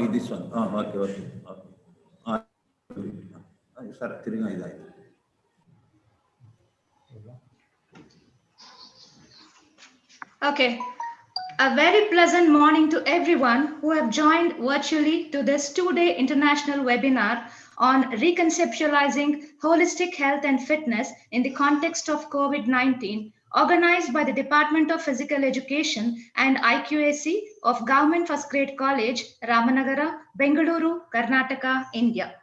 this one. Okay. Sir, Okay. A very pleasant morning to everyone who have joined virtually to this two-day international webinar on reconceptualizing holistic health and fitness in the context of COVID-19, organized by the Department of Physical Education and IQAC of Government First Grade College, Ramanagara, Bengaluru, Karnataka, India.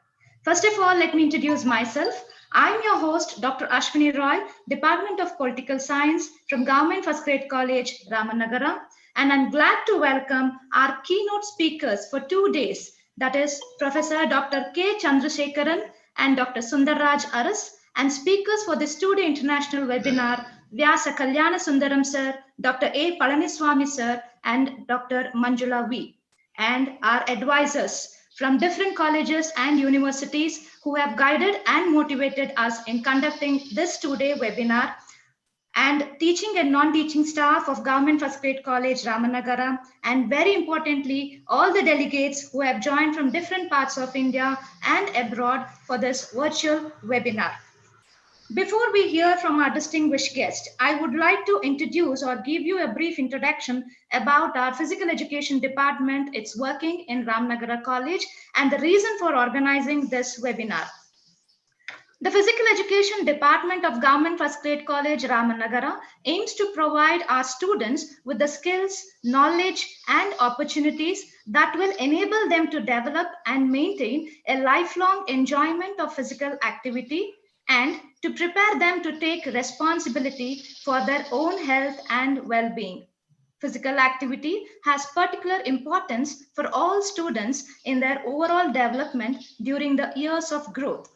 First of all, let me introduce myself. I'm your host, Dr. Ashwini Roy, Department of Political Science from Government First Grade College, Ramanagara, and I'm glad to welcome our keynote speakers for 2 days, that is Professor Dr. K. Chandrasekharan and Dr. Sundarraj Aras, and speakers for this 2-day international webinar, Vyasa Kalyana Sundaram sir, Dr. A. Palaniswamy sir, and Dr. Manjula V. And our advisors from different colleges and universities who have guided and motivated us in conducting this 2-day webinar, and teaching and non-teaching staff of Government First Grade College, Ramanagara, and very importantly, all the delegates who have joined from different parts of India and abroad for this virtual webinar. Before we hear from our distinguished guest, I would like to introduce or give you a brief introduction about our physical education department, its working in Ramanagara College, and the reason for organizing this webinar. The Physical Education Department of Government First Grade College, Ramanagara, aims to provide our students with the skills, knowledge, and opportunities that will enable them to develop and maintain a lifelong enjoyment of physical activity and to prepare them to take responsibility for their own health and well-being. Physical activity has particular importance for all students in their overall development during the years of growth.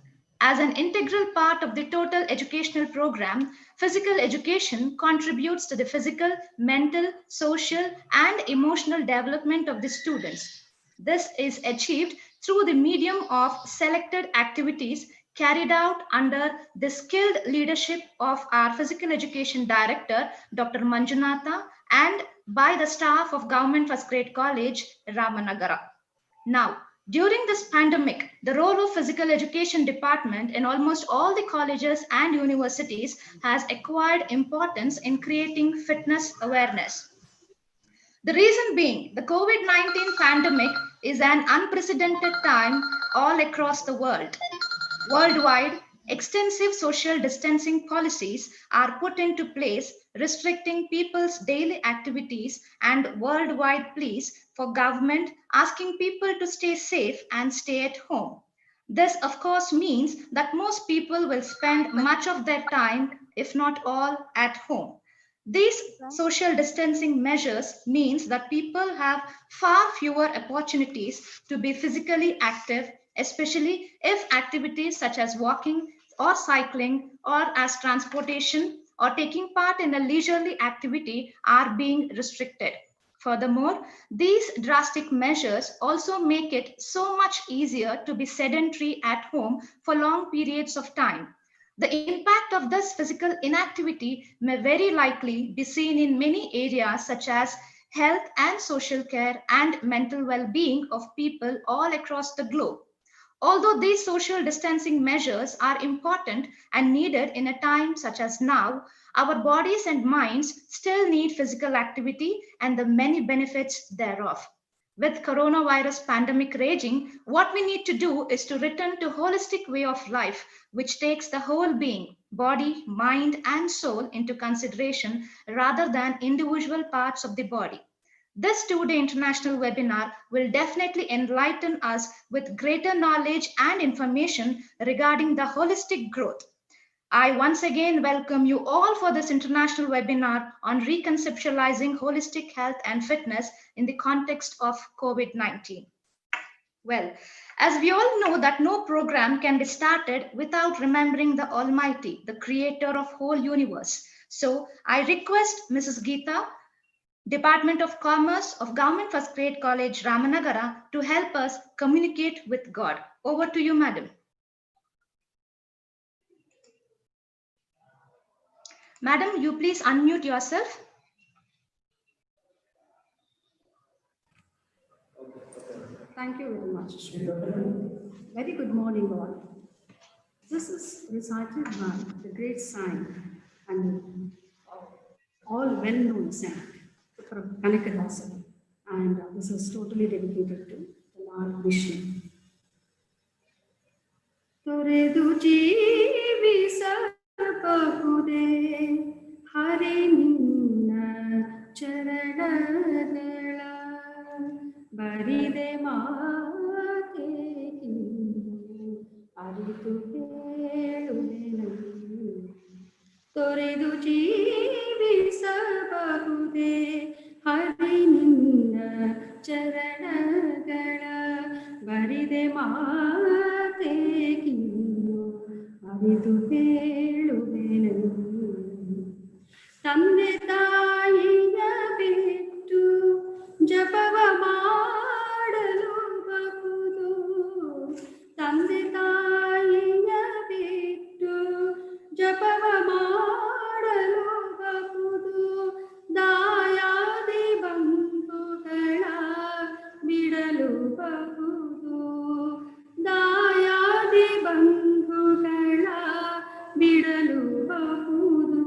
As an integral part of the total educational program, physical education contributes to the physical, mental, social, and emotional development of the students. This is achieved through the medium of selected activities carried out under the skilled leadership of our physical education director, Dr. Manjunatha, and by the staff of Government First Grade College, Ramanagara. Now, during this pandemic, the role of physical education department in almost all the colleges and universities has acquired importance in creating fitness awareness. The reason being, the COVID-19 pandemic is an unprecedented time all across the world. Worldwide, extensive social distancing policies are put into place, restricting people's daily activities and worldwide pleas for government asking people to stay safe and stay at home. This, of course, means that most people will spend much of their time, if not all, at home. These social distancing measures means that people have far fewer opportunities to be physically active, especially if activities such as walking or cycling or as transportation or taking part in a leisurely activity are being restricted. Furthermore, these drastic measures also make it so much easier to be sedentary at home for long periods of time. The impact of this physical inactivity may very likely be seen in many areas such as health and social care and mental well-being of people all across the globe. Although these social distancing measures are important and needed in a time such as now, our bodies and minds still need physical activity and the many benefits thereof. With coronavirus pandemic raging, what we need to do is to return to holistic way of life, which takes the whole being, body, mind, and soul into consideration rather than individual parts of the body. This 2-day international webinar will definitely enlighten us with greater knowledge and information regarding the holistic growth. I once again welcome you all for this international webinar on reconceptualizing holistic health and fitness in the context of COVID-19. Well, as we all know that no program can be started without remembering the Almighty, the creator of whole universe. So I request Mrs. Geeta, Department of Commerce of Government First Grade College, Ramanagara, to help us communicate with God. Over to you, madam. Madam, you please unmute yourself. Thank you very much. Very good morning, all. This is recited by the great saint and all well-known saint, Kanakadasa, and this is totally dedicated to the Lord Vishnu. ತೊರೆದು ಜೀವಿಸಬಹುದೇ ಹರಿ ನಿನ್ನ ಚರಣಗಳ ಬರಿದೆ ಮಾತೆ ಅರಿತು ಕೇಳುವೆನು ತೊರೆದು ಜೀವಿಸಬಹುದೇ ಹರಿ ನಿನ್ನ ಚರಣಗಳ ಬರಿದೆ ಮಾತೆ ಅರಿತು ಕೇಳುವೆನು ತಂದೆ ತಾಯಿಯ ಬಿಟ್ಟು ಜಪವ ಮಾಡಲು ಬಹುದು ತಂದೆ ತಾಯಿಯ ಬಿಟ್ಟು ಜಪವ ಮಾಡಲು ಬಹುದು ದಾಯಾದಿ ಬಂಧುಗಳ ಬಿಡಲು ಬಹುದು ದಾಯಾದಿ ಬಂಧುಗಳ ಬಿಡಲು ಬಹುದು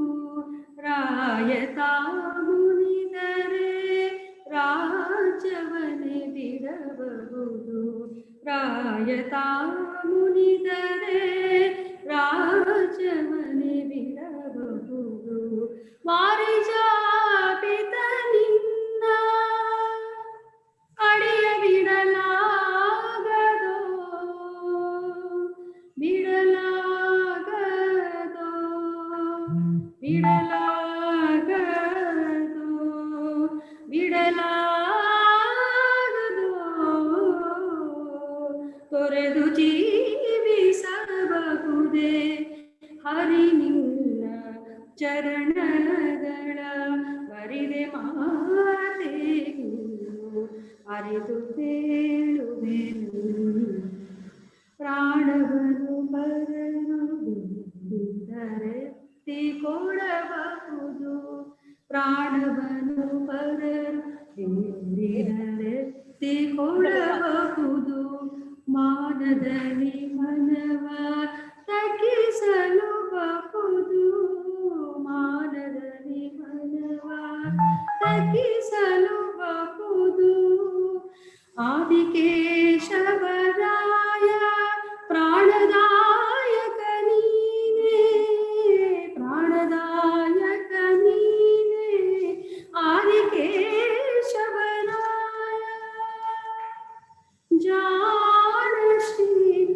ರಾಯತ ಮುನಿದರೆ ರಾಜ್ಯವನ್ನೇ ಬಿಡಬಹುದು ರಾಯತ ಮುನಿದರೆ ರಾಜ್ಯವನ್ನೇ ಬಿಡಬಹುದು ವಾರಿಜಾಪಿತ ನಿನ್ನ ಅಡಿಯ ಬಿಡಲಾಗದೋ ಬಿಡಲಾಗದೋ ಬಿಡಲಾಗದೋ ಬಿಡಲಾಗದೋ ತೊರೆದು ಜೀವಿಸಬಹುದೇ ಹರಿ ನಿನ್ನ ಚರಣಗಳ ಬರಿದೆ ಮಾತೆ ಅರಿದು ಕೇಳುವೆನು ಪ್ರಾಣವನ್ನು ಬರಲು ಬಿದ್ದರೆತ್ತಿ ಕೊಡಬಹುದು ಪ್ರಾಣವನ್ನು ಬರಲು ಬಿದ್ದರೆತ್ತಿ ಕೊಡಬಹುದು ಮಾನದಲ್ಲಿ ಮನವ ತಗ್ಗಿಸಲು ಬಹುದು ಮಾನದಲ್ಲಿ ಮನವ ತಗ್ಗಿಸಲು ಬಹುದು ಆದಿಕೇಶವರಾಯ ಪ್ರಾಣದಾಯಕ ನೀನೇ ಪ್ರಾಣದಾಯಕ ನೀನೇ ಆದಿಕೇಶವರಾಯ ಜಾಣ ಶ್ರೀ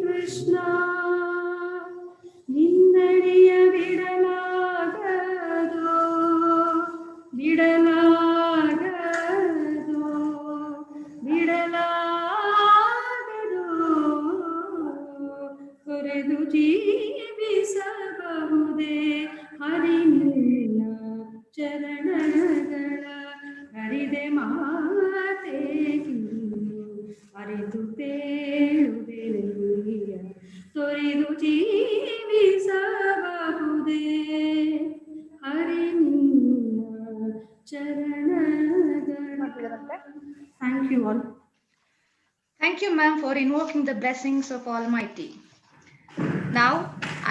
ಕೃಷ್ಣ ನಿನ್ನಡಿಯ ಬಿಡಲಾಗದೋ ಬಿಡಲಾಗದೋ ಬಿಡಲಾಗದೋ ತೊರೆದು ಜೀವಿಸಬಹುದೇ ಹರಿ ನಿನ್ನ ಚರಣಗಳ ಹರಿದೆ ಮಾತೆ ಅರಿತು ತೇಳುವೆನೆಯ ತೊರೆದು ಜೀವಿಸಬಹುದೇ ಹರಿ ನಿನ್ನ ಚರಣಗಳ. Thank you all. Thank you, ma'am, for invoking the blessings of Almighty. Now,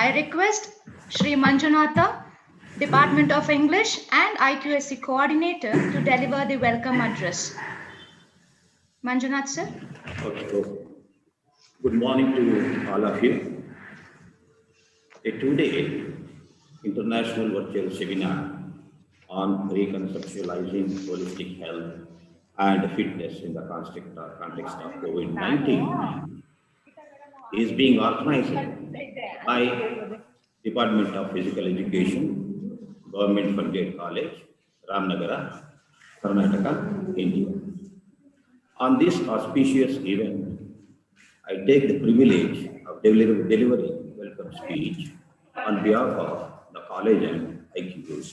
I request Shri Manjunatha, Department of English and IQSC Coordinator, to deliver the welcome address. Manjunath, sir. Okay. Good morning to all of you. A two-day international virtual seminar on reconceptualizing holistic health and fitness in the context of COVID-19 is being organized by Department of Physical Education, Government Funded College, Ramnagara, Karnataka, India. On this auspicious event, I take the privilege of delivering welcome speech on behalf of the college and IQS.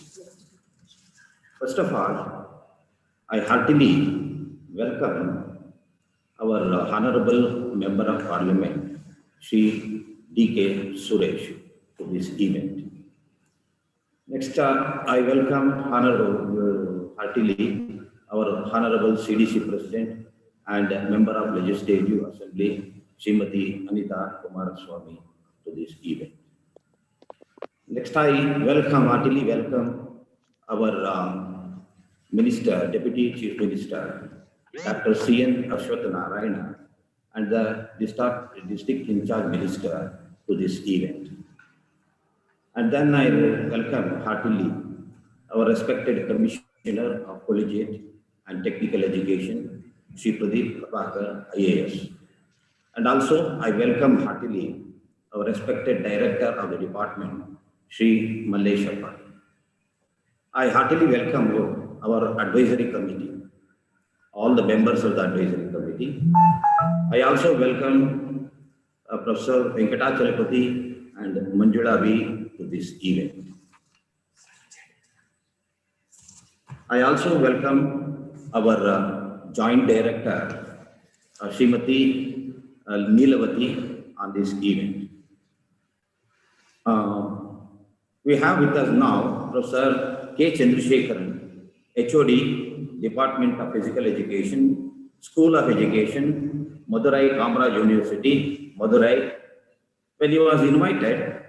First of all, I heartily welcome our Honorable Member of Parliament, Shri D.K. Suresh, to this event. Next, I welcome heartily our Honorable CDC President, and a member of Legislative Assembly, Srimati Anita Kumaraswamy, to this event. Next, I heartily welcome our Minister, Deputy Chief Minister, Dr. C.N. Ashwath Narayana, and the district in charge minister to this event. And then I welcome heartily our respected Commissioner of Collegiate and Technical Education, Sri Pradeep Prabhakar, IAS. And also I welcome heartily our respected Director of the Department, Sri Malleshappa. I heartily welcome our advisory committee, all the members of the advisory committee. I also welcome Professor Venkatachalapati and Manjula V to this event. I also welcome our Joint Director, Srimati Neelavati, on this event. We have with us now Professor K. Chandrasekharan, HOD, Department of Physical Education, School of Education, Madurai Kamaraj University, Madurai. When he was invited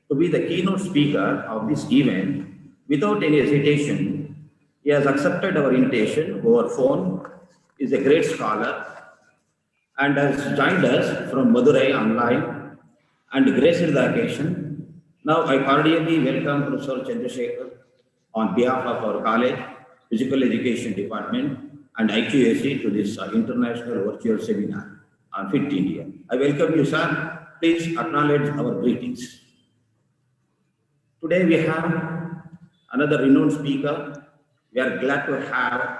to be the keynote speaker of this event, without any hesitation, he has accepted our invitation over phone, is a great scholar, and has joined us from Madurai online and graced the occasion. Now I cordially welcome Professor Chandrasekhar on behalf of our college, Physical Education Department and IQAC to this international virtual seminar on Fit India. I welcome you, sir. Please acknowledge our greetings. Today we have another renowned speaker. We are glad to have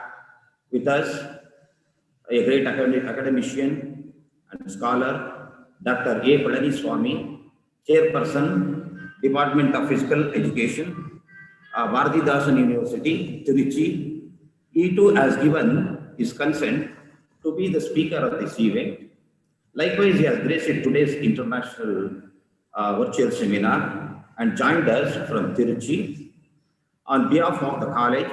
with us a great academician and scholar, Dr. A. Palani Chairperson, Department of Physical Education, Bharatidasan University, Tiruchi. He too has given his consent to be the speaker of this event. Likewise, he has graced today's international virtual seminar and joined us from Tiruchi. On behalf of the college,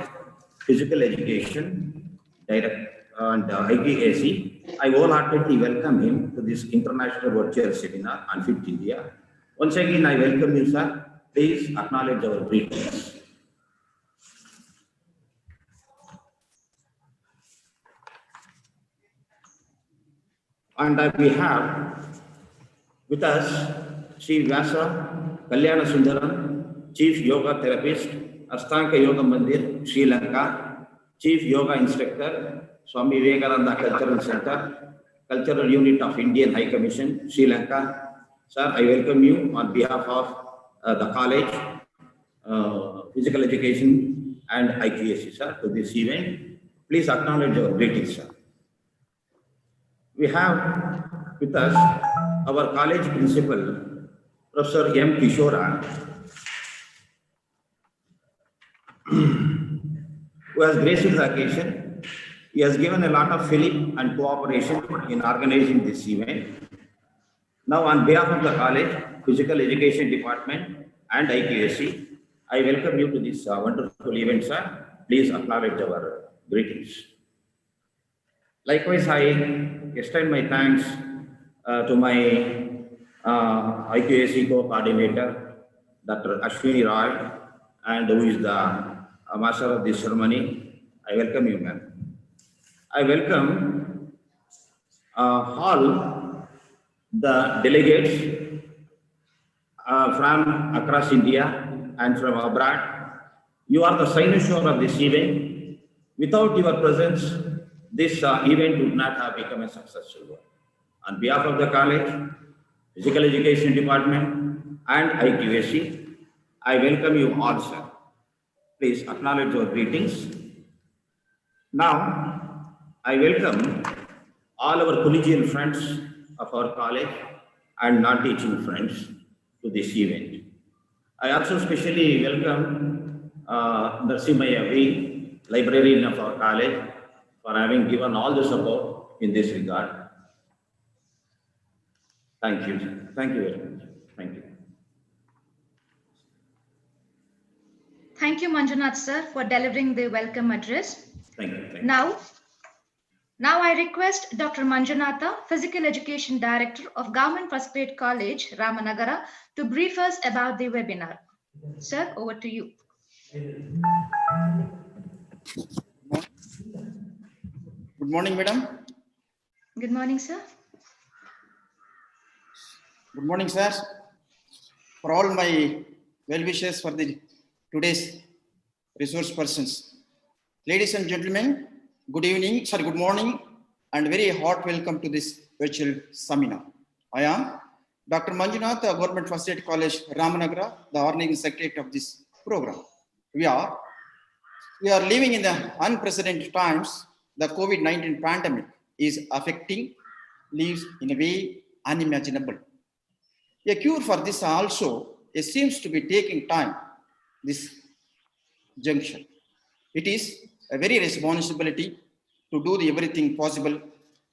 Physical Education, and IPAC, I wholeheartedly welcome him to this international virtual seminar on Fit India. Once again, I welcome you, sir. Please acknowledge our greetings. And we have with us Sri Vyasa Kalyana Sundaram, Chief Yoga Therapist, Astanga Yoga Mandir, Sri Lanka, Chief Yoga Instructor, Swami Vivekananda Cultural Center, Cultural Unit of Indian High Commission, Sri Lanka. Sir, I welcome you on behalf of the college, Physical Education and IQAC, sir, to this event. Please acknowledge our greetings, sir. We have with us our college principal, Professor M. Kishora, who has graced the occasion. He has given a lot of fillip and cooperation in organizing this event. Now, on behalf of the college, Physical Education Department and IQAC, I welcome you to this wonderful event, sir. Please acknowledge our greetings. Likewise, I extend my thanks to my IQAC co-coordinator, Dr. Ashwini Roy, and who is the master of this ceremony. I welcome you, ma'am. I welcome all the delegates from across India and from abroad. You are the cynosure of this event. Without your presence, this event would not have become a successful one. On behalf of the college, Physical Education Department and IQAC, I welcome you all, sir. Please acknowledge your greetings. Now, I welcome all our collegial friends of our college and non-teaching friends to this event. I also specially welcome Narsimaya V, librarian of our college, for having given all the support in this regard. Thank you. Thank you very much. Thank you. Thank you, Manjunath sir, for delivering the welcome address. Thank you. Thank you. Now, Now I request Dr. Manjunatha, Physical Education Director of Government First Grade College, Ramanagara, to brief us about the webinar. Sir, over to you. Good morning, madam. Good morning, sir. Good morning, sir. For all my well-wishers for the today's resource persons. Ladies and gentlemen, good morning, and very hot welcome to this virtual seminar. I am Dr. Manjunath, Government First Aid College, Ramanagara, the organizing secretary of this program. We are living in the unprecedented times. The COVID-19 pandemic is affecting lives in a way unimaginable. A cure for this also, it seems to be taking time, this junction. It is a very responsibility to do the everything possible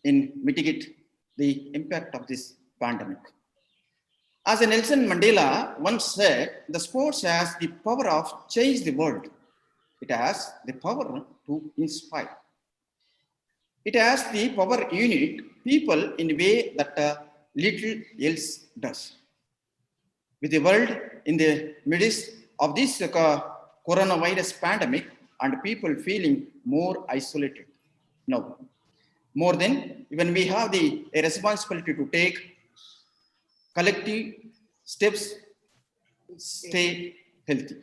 in mitigate the impact of this pandemic. As Nelson Mandela once said, the sports has the power of change the world. It has the power to inspire. It has the power unit people in a way that little else does. With the world in the midst of this coronavirus pandemic and people feeling more isolated now, more than even we have the responsibility to take collective steps, stay healthy.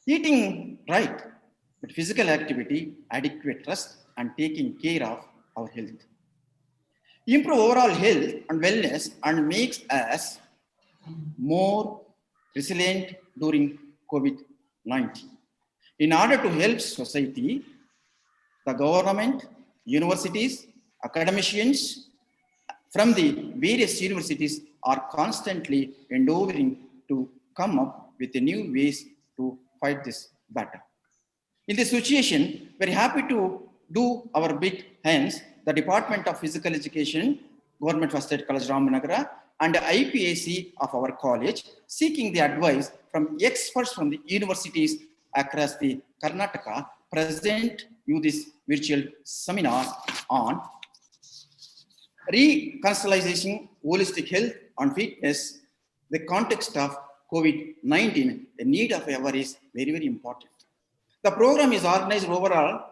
Eating right, but physical activity, adequate rest, and taking care of our health. Improve overall health and wellness and makes us more resilient during COVID-19. In order to help society, the government, universities, academicians from the various universities are constantly endeavoring to come up with new ways to fight this battle. In this situation, very happy to do our bit. Hence, the Department of Physical Education, Government First Aid College Ramanagara, and IPAC of our college, seeking the advice from experts from the universities across the Karnataka, present you this virtual seminar on Reconceptualizing holistic health and fitness. The context of COVID-19, the need of hour is very, very important. The program is organized overall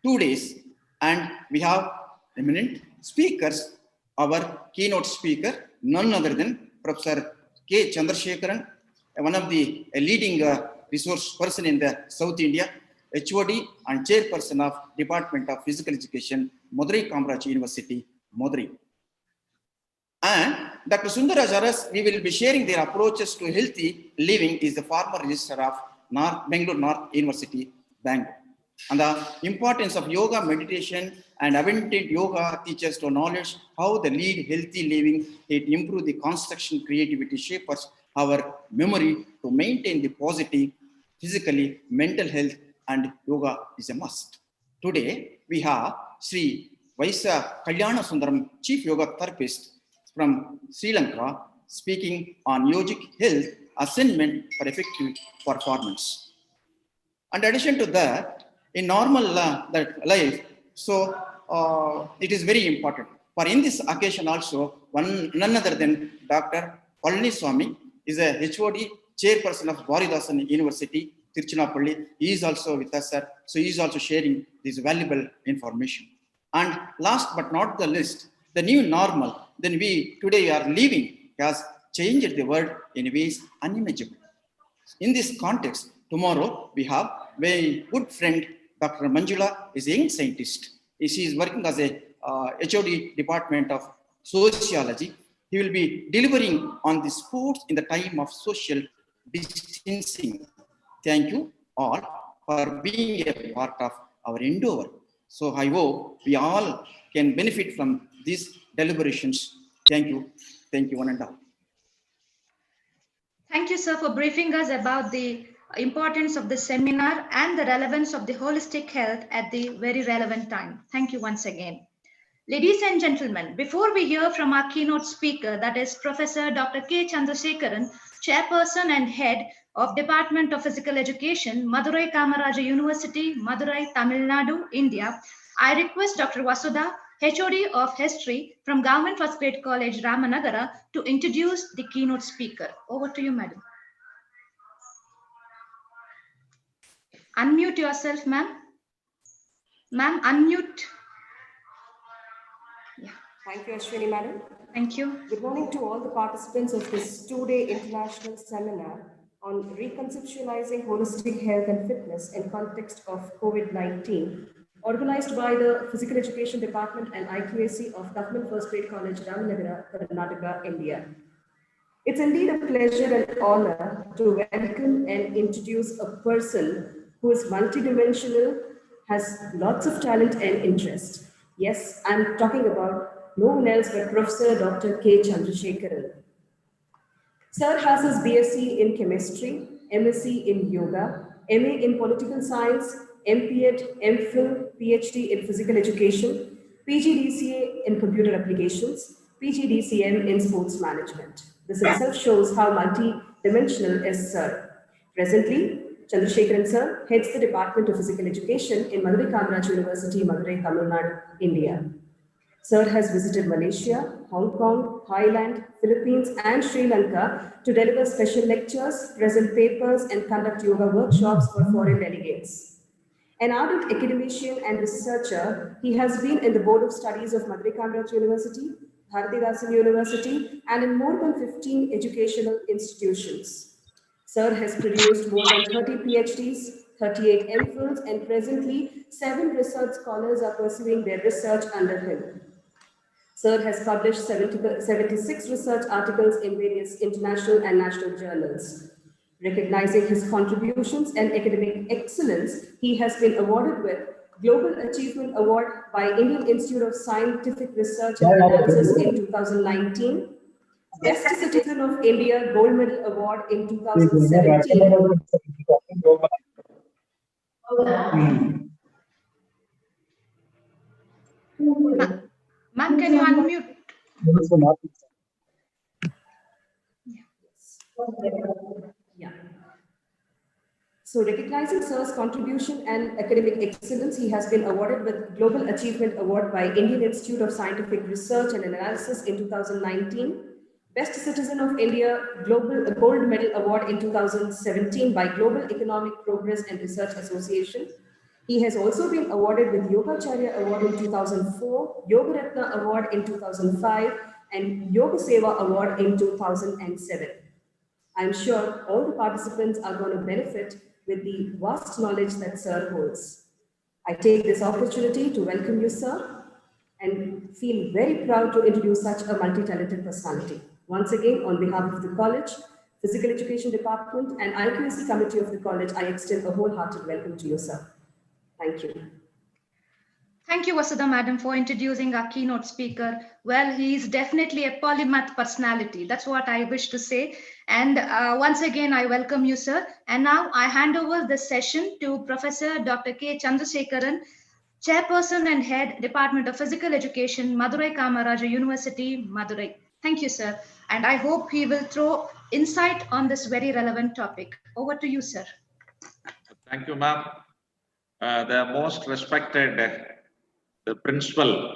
2 days, and we have eminent speakers. Our keynote speaker, none other than Professor K. Chandrasekharan, one of the leading resource person in the South India, HOD and chairperson of Department of Physical Education, Madurai Kamaraj University, Madurai. And Dr. Sundaraj Aras, we will be sharing their approaches to healthy living, is the former registrar of Bangalore North University, Bangalore. And the importance of yoga, meditation, and authentic yoga teaches to knowledge how the lead healthy living, it improve the construction, creativity, shapers our memory to maintain the positive, physically, mental health, and yoga is a must. Today, we have Sri Vaisa Kalyana Sundaram, Chief Yoga Therapist from Sri Lanka, speaking on yogic health, assignment for effective performance. In addition to that, in normal life, so it is very important. For in this occasion also, none other than Dr. Palani Swami is a HOD chairperson of Baridasan University, Tiruchirappalli. He is also with us, sir. So he is also sharing this valuable information. And last but not the least, the new normal, then we today are living has changed the world in ways unimaginable. In this context, tomorrow we have very good friend, Dr. Manjula is a young scientist. She is working as a HOD Department of Sociology. He will be delivering on the sports in the time of social distancing. Thank you all for being a part of our endeavor. So I hope we all can benefit from these deliberations. Thank you. Thank you, one and all. Thank you, sir, for briefing us about the importance of the seminar and the relevance of the holistic health at the very relevant time. Thank you once again. Ladies and gentlemen, before we hear from our keynote speaker, that is Professor Dr. K. Chandrasekharan, Chairperson and Head of Department of Physical Education, Madurai Kamaraja University, Madurai, Tamil Nadu, India, I request Dr. Vasudha, HOD of History from Government First Grade College, Ramanagara, to introduce the keynote speaker. Over to you, madam. Unmute yourself, ma'am. Ma'am, unmute. Yeah. Thank you, Ashwini, madam. Thank you. Good morning to all the participants of this two-day international seminar on reconceptualizing holistic health and fitness in context of COVID-19, organized by the Physical Education Department and IQAC of Government First Grade College, Ramanagara, Karnataka, India. It's indeed a pleasure and honor to welcome and introduce a person who is multidimensional, has lots of talent and interest. Yes, I'm talking about no one else but Professor Dr. K. Chandrasekharan. Sir has his BSc in chemistry, MSc in yoga, MA in political science, MPed, MPhil, PhD in physical education, PGDCA in computer applications, PGDCM in sports management. This itself shows how multi-dimensional is Sir. Presently, Chandrasekharan Sir heads the Department of Physical Education in Madurai Kamaraj University, Madurai, Tamil Nadu, India. Sir has visited Malaysia, Hong Kong, Thailand, Philippines, and Sri Lanka to deliver special lectures, present papers, and conduct yoga workshops for foreign delegates. An ardent academician and researcher, he has been in the Board of Studies of Madurai Kamaraj University, Bharatidasan University, and in more than 15 educational institutions. Sir has produced more than 30 PhDs, 38 MPhils, and presently 7 research scholars are pursuing their research under him. Sir has published 76 research articles in various international and national journals. Recognizing his contributions and academic excellence, he has been awarded with Global Achievement Award by Indian Institute of Scientific Research and Analysis in 2019, Best Citizen of India Gold Medal Award in 2017. Ma'am, can you unmute? Yeah. So recognizing Sir's contribution and academic excellence, he has been awarded with Global Achievement Award by Indian Institute of Scientific Research and Analysis in 2019, Best Citizen of India Global Gold Medal Award in 2017 by Global Economic Progress and Research Association. He has also been awarded with Yogacharya Award in 2004, Yoga Ratna Award in 2005, and Yoga Seva Award in 2007. I'm sure all the participants are going to benefit with the vast knowledge that Sir holds. I take this opportunity to welcome you, Sir, and feel very proud to introduce such a multi-talented personality. Once again, on behalf of the college, Physical Education Department, and IQAC Committee of the college, I extend a wholehearted welcome to you, Sir. Thank you. Thank you, Vasudha madam, for introducing our keynote speaker. Well, he is definitely a polymath personality. That's what I wish to say. And once again, I welcome you, sir. And now I hand over the session to Professor Dr. K. Chandrasekharan, Chairperson and Head, Department of Physical Education, Madurai Kamaraja University, Madurai. Thank you, sir. And I hope he will throw insight on this very relevant topic. Over to you, sir. Thank you, ma'am. The most respected, the principal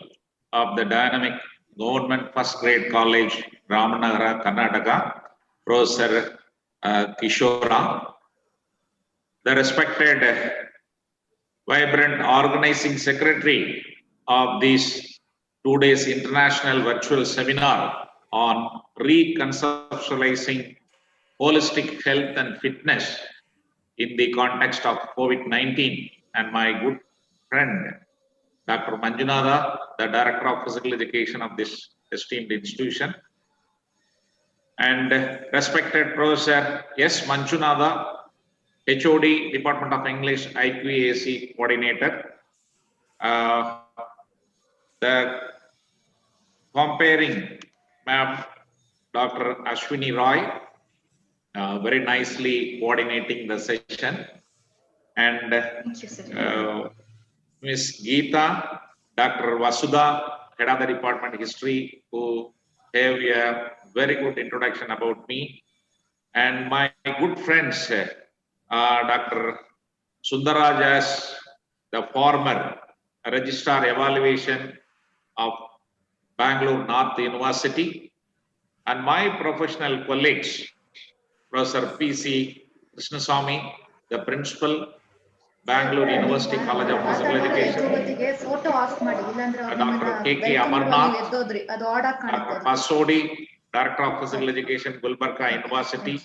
of the dynamic Government First Grade College, Ramanagara, Karnataka, Professor Kishora, the respected, vibrant organizing secretary of this 2 days international virtual seminar on reconceptualizing holistic health and fitness in the context of COVID-19, and my good friend, Dr. Manjunatha, the Director of Physical Education of this esteemed institution, and respected Professor S. Manjunatha, HOD, Department of English, IQAC Coordinator, the comparing ma'am, Dr. Ashwini Roy, very nicely coordinating the session, and Ms. Geeta, Dr. Vasudha, Head of the Department History, who gave a very good introduction about me, and my good friends, Dr. Sundarajas, the former Registrar Evaluation of Bangalore North University, and my professional colleagues, Professor P.C. Krishnaswamy, the principal, Bangalore University College of Physical Education, Dr. K.K. Amarnath, Dr. Pasodi, Director of Physical Education, Gulbarga University,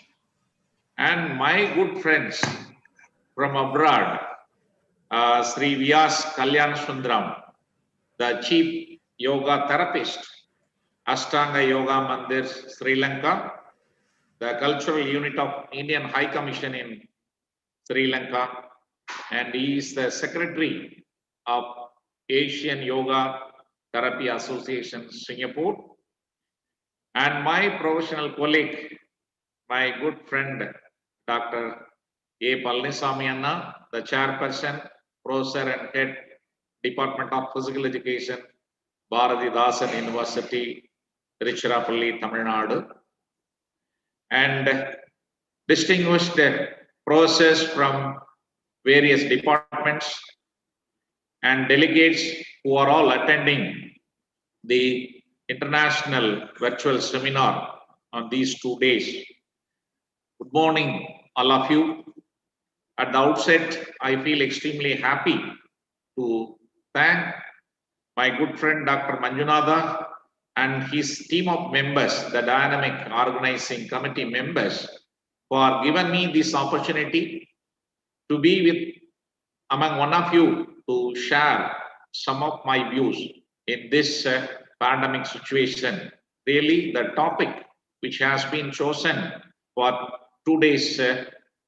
and my good friends from abroad, Sri Vyas Kalyan Sundaram, the Chief Yoga Therapist, Ashtanga Yoga Mandir, Sri Lanka, the Cultural Unit of Indian High Commission in Sri Lanka, and he is the Secretary of Asian Yoga Therapy Association, Singapore. And my professional colleague, my good friend, Dr. A. Palniswamy Anna, the Chairperson, Professor and Head, Department of Physical Education, Bharathidasan University, Tiruchirappalli, Tamil Nadu, and distinguished professors from various departments and delegates who are all attending the international virtual seminar on these 2 days. Good morning, all of you. At the outset, I feel extremely happy to thank my good friend Dr. Manjunatha and his team of members, the dynamic organizing committee members, for giving me this opportunity to be with among one of you to share some of my views in this pandemic situation. Really, the topic which has been chosen for 2 days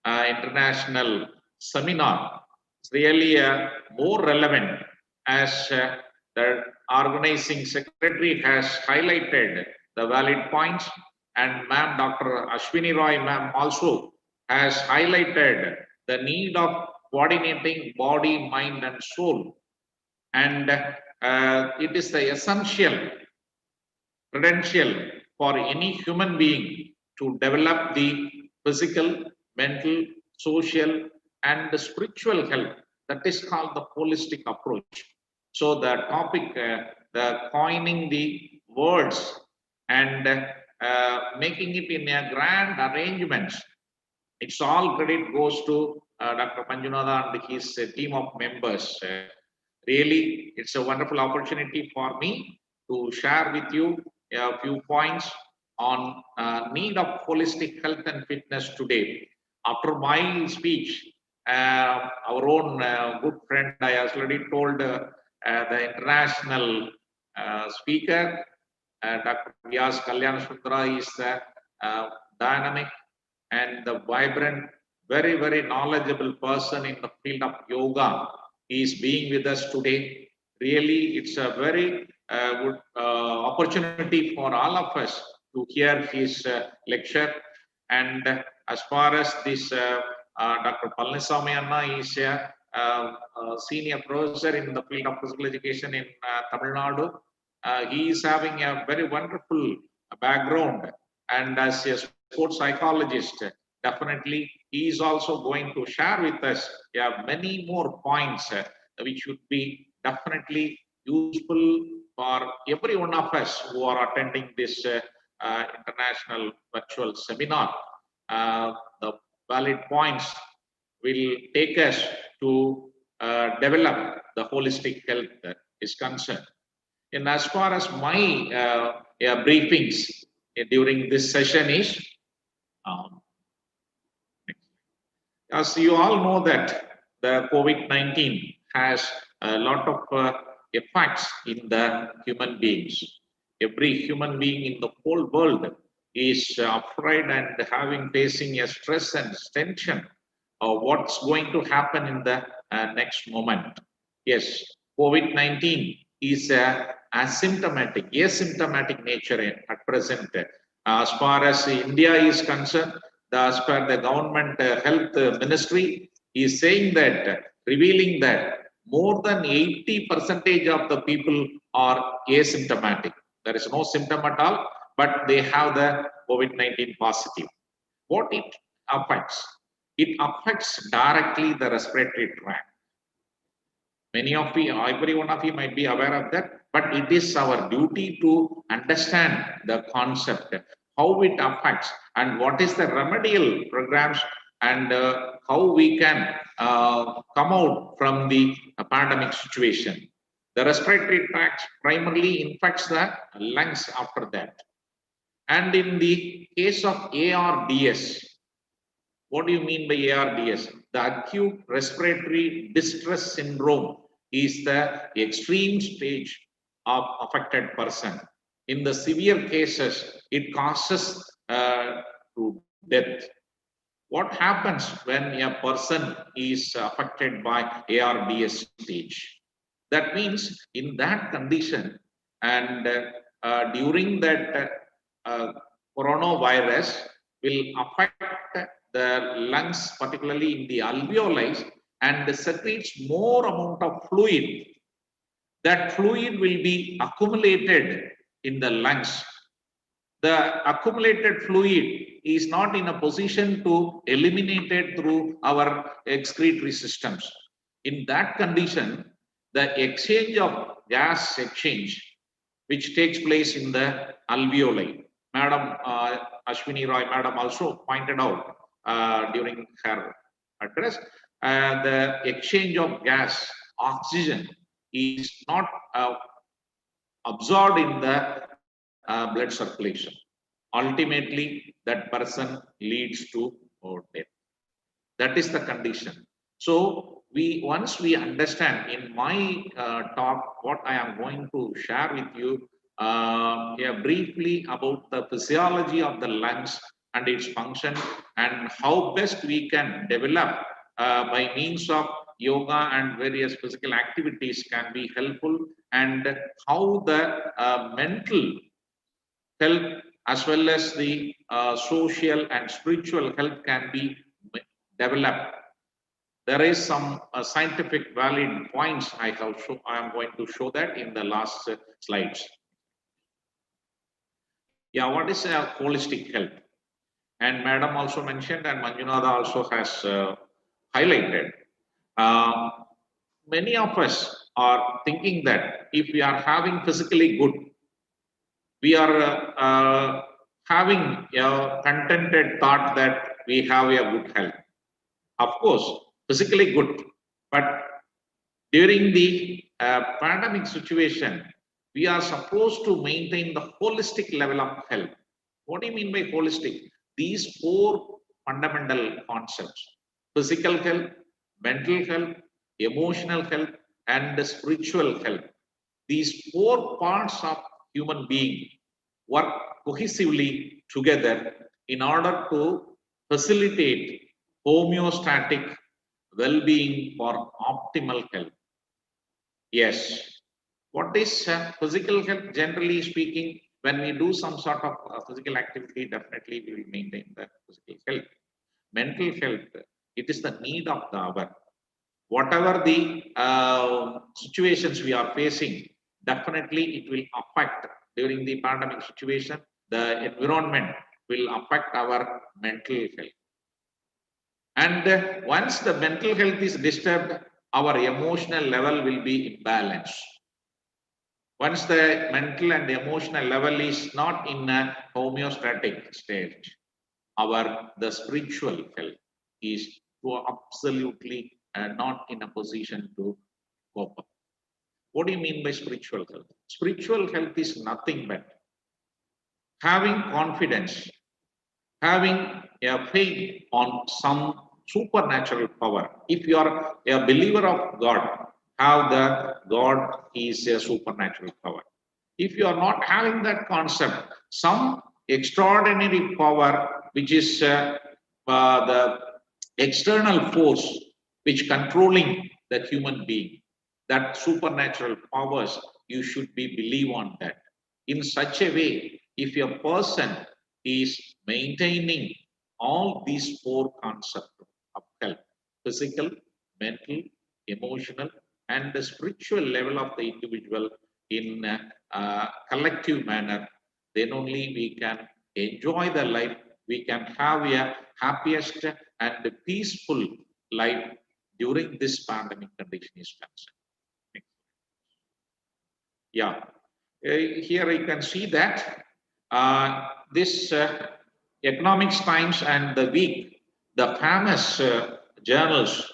international seminar is really more relevant as the organizing secretary has highlighted the valid points, and Ma'am Dr. Ashwini Roy Ma'am also has highlighted the need of coordinating body, mind, and soul. And it is the essential credential for any human being to develop the physical, mental, social, and the spiritual health. That is called the holistic approach. So the topic, the coining the words and making it in a grand arrangement, it's all credit goes to Dr. Manjunatha and his team of members. Really, it's a wonderful opportunity for me to share with you a few points on need of holistic health and fitness today. After my speech, our own good friend, I already told the international speaker, Dr. Vyas Kalyan Sundara is the dynamic and the vibrant, very, very knowledgeable person in the field of yoga. He is being with us today. Really, it's a very good opportunity for all of us to hear his lecture. And as far as this Dr. Palniswamy Anna is a senior professor in the field of physical education in Tamil Nadu. He is having a very wonderful background, and as a sports psychologist, definitely he is also going to share with us many more points which would be definitely useful for every one of us who are attending this international virtual seminar. The valid points will take us to develop the holistic health is concerned. And as far as my briefings during this session is, as you all know that the COVID-19 has a lot of effects in the human beings. Every human being in the whole world is afraid and facing a stress and tension of what's going to happen in the next moment. Yes, COVID-19 is asymptomatic nature at present. As far as India is concerned, as per the government health ministry is saying that, revealing that more than 80% of the people are asymptomatic. There is no symptom at all, but they have the COVID-19 positive. What it affects? It affects directly the respiratory tract. Many of you, every one of you might be aware of that, but it is our duty to understand the concept, how it affects, and what is the remedial programs, and how we can come out from the pandemic situation. The respiratory tract primarily infects the lungs after that. And in the case of ARDS, what do you mean by ARDS? The acute respiratory distress syndrome is the extreme stage of affected person. In the severe cases, it causes to death. What happens when a person is affected by ARDS stage? That means in that condition and during that coronavirus will affect the lungs, particularly in the alveoli, and secretes more amount of fluid. That fluid will be accumulated in the lungs. The accumulated fluid is not in a position to eliminate it through our excretory systems. In that condition, the exchange of gas exchange, which takes place in the alveoli. Madam Ashwini Roy, Madam also pointed out during her address, the exchange of gas, oxygen, is not absorbed in the blood circulation. Ultimately, that person leads to death. That is the condition. So once we understand in my talk what I am going to share with you briefly about the physiology of the lungs and its function, and how best we can develop by means of yoga and various physical activities can be helpful, and how the mental health as well as the social and spiritual health can be developed. There is some scientific valid points I am going to show that in the last slides. Yeah, what is holistic health? And Madam also mentioned, and Manjunatha also has highlighted. Many of us are thinking that if we are having physically good, we are having a contented thought that we have a good health. Of course, physically good, but during the pandemic situation, we are supposed to maintain the holistic level of health. What do you mean by holistic? These four fundamental concepts: physical health, mental health, emotional health, and spiritual health. These four parts of human being work cohesively together in order to facilitate homeostatic well-being for optimal health. Yes. What is physical health? Generally speaking, when we do some sort of physical activity, definitely we will maintain the physical health. Mental health, it is the need of the hour. Whatever the situations we are facing, definitely it will affect during the pandemic situation. The environment will affect our mental health. And once the mental health is disturbed, our emotional level will be imbalanced. Once the mental and emotional level is not in a homeostatic state, the spiritual health is absolutely not in a position to cope up. What do you mean by spiritual health? Spiritual health is nothing but having confidence, having a faith on some supernatural power. If you are a believer of God, have the God is a supernatural power. If you are not having that concept, some extraordinary power, which is the external force which controlling the human being, that supernatural powers, you should be believe on that. In such a way, if a person is maintaining all these four concepts of health: physical, mental, emotional, and the spiritual level of the individual in a collective manner, then only we can enjoy the life, we can have a happiest and peaceful life during this pandemic condition is concerned. Yeah. Here you can see that this Economics Times and the Week, the famous journals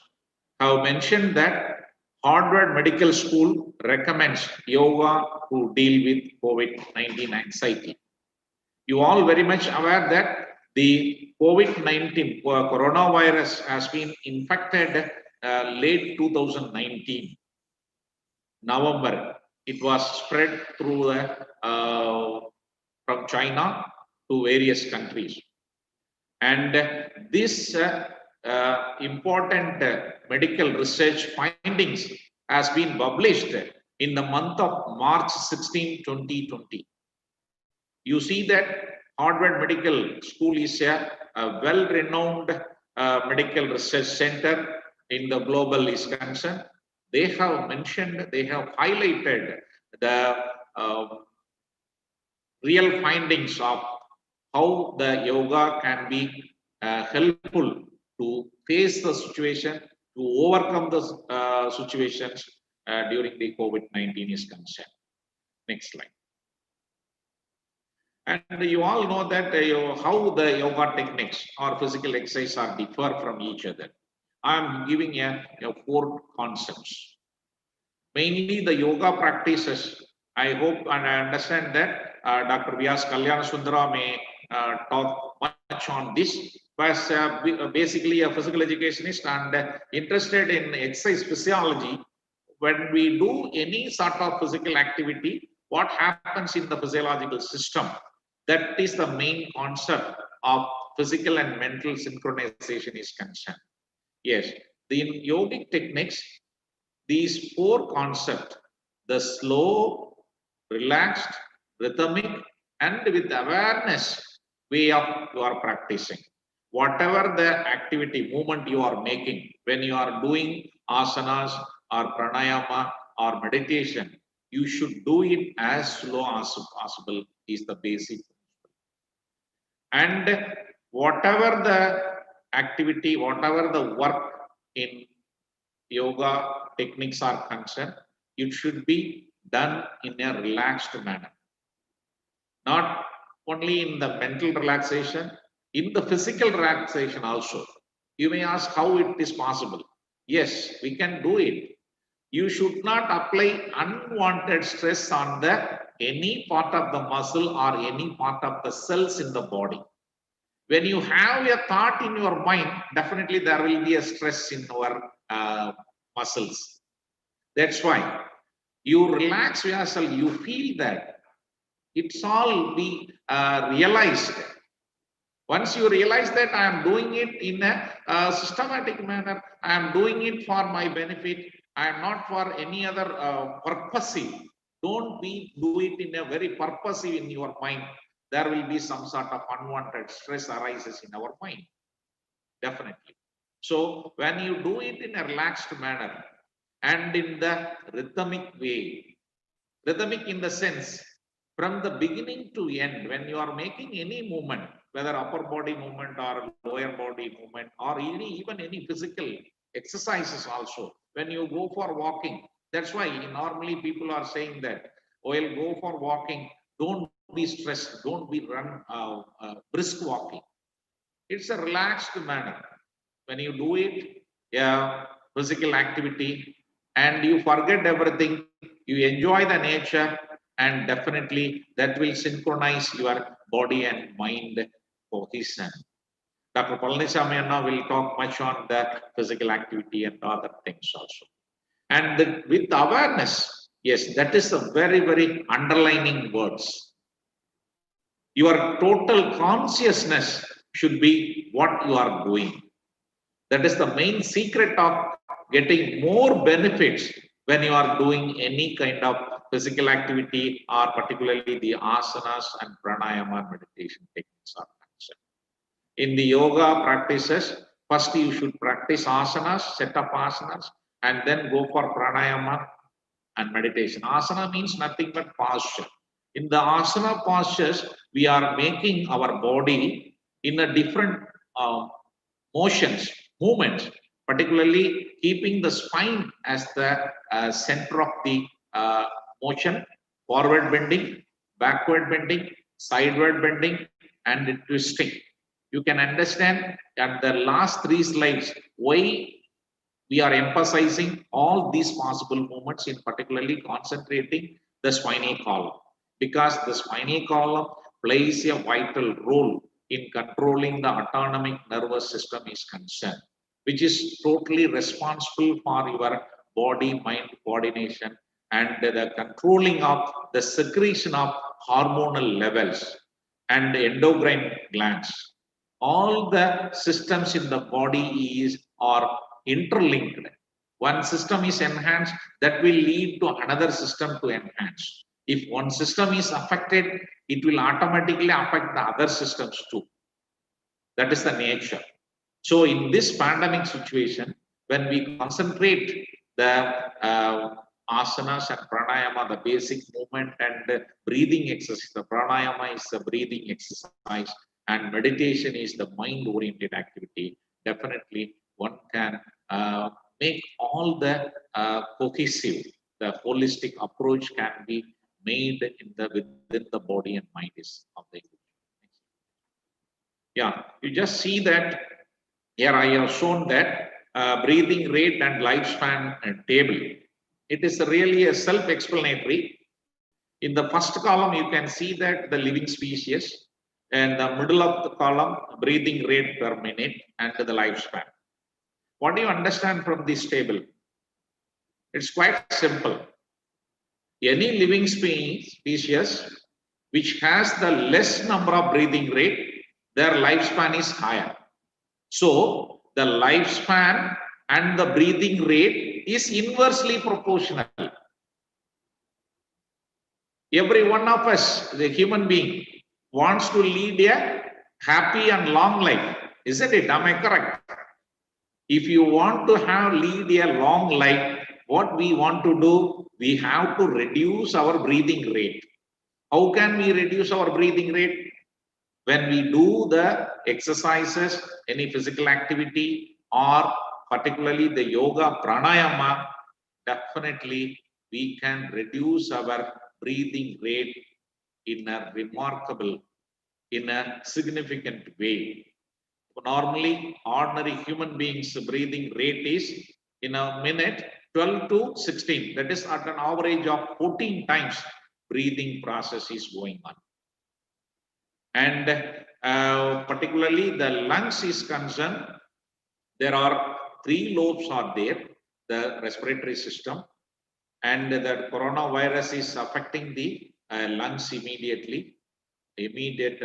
have mentioned that Harvard Medical School recommends yoga to deal with COVID-19 anxiety. You all very much aware that the COVID-19 coronavirus has been infected late 2019, November. It was spread through from China to various countries. And this important medical research findings has been published in the month of March 16, 2020. You see that Harvard Medical School is a well-renowned medical research center in the global is concerned. They have mentioned, they have highlighted the real findings of how the yoga can be helpful to face the situation, to overcome the situations during the COVID-19 is concerned. Next slide. And you all know that how the yoga techniques or physical exercise are differ from each other. I am giving a 4 concepts. Mainly the yoga practices. I hope and I understand that Dr. Vyas Kalyana Sundara may talk much on this. But basically a physical educationist and interested in exercise physiology. When we do any sort of physical activity, what happens in the physiological system? That is the main concept of physical and mental synchronization is concerned. Yes, in yogic techniques, these 4 concepts, the slow, relaxed, rhythmic, and with awareness way of you are practicing. Whatever the activity, movement you are making, when you are doing asanas or pranayama or meditation, you should do it as slow as possible is the basic. And whatever the activity, whatever the work in yoga techniques are concerned, it should be done in a relaxed manner. Not only in the mental relaxation, in the physical relaxation also. You may ask how it is possible. Yes, we can do it. You should not apply unwanted stress on the any part of the muscle or any part of the cells in the body. When you have a thought in your mind, definitely there will be a stress in our muscles. That's why you relax yourself, you feel that it's all be realized. Once you realize that I am doing it in a systematic manner, I am doing it for my benefit, I am not for any other purposive. Don't do it in a very purposive in your mind. There will be some sort of unwanted stress arises in our mind. Definitely. So when you do it in a relaxed manner and in the rhythmic way, rhythmic in the sense from the beginning to end, when you are making any movement, whether upper body movement or lower body movement or even any physical exercises also, when you go for walking, that's why normally people are saying that, while go for walking, don't be stressed, don't be brisk walking. It's a relaxed manner. When you do it, yeah, physical activity, and you forget everything, you enjoy the nature, and definitely that will synchronize your body and mind cohesion. Dr. Palanisamy Anna will talk much on the physical activity and other things also. And with awareness, yes, that is a very, very underlining words. Your total consciousness should be what you are doing. That is the main secret of getting more benefits when you are doing any kind of physical activity or particularly the asanas and pranayama meditation techniques are concerned. In the yoga practices, first you should practice asanas, set up asanas, and then go for pranayama and meditation. Asana means nothing but posture. In the asana postures, we are making our body in a different motions, movements, particularly keeping the spine as the center of the motion forward bending, backward bending, sideward bending, and twisting. You can understand at the last 3 slides why we are emphasizing all these possible movements, in particularly concentrating the spinal column, because the spinal column plays a vital role in controlling the autonomic nervous system is concerned, which is totally responsible for your body-mind coordination and the controlling of the secretion of hormonal levels and endocrine glands. All the systems in the body are interlinked. One system is enhanced, that will lead to another system to enhance. If one system is affected, it will automatically affect the other systems too. That is the nature. So in this pandemic situation, when we concentrate the asanas and pranayama, the basic movement and the breathing exercise, the pranayama is the breathing exercise and meditation is the mind-oriented activity, definitely one can make all the cohesive, the holistic approach can be made in the within the body and mind is of the individual. Yeah, you just see that here I have shown that breathing rate and lifespan table. It is really a self-explanatory. In the first column, you can see that the living species, and the middle of the column, breathing rate per minute and the lifespan. What do you understand from this table? It's quite simple. Any living species which has the less number of breathing rate, their lifespan is higher. So the lifespan and the breathing rate is inversely proportional. Every one of us, the human being, wants to lead a happy and long life. Isn't it? Am I correct? If you want to lead a long life, what we want to do, we have to reduce our breathing rate. How can we reduce our breathing rate? When we do the exercises, any physical activity, or particularly the yoga pranayama, definitely we can reduce our breathing rate in a remarkable, in a significant way. Normally, ordinary human beings' breathing rate is in a minute 12 to 16. That is at an average of 14 times breathing process is going on. And particularly the lungs is concerned, there are 3 lobes are there, the respiratory system, and the coronavirus is affecting the lungs immediately, immediate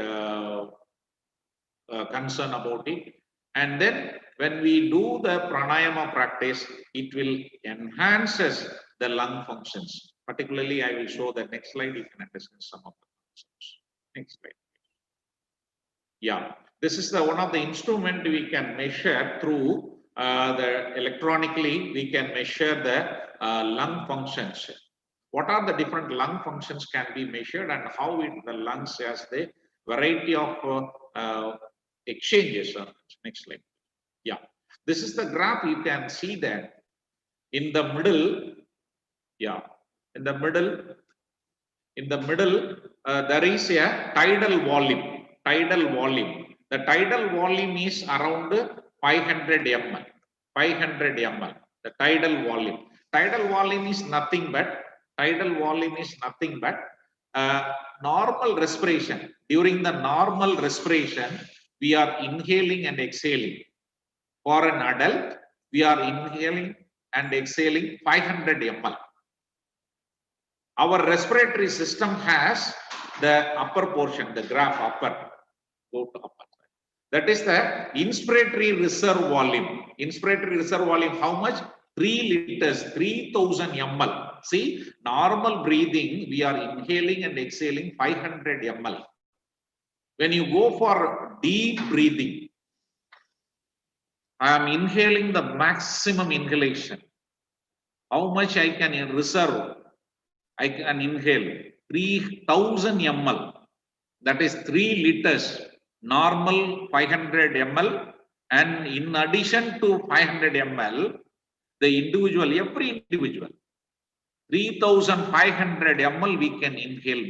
concern about it. And then when we do the pranayama practice, it will enhances the lung functions. Particularly, I will show the next slide, you can understand some of the concepts. Next slide. Yeah, this is the one of the instrument we can measure through the electronically, we can measure the lung functions. What are the different lung functions can be measured and how the lungs has the variety of exchanges. Next slide. Yeah, this is the graph. You can see that in the middle, yeah, in the middle, there is a tidal volume. Tidal volume. The tidal volume is around 500 ml. 500 ml. The tidal volume. Tidal volume is nothing but normal respiration. During the normal respiration, we are inhaling and exhaling. For an adult, we are inhaling and exhaling 500 ml. Our respiratory system has the upper portion, the graph upper, go to upper. That is the inspiratory reserve volume. Inspiratory reserve volume, how much? 3 liters, 3000 ml. See, normal breathing, we are inhaling and exhaling 500 ml. When you go for deep breathing, I am inhaling the maximum inhalation. How much I can reserve? I can inhale 3000 ml. That is 3 liters. Normal 500 ml. And in addition to 500 ml, the individual, every individual, 3,500 ml we can inhale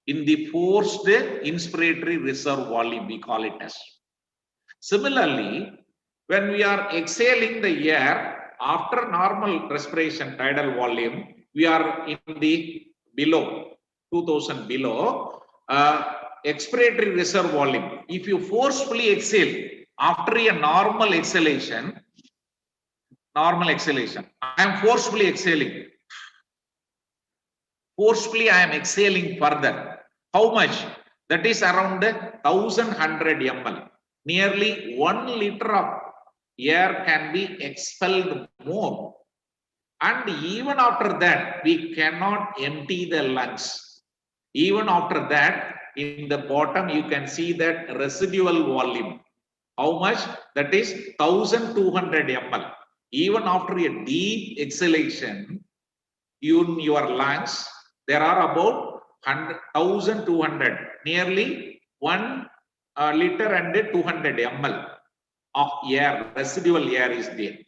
in the forced inspiratory reserve volume, we call it as. Similarly, when we are exhaling the air after normal respiration tidal volume, we are in the below 2000 below expiratory reserve volume. If you forcefully exhale after a normal exhalation, I am forcefully exhaling. Forcefully, I am exhaling further. How much? That is around 1100 ml. Nearly 1 liter of air can be expelled more. And even after that, we cannot empty the lungs. Even after that, in the bottom, you can see that residual volume. How much? That is 1200 ml. Even after a deep exhalation, in your lungs, there are about 1,200, nearly 1 liter and 200 ml of air, residual air is there.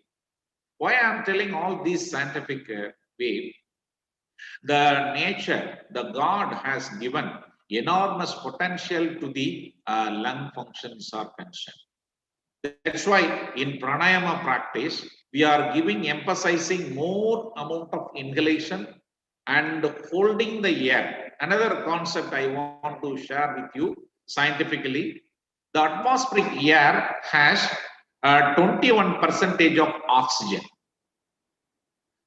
Why I am telling all these scientific way? The nature, the God has given enormous potential to the lung functions are concerned. That's why in pranayama practice, we are emphasizing more amount of inhalation and holding the air. Another concept I want to share with you scientifically, the atmospheric air has 21% of oxygen.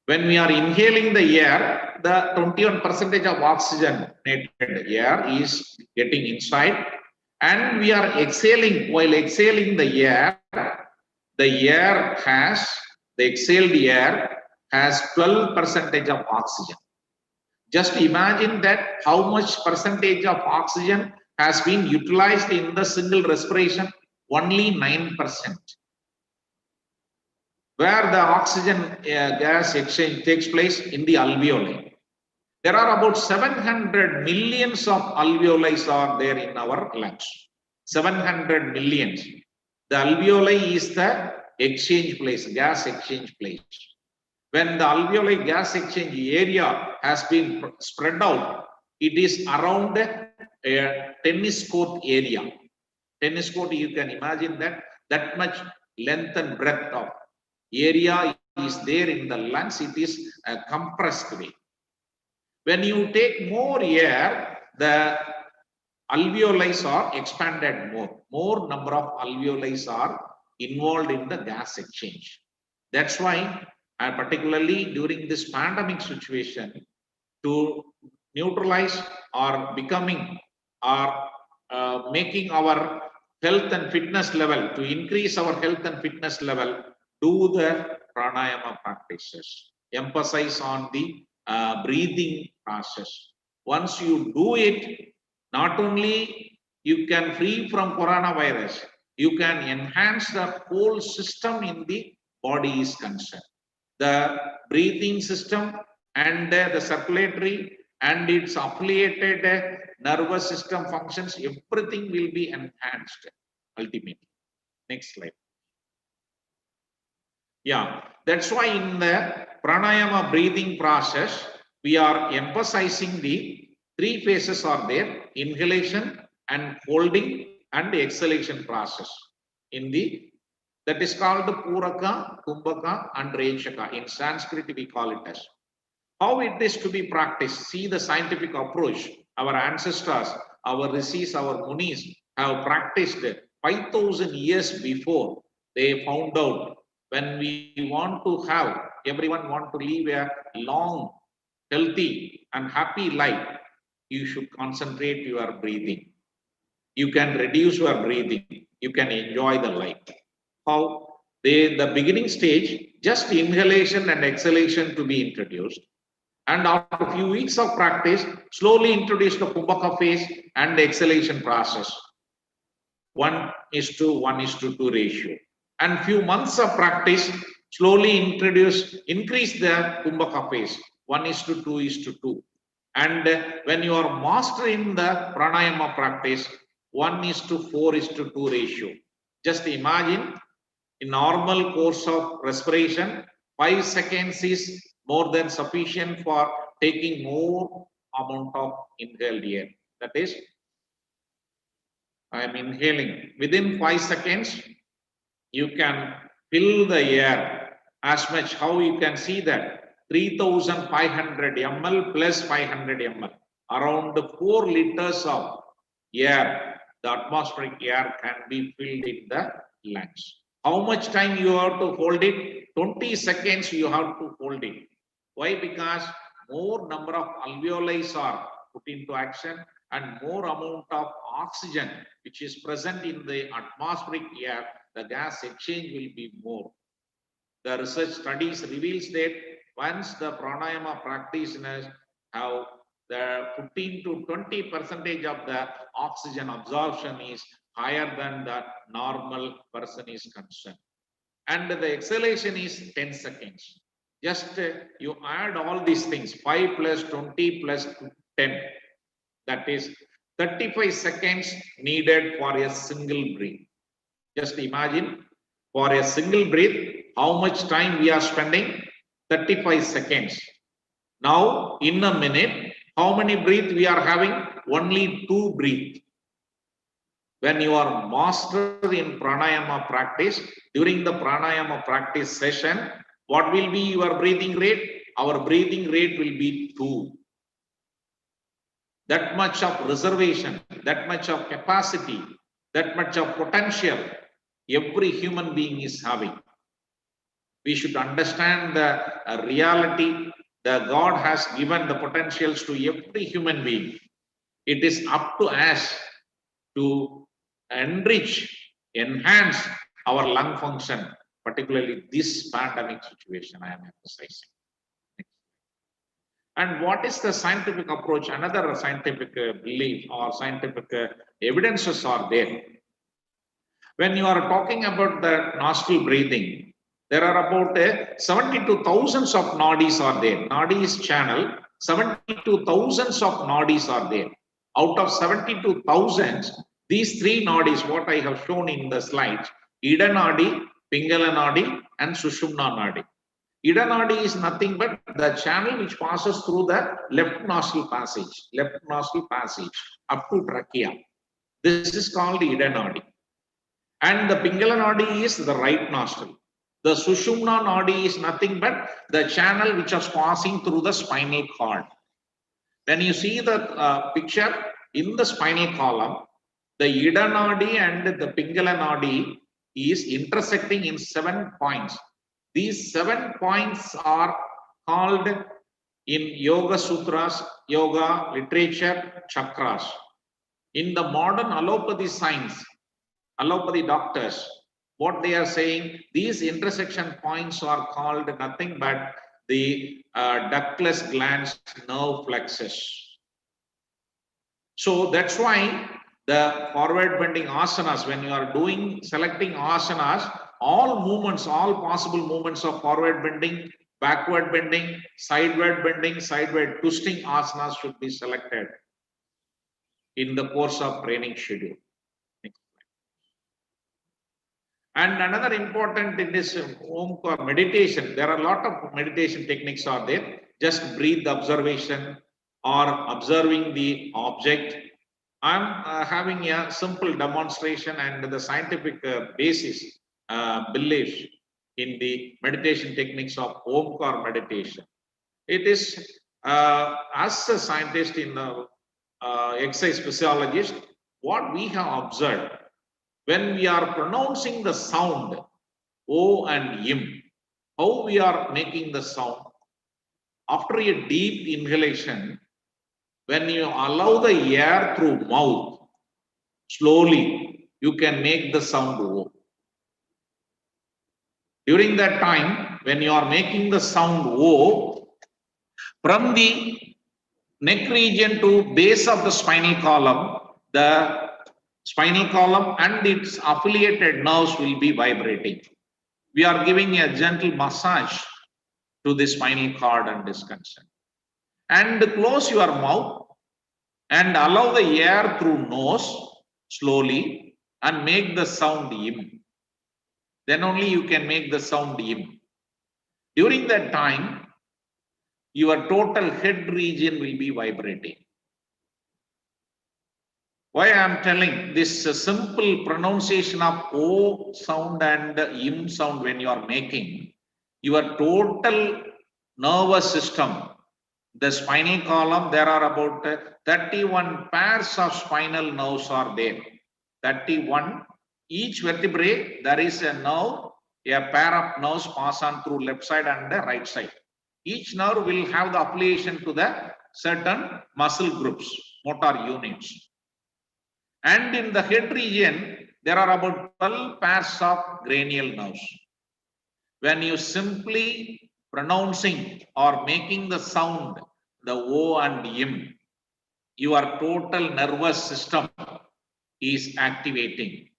When we are inhaling the air, the 21% of oxygenated air is getting inside, and we are exhaling. While exhaling the exhaled air has 12% of oxygen. Just imagine that how much percentage of oxygen has been utilized in the single respiration? Only 9%. Where the oxygen gas exchange takes place? In the alveoli. There are about 700 millions of alveoli are there in our lungs. 700 millions. The alveoli is the exchange place, gas exchange place. When the alveoli gas exchange area has been spread out, it is around a tennis court area. Tennis court, you can imagine that much length and breadth of area is there in the lungs. It is a compressed way. When you take more air, the alveoli are expanded more. More number of alveoli are involved in the gas exchange. That's why, particularly during this pandemic situation, to neutralize or becoming or making our health and fitness level, to increase our health and fitness level, do the pranayama practices. Emphasize on the breathing process. Once you do it, not only you can free from coronavirus, you can enhance the whole system in the body is concerned. The breathing system and the circulatory and its affiliated nervous system functions, everything will be enhanced ultimately. Next slide. Yeah, that's why in the pranayama breathing process, we are emphasizing the 3 phases are there: inhalation and holding and exhalation process. In the that is called Puraka, Kumbhaka and Rechaka. In Sanskrit, we call it as. How it is to be practiced? See the scientific approach. Our ancestors, our rishis, our munis have practiced 5,000 years before. They found out when we want to have, everyone want to live a long, healthy and happy life, you should concentrate your breathing. You can reduce your breathing. You can enjoy the life. How? The beginning stage, just inhalation and exhalation to be introduced. And after a few weeks of practice, slowly introduce the Kumbhaka phase and the exhalation process. 1:1:2 ratio. And few months of practice, slowly increase the Kumbhaka phase, 1:2:2. And when you are mastering the pranayama practice, 1:4:2 ratio. Just imagine, in normal course of respiration, 5 seconds is more than sufficient for taking more amount of inhaled air. That is, I am inhaling. Within 5 seconds, you can fill the air as much. How you can see that 3,500 ml plus 500 ml, around 4 liters of air, the atmospheric air can be filled in the lungs. How much time you have to hold it? 20 seconds you have to hold it. Why? Because more number of alveoli are put into action and more amount of oxygen which is present in the atmospheric air, the gas exchange will be more. The research studies reveals that once the pranayama practitioners have the 15 to 20% of the oxygen absorption is higher than the normal person is concerned. And the exhalation is 10 seconds. Just you add all these things, 5 plus 20 plus 10. That is 35 seconds needed for a single breath. Just imagine, for a single breath, how much time we are spending? 35 seconds. Now, in a minute, how many breaths we are having? Only 2 breaths. When you are master in pranayama practice, during the pranayama practice session, what will be your breathing rate? Our breathing rate will be 2. That much of reservation, that much of capacity, that much of potential every human being is having. We should understand the reality that God has given the potentials to every human being. It is up to us to enrich, enhance our lung function, particularly this pandemic situation I am emphasizing. And what is the scientific approach? Another scientific belief or scientific evidences are there. When you are talking about the nostril breathing, there are about 72,000 of nadis are there. Nadi is channel, 72,000 of nadis are there. Out of 72,000, these 3 nadis, what I have shown in the slides, Ida Nadi, Pingala Nadi, and Sushumna Nadi. Ida Nadi is nothing but the channel which passes through the left nostril passage up to trachea. This is called Ida Nadi. And the Pingala Nadi is the right nostril. The Sushumna Nadi is nothing but the channel which is passing through the spinal cord. When you see the picture in the spinal column, the Ida Nadi and the Pingala Nadi is intersecting in 7 points. These 7 points are called in Yoga Sutras, Yoga literature, chakras. In the modern allopathy science, allopathy doctors, what they are saying, these intersection points are called nothing but the ductless glands nerve plexus. So that's why the forward bending asanas, when you are selecting asanas, all movements, all possible movements of forward bending, backward bending, sideward twisting asanas should be selected in the course of training schedule. And another important in this Omkar meditation, there are a lot of meditation techniques are there. Just breathe observation or observing the object. I'm having a simple demonstration and the scientific basis belief in the meditation techniques of Omkar meditation. It is as a scientist in exercise physiologist, what we have observed, when we are pronouncing the sound O and Im, how we are making the sound. After a deep inhalation, when you allow the air through mouth, slowly you can make the sound O. During that time, when you are making the sound O, from the neck region to base of the spinal column, the spinal column and its affiliated nerves will be vibrating. We are giving a gentle massage to the spinal cord and this concern. And close your mouth and allow the air through nose slowly and make the sound Im. Then only you can make the sound Im. During that time, your total head region will be vibrating. Why I am telling this simple pronunciation of O sound and im sound when you are making, your total nervous system, the spinal column, there are about 31 pairs of spinal nerves are there. 31, each vertebrae, there is a nerve, a pair of nerves pass on through left side and the right side. Each nerve will have the affiliation to the certain muscle groups, motor units. And in the head region, there are about 12 pairs of cranial nerves. When you simply pronouncing or making the sound, the O and im, your total nervous system is activating.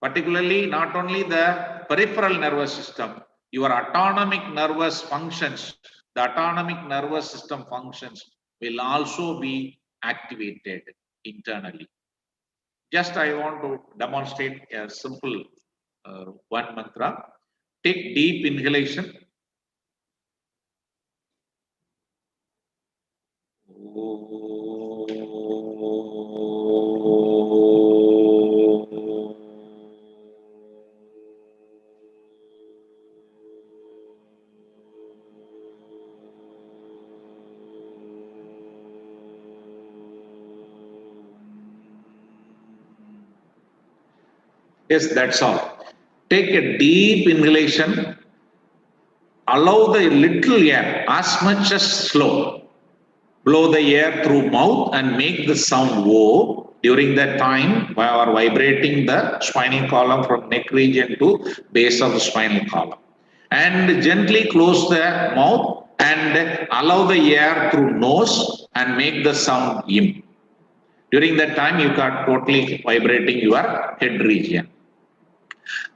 Particularly, not only the peripheral nervous system, your autonomic nervous functions, the autonomic nervous system functions will also be activated internally. Just I want to demonstrate a simple one mantra. Take deep inhalation. Yes, that's all. Take a deep inhalation. Allow the little air as much as slow. Blow the air through mouth and make the sound O. During that time, we are vibrating the spinal column from neck region to base of the spinal column. And gently close the mouth and allow the air through nose and make the sound im. During that time, you are totally vibrating your head region.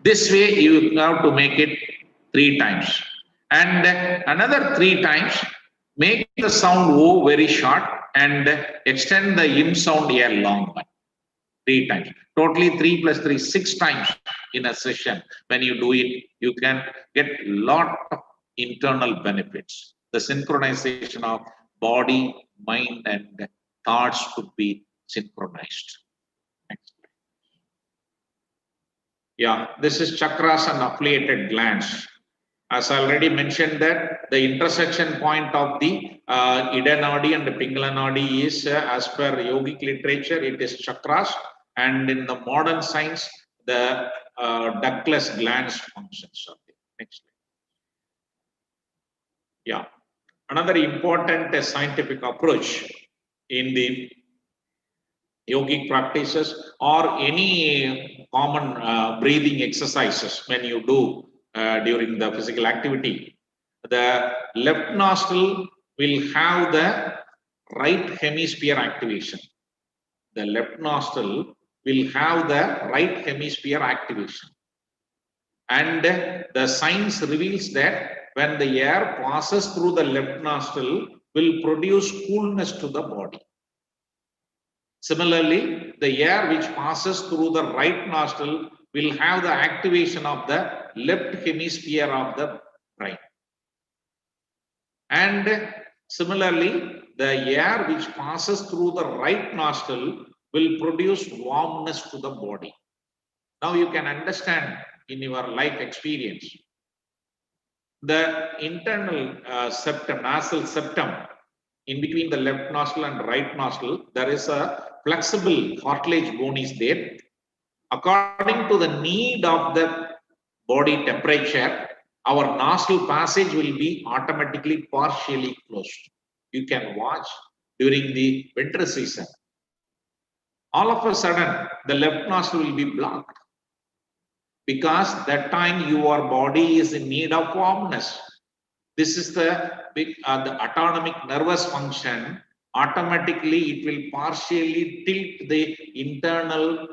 This way, you have to make it 3 times. And another 3 times, make the sound O very short and extend the im sound a long one. 3 times. Totally 3 plus 3, 6 times in a session. When you do it, you can get lot of internal benefits. The synchronization of body, mind, and thoughts could be synchronized. Next. Yeah, this is chakras and affiliated glands. As I already mentioned that the intersection point of the Ida Nadi and the Pingala Nadi is as per yogic literature, it is chakras, and in the modern science, the ductless glands functions. Next slide. Yeah, another important scientific approach in the yogic practices or any common breathing exercises when you do during the physical activity. The left nostril will have the right hemisphere activation. The left nostril will have the right hemisphere activation. And the science reveals that when the air passes through the left nostril, will produce coolness to the body. Similarly, the air which passes through the right nostril will have the activation of the left hemisphere of the brain. And similarly, the air which passes through the right nostril will produce warmness to the body. Now you can understand in your life experience. The internal septum, nasal septum, in between the left nostril and right nostril, there is a flexible cartilage bone is there. According to the need of the body temperature, our nostril passage will be automatically partially closed. You can watch during the winter season. All of a sudden, the left nostril will be blocked because that time your body is in need of warmness. This is the autonomic nervous function. Automatically, it will partially tilt the internal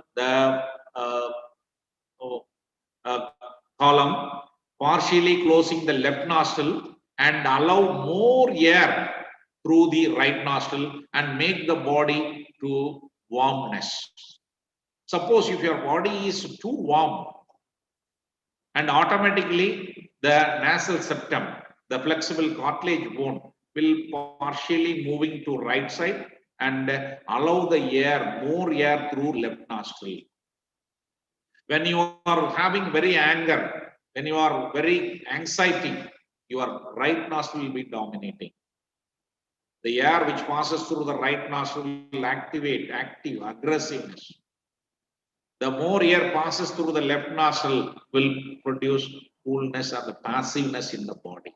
column, partially closing the left nostril and allow more air through the right nostril and make the body to warmness. Suppose if your body is too warm and automatically the nasal septum the flexible cartilage bone will partially moving to right side and allow the air, more air through left nostril. When you are having very anger, when you are very anxiety, your right nostril will be dominating. The air which passes through the right nostril will activate active aggressiveness. The more air passes through the left nostril will produce coolness and the passiveness in the body.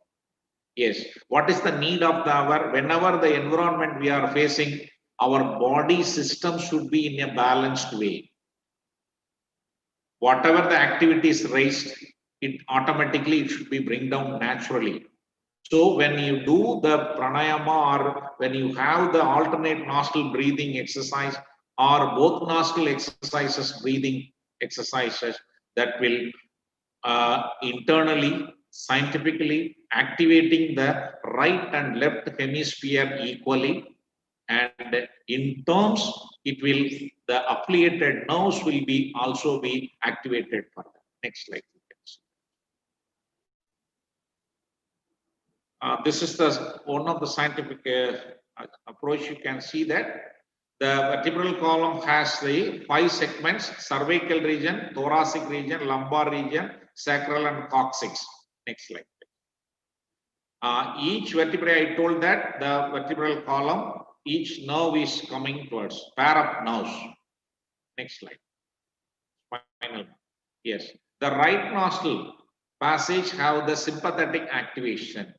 Yes, what is the need of the hour? Whenever the environment we are facing, our body system should be in a balanced way. Whatever the activity is raised, it automatically it should be bring down naturally. So when you do the pranayama or when you have the alternate nostril breathing exercise or both nostril exercises, breathing exercises, that will internally, scientifically activating the right and left hemisphere equally. And in terms, it will, the affiliated nerves will be also be activated further. Next slide. This is the one of the scientific approach. You can see that the vertebral column has the 5 segments: cervical region, thoracic region, lumbar region, sacral and coccyx. Next slide. Each vertebrae, I told that the vertebral column, each nerve is coming towards pair of nerves. Next slide. Spinal. Yes. The right nostril passage have the sympathetic activation.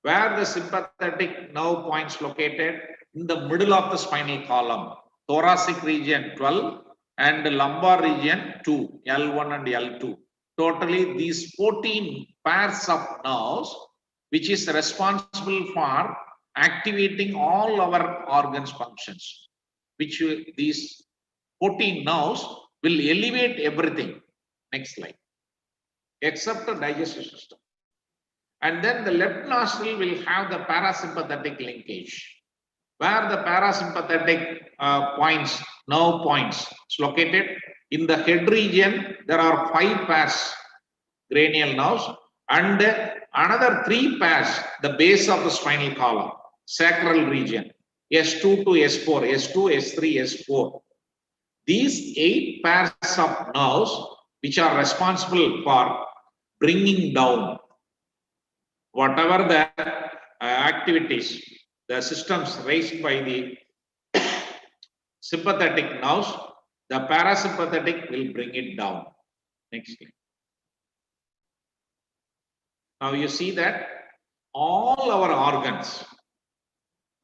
Where the sympathetic nerve points located? In the middle of the spinal column. Thoracic region 12 and the lumbar region 2, L1 and L2. Totally these 14 pairs of nerves, which is responsible for activating all our organs functions, which these 14 nerves will elevate everything. Next slide. Except the digestive system. And then the left nostril will have the parasympathetic linkage. Where the parasympathetic points, nerve points, is located in the head region, there are 5 pairs cranial nerves and another 3 pairs the base of the spinal column, sacral region, S2 to S4, S2, S3, S4. These 8 pairs of nerves which are responsible for bringing down whatever the activities, the systems raised by the sympathetic nerves, the parasympathetic will bring it down. Next slide. Now you see that all our organs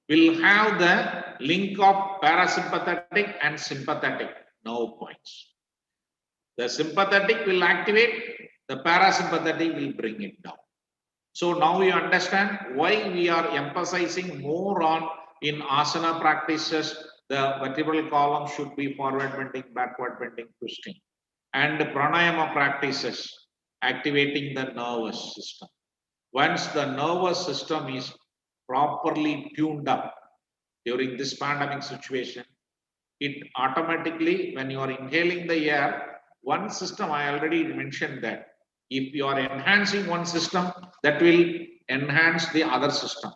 will have the link of parasympathetic and sympathetic nerve points. The sympathetic will activate, the parasympathetic will bring it down. So now you understand why we are emphasizing more on in asana practices, the vertebral column should be forward bending, backward bending, twisting. And pranayama practices, activating the nervous system. Once the nervous system is properly tuned up during this pandemic situation, it automatically, when you are inhaling the air, one system, I already mentioned that, if you are enhancing one system, that will enhance the other system.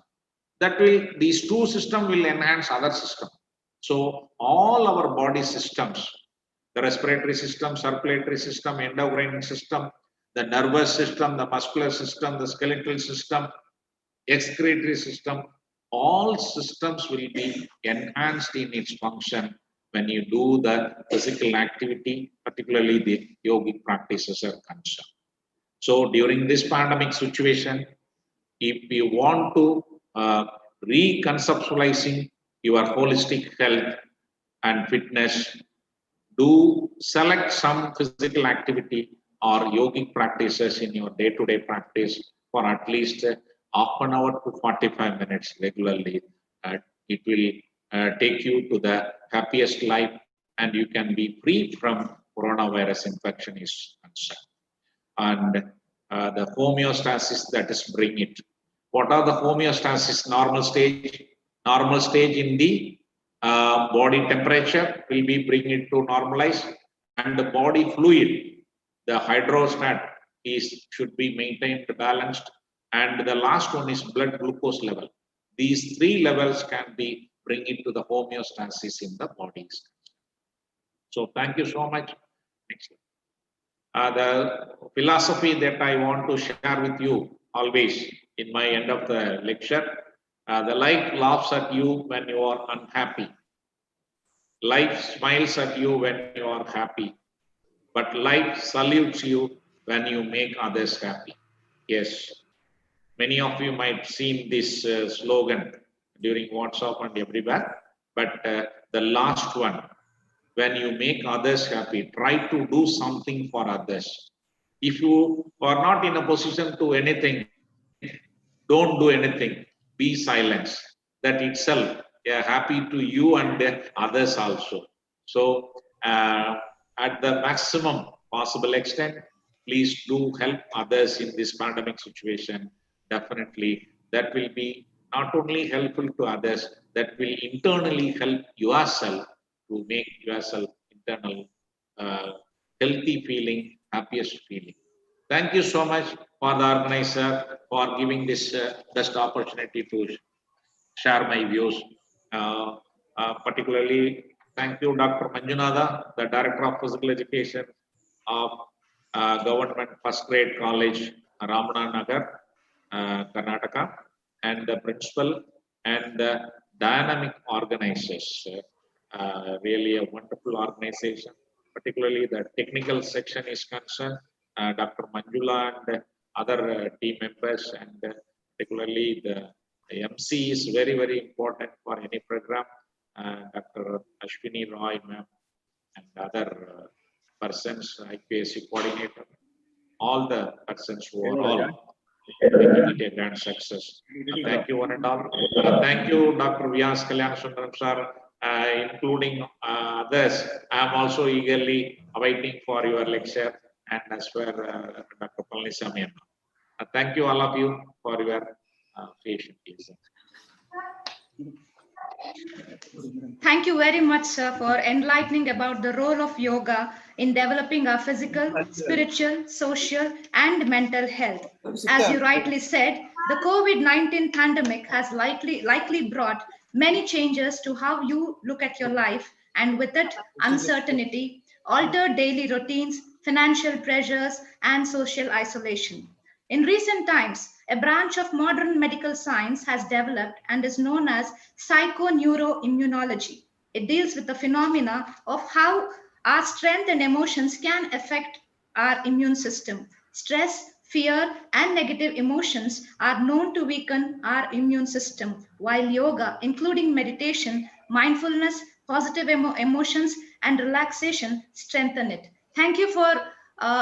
That will, these 2 systems will enhance other system. So all our body systems, the respiratory system, circulatory system, endocrine system, the nervous system, the muscular system, the skeletal system, excretory system, all systems will be enhanced in its function when you do the physical activity, particularly the yogic practices are concerned. So during this pandemic situation, if you want to reconceptualizing your holistic health and fitness, do select some physical activity or yogic practices in your day-to-day practice for at least half an hour to 45 minutes regularly. It will take you to the happiest life and you can be free from coronavirus infection is concerned. And the homeostasis that is bring it. What are the homeostasis? Normal stage? Normal stage in the body temperature will be bring it to normalize, and the body fluid, the hydrostat should be maintained balanced, and the last one is blood glucose level. These three levels can be bring it to the homeostasis in the body. So thank you so much. Next. The philosophy that I want to share with you always in my end of the lecture, the life laughs at you when you are unhappy. Life smiles at you when you are happy. But life salutes you when you make others happy. Yes, many of you might have seen this slogan during WhatsApp and everywhere. But the last one, when you make others happy, try to do something for others. If you are not in a position to anything, don't do anything. Be silent. That itself, happy to you and others also. So, at the maximum possible extent, please do help others in this pandemic situation. Definitely, that will be not only helpful to others, that will internally help yourself to make yourself internal healthy feeling, happiest feeling. Thank you so much for the organizer for giving this best opportunity to share my views. Particularly, thank you, Dr. Manjunatha, the Director of Physical Education of Government First Grade College, Ramana Nagar, Karnataka, and the principal and the dynamic organizers. Really a wonderful organization, particularly the technical section is concerned. Dr. Manjula and other team members, and particularly the MC is very, very important for any program. Dr. Ashwini Roy, ma'am, and other persons, IPSC coordinator, all the persons who are all making it a grand success. Thank you, one and all. Thank you, Dr. Vyas Kalyansundaram sir, including others. I am also eagerly awaiting for your lecture, and as well Dr. Palnisamy. Thank you, all of you, for your patient listening. Thank you very much, sir, for enlightening about the role of yoga in developing our physical, spiritual, social, and mental health. As you rightly said, the COVID-19 pandemic has likely brought many changes to how you look at your life, and with it, uncertainty, altered daily routines, financial pressures, and social isolation. In recent times, a branch of modern medical science has developed and is known as psychoneuroimmunology. It deals with the phenomena of how our strength and emotions can affect our immune system. Stress, fear, and negative emotions are known to weaken our immune system, while yoga, including meditation, mindfulness, positive emotions, and relaxation, strengthen it. Thank you for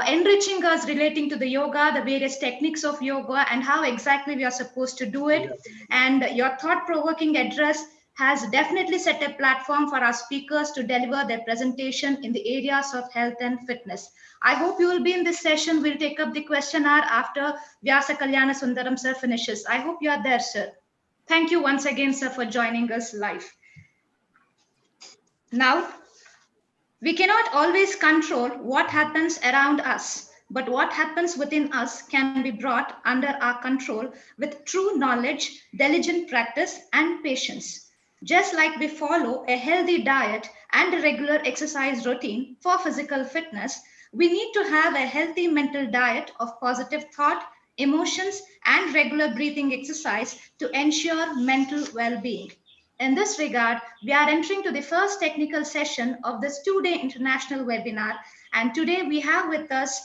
enriching us relating to the yoga, the various techniques of yoga, and how exactly we are supposed to do it. And your thought-provoking address has definitely set a platform for our speakers to deliver their presentation in the areas of health and fitness. I hope you will be in this session. We'll take up the question hour after Vyasa Kalyana Sundaram sir finishes. I hope you are there, sir. Thank you once again, sir, for joining us live. Now, we cannot always control what happens around us, but what happens within us can be brought under our control with true knowledge, diligent practice, and patience. Just like we follow a healthy diet and a regular exercise routine for physical fitness, we need to have a healthy mental diet of positive thought, emotions, and regular breathing exercise to ensure mental well-being. In this regard, we are entering to the first technical session of this two-day international webinar. And today we have with us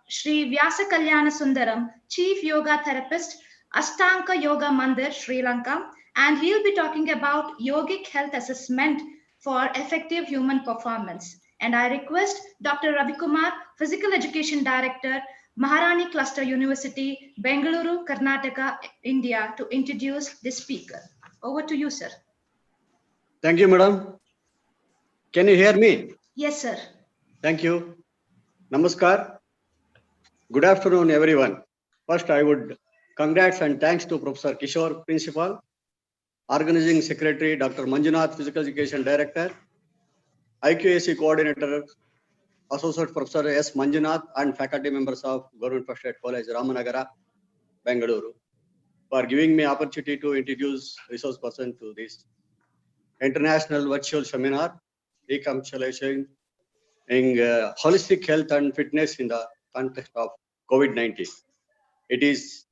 Sri Vyasa Kalyana Sundaram, Chief Yoga Therapist, Astanka Yoga Mandir, Sri Lanka. And he'll be talking about yogic health assessment for effective human performance. And I request Dr. Ravi Kumar, Physical Education Director, Maharani Cluster University, Bengaluru, Karnataka, India, to introduce the speaker. Over to you, sir. Thank you, madam. Can you hear me? Yes, sir. Thank you. Namaskar. Good afternoon, everyone. First, I would congrats and thanks to Professor Kishore, Principal, Organizing Secretary, Dr. Manjunath, Physical Education Director, IQAC Coordinator, Associate Professor S. Manjunath, and faculty members of Government First Grade College, Ramanagara, Bengaluru, for giving me opportunity to introduce resource person to this international virtual seminar, Reconceptualizing holistic health and fitness in the context of COVID-19. It is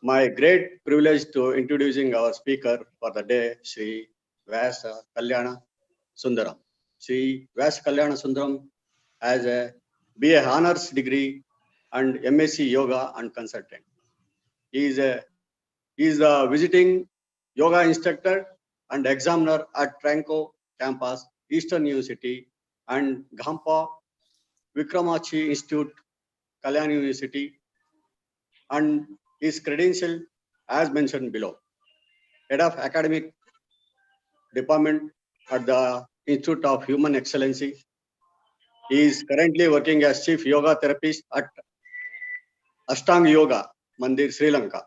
my great privilege to introducing our speaker for the day, Sri Vyasa Kalyana Sundaram. Sri Vyasa Kalyana Sundaram has a BA Honors degree and MSc Yoga and Consultant. He is a visiting yoga instructor and examiner at Tranco campus, Eastern University, and Ghampa Vikramachi Institute, Kalyan University, and is credentialed as mentioned below. Head of Academic Department at the Institute of Human Excellency. He is currently working as Chief Yoga Therapist at Ashtanga Yoga Mandir, Sri Lanka.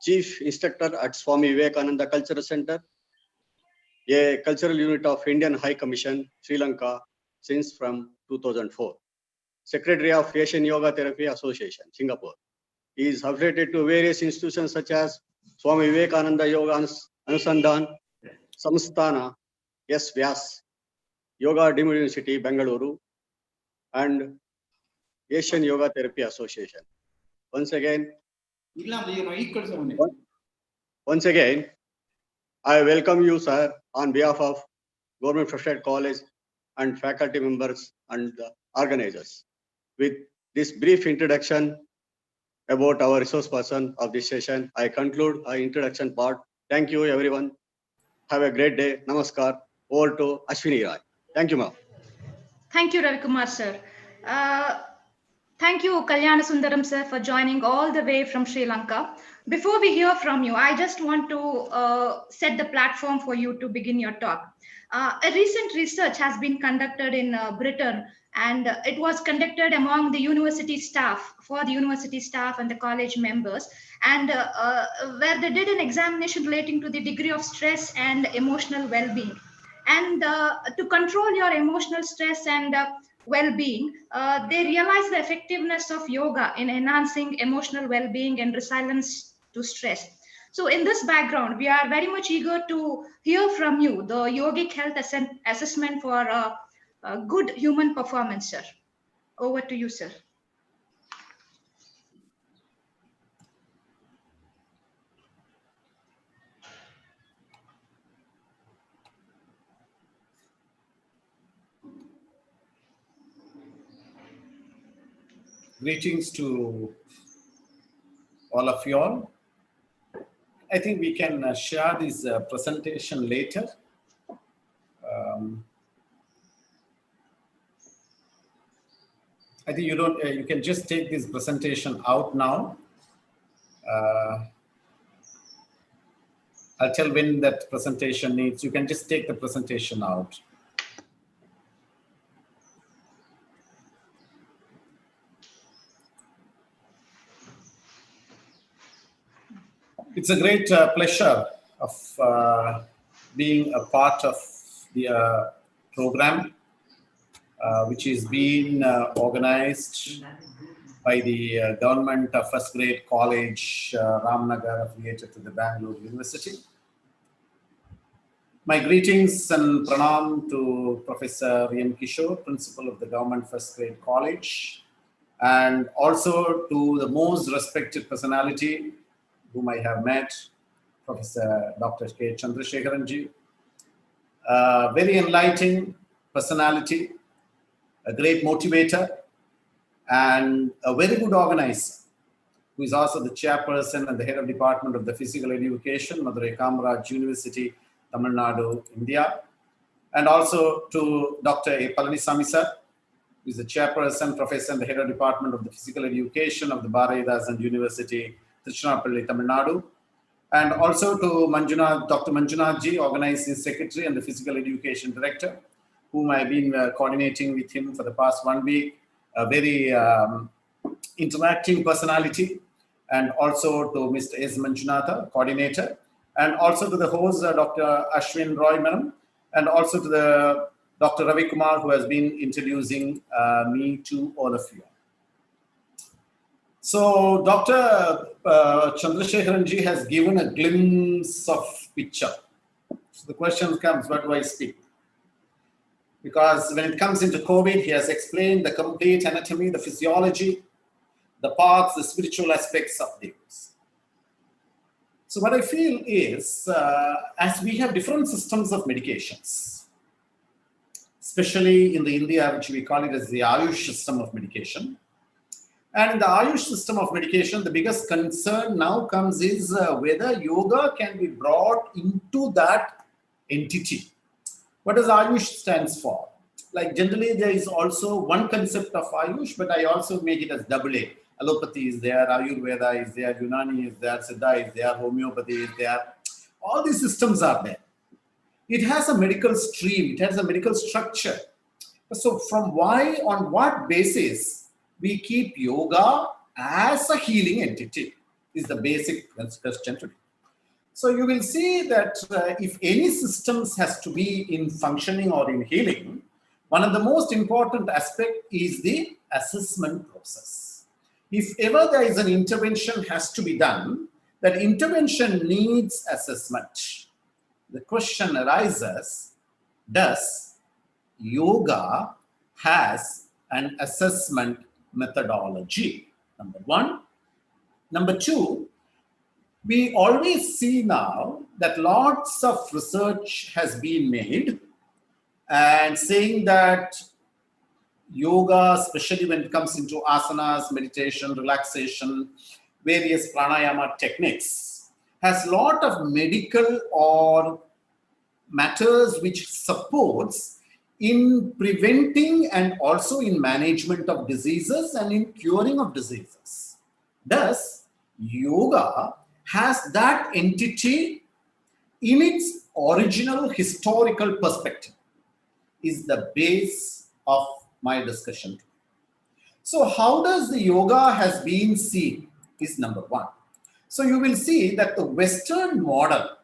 Chief Instructor at Swami Vivekananda Cultural Center, a cultural unit of Indian High Commission, Sri Lanka, since from 2004. Secretary of Asian Yoga Therapy Association, Singapore. He is affiliated to various institutions such as Swami Vivekananda Yoga Anusandhan, Samsthana, S. Vyas, Yoga Deemed University, Bengaluru, and Asian Yoga Therapy Association. Once again, I welcome you, sir, on behalf of Government Freshwater College and faculty members and the organizers. With this brief introduction about our resource person of this session, I conclude our introduction part. Thank you, everyone. Have a great day. Namaskar. Over to Ashwini Rai. Thank you, ma'am. Thank you, Ravi Kumar, sir. Thank you, Kalyana Sundaram, sir, for joining all the way from Sri Lanka. Before we hear from you, I just want to set the platform for you to begin your talk. A recent research has been conducted in Britain, and it was conducted among the university staff, for the university staff and the college members, and where they did an examination relating to the degree of stress and emotional well-being. And to control your emotional stress and well-being, they realized the effectiveness of yoga in enhancing emotional well-being and resilience to stress. So in this background, we are very much eager to hear from you the yogic health assessment for good human performance, sir. Over to you, sir. Greetings to all of you all. I think we can share this presentation later. I think you don't. You can just take this presentation out now. I'll tell when that presentation needs. You can just take the presentation out. It's a great pleasure of being a part of the program, which is being organized by the government first grade college, Ramnagar, affiliated to the Bangalore University. My greetings and pranam to Professor N. Kishore, principal of the government first grade college, and also to the most respected personality whom I have met, Professor Dr. K. Chandrasekharanji. Very enlightening personality, a great motivator, and a very good organizer, who is also the chairperson and the head of department of the physical education, Madurai Kamaraj University, Tamil Nadu, India. And also to Dr. A. Palanisamy sir, who is the chairperson, professor, and the head of department of the physical education of the Bharatidasan University, Tiruchirappalli, Tamil Nadu. And also to Manjunath, Dr. Manjunath ji, organizing secretary and the physical education director, whom I've been coordinating with him for the past 1 week. A very interacting personality. And also to Mr. S. Manjunatha, coordinator. And also to the host, Dr. Ashwin Roy Madam. And also to the Dr. Ravi Kumar, who has been introducing me to all of you. So Dr. Chandrasekharan ji has given a glimpse of picture. So the question comes, what do I speak? Because when it comes into COVID, he has explained the complete anatomy, the physiology, the paths, the spiritual aspects of things. So what I feel is, as we have different systems of medications, especially in the India, which we call it as the Ayush system of medication. And in the Ayush system of medication, the biggest concern now comes is whether yoga can be brought into that entity. What does Ayush stands for? Like generally there is also one concept of Ayush, but I also make it as double A. Allopathy is there, Ayurveda is there, Unani is there, Siddha is there, homeopathy is there. All these systems are there. It has a medical stream, it has a medical structure. So from why, on what basis we keep yoga as a healing entity is the basic question today. So you will see that if any systems has to be in functioning or in healing, one of the most important aspect is the assessment process. If ever there is an intervention has to be done, that intervention needs assessment. The question arises, does yoga has an assessment methodology? Number one. Number two, we always see now that lots of research has been made and saying that yoga, especially when it comes into asanas, meditation, relaxation, various pranayama techniques, has a lot of medical or matters which supports in preventing and also in management of diseases and in curing of diseases. Thus, yoga has that entity in its original historical perspective is the base of my discussion. So how does the yoga has been seen is number one. So you will see that the Western model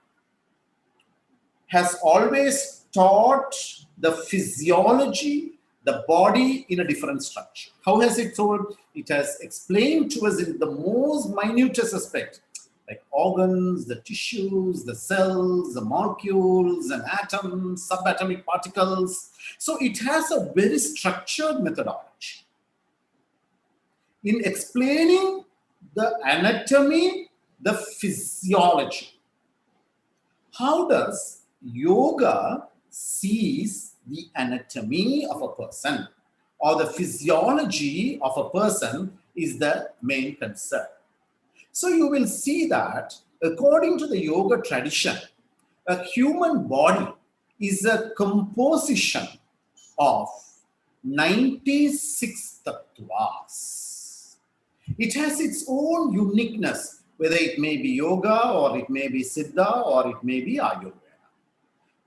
has always taught the physiology, the body in a different structure. How has it told? It has explained to us in the most minutest aspect, like organs, the tissues, the cells, the molecules and atoms, subatomic particles. So it has a very structured methodology in explaining the anatomy, the physiology. How does yoga sees the anatomy of a person or the physiology of a person is the main concern. So you will see that according to the yoga tradition, a human body is a composition of 96 tattvas. It has its own uniqueness, whether it may be yoga or it may be siddha or it may be ayurveda.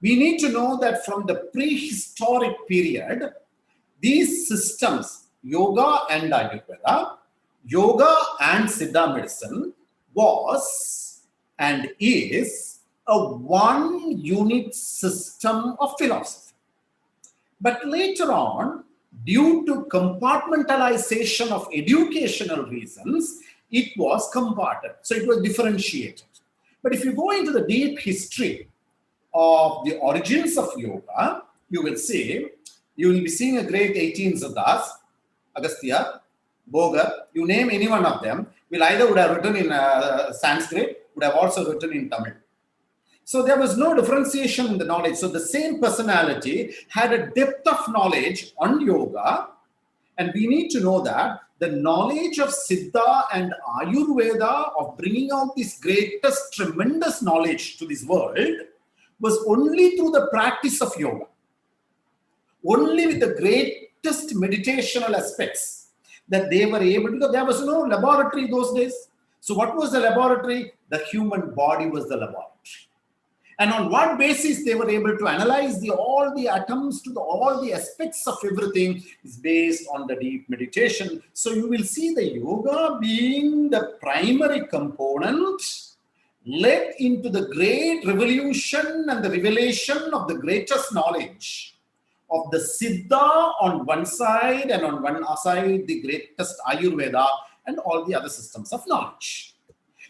We need to know that from the prehistoric period, these systems, yoga and ayurveda, yoga and siddha medicine was and is a one unit system of philosophy. But later on, due to compartmentalization of educational reasons, it was comparted. So it was differentiated. But if you go into the deep history of the origins of yoga, you will be seeing a great 18 Siddhas, Agastya, Bogar, you name any one of them, will either would have written in Sanskrit, would have also written in Tamil. So there was no differentiation in the knowledge. So the same personality had a depth of knowledge on yoga, and we need to know that the knowledge of Siddha and Ayurveda of bringing out this greatest, tremendous knowledge to this world was only through the practice of yoga. Only with the greatest meditational aspects that they were able to, there was no laboratory those days. So what was the laboratory? The human body was the laboratory. And on what basis they were able to analyze all the atoms to all the aspects of everything is based on the deep meditation. So you will see the yoga being the primary component led into the great revolution and the revelation of the greatest knowledge of the Siddha on one side and on one side the greatest Ayurveda and all the other systems of knowledge.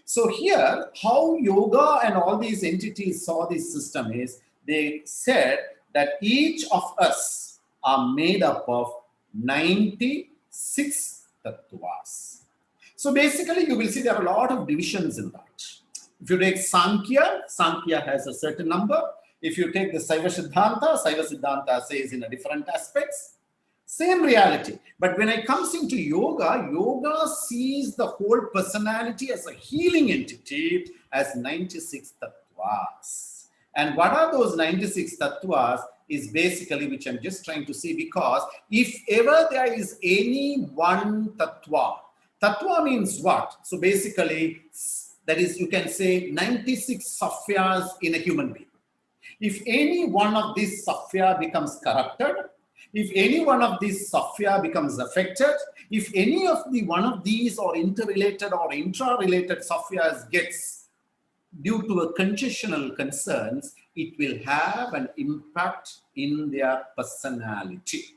So here, how yoga and all these entities saw this system is, they said that each of us are made up of 96 tattvas. So basically, you will see there are a lot of divisions in that. If you take Sankhya, Sankhya has a certain number. If you take the Saiva Siddhanta says in a different aspects. Same reality. But when it comes into yoga, yoga sees the whole personality as a healing entity as 96 tattvas. And what are those 96 tattvas is basically, which I'm just trying to see, because if ever there is any one tattva, tattva means what? So basically, that is, you can say 96 saffyas in a human being. If any one of these saffya becomes corrupted, if any one of these saffya becomes affected, if any of the one of these or interrelated or intra-related saffyas gets due to a congestional concerns, it will have an impact in their personality.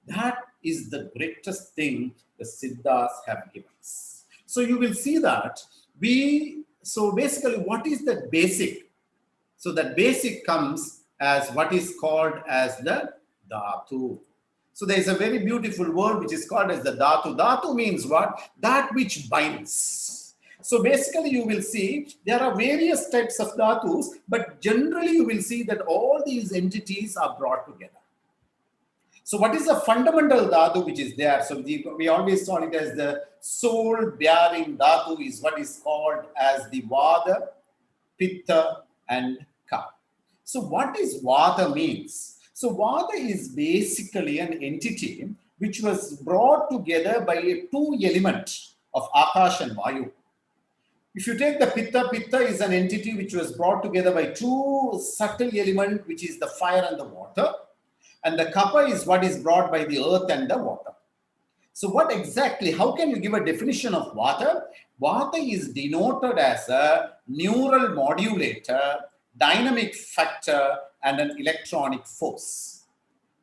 That is the greatest thing the Siddhas have given us. So you will see that so basically what is the basic? So that basic comes as what is called as the dhatu. So there is a very beautiful word which is called as the dhatu. Dhatu means what? That which binds. So basically you will see there are various types of dhatus, but generally you will see that all these entities are brought together. So what is the fundamental dhatu which is there? So we always saw it as the soul-bearing dhatu is what is called as the vada, pitta and kapha. So what is vada means? So vada is basically an entity which was brought together by a two element of akash and vayu. If you take the pitta, pitta is an entity which was brought together by two subtle elements, which is the fire and the water. And the kapha is what is brought by the earth and the water. So what exactly, how can you give a definition of vata? Vata is denoted as a neural modulator, dynamic factor, and an electronic force.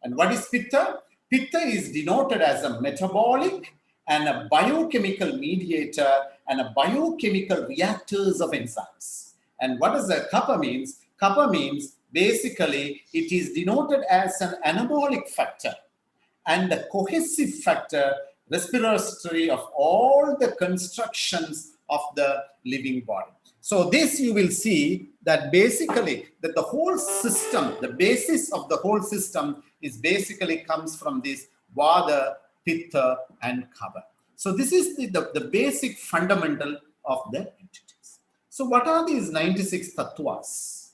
And what is pitta? Pitta is denoted as a metabolic and a biochemical mediator and a biochemical reactors of enzymes. And what does the kapha means? Kapha means basically it is denoted as an anabolic factor and the cohesive factor, respiratory of all the constructions of the living body. So this you will see that basically that the whole system, the basis of the whole system is basically comes from this vada, pitta and kapha. So this is the basic fundamental of the entities. So what are these 96 tattvas?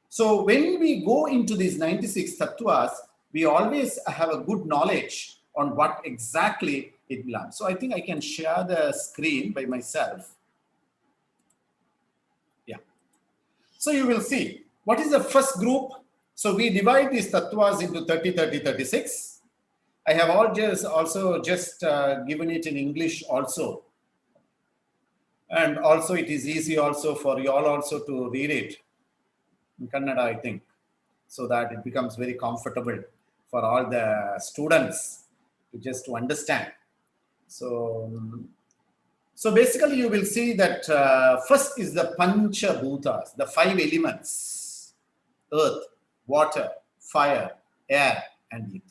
So when we go into these 96 tattvas, we always have a good knowledge on what exactly it belongs. So I think I can share the screen by myself. Yeah. So you will see what is the first group. So we divide these tattvas into 30, 30, 36. I have also just given it in English also. And also it is easy also for you all also to read it in Kannada, I think, so that it becomes very comfortable for all the students to understand. So basically you will see that first is the Pancha Bhutas, the five elements: earth, water, fire, air, and ether.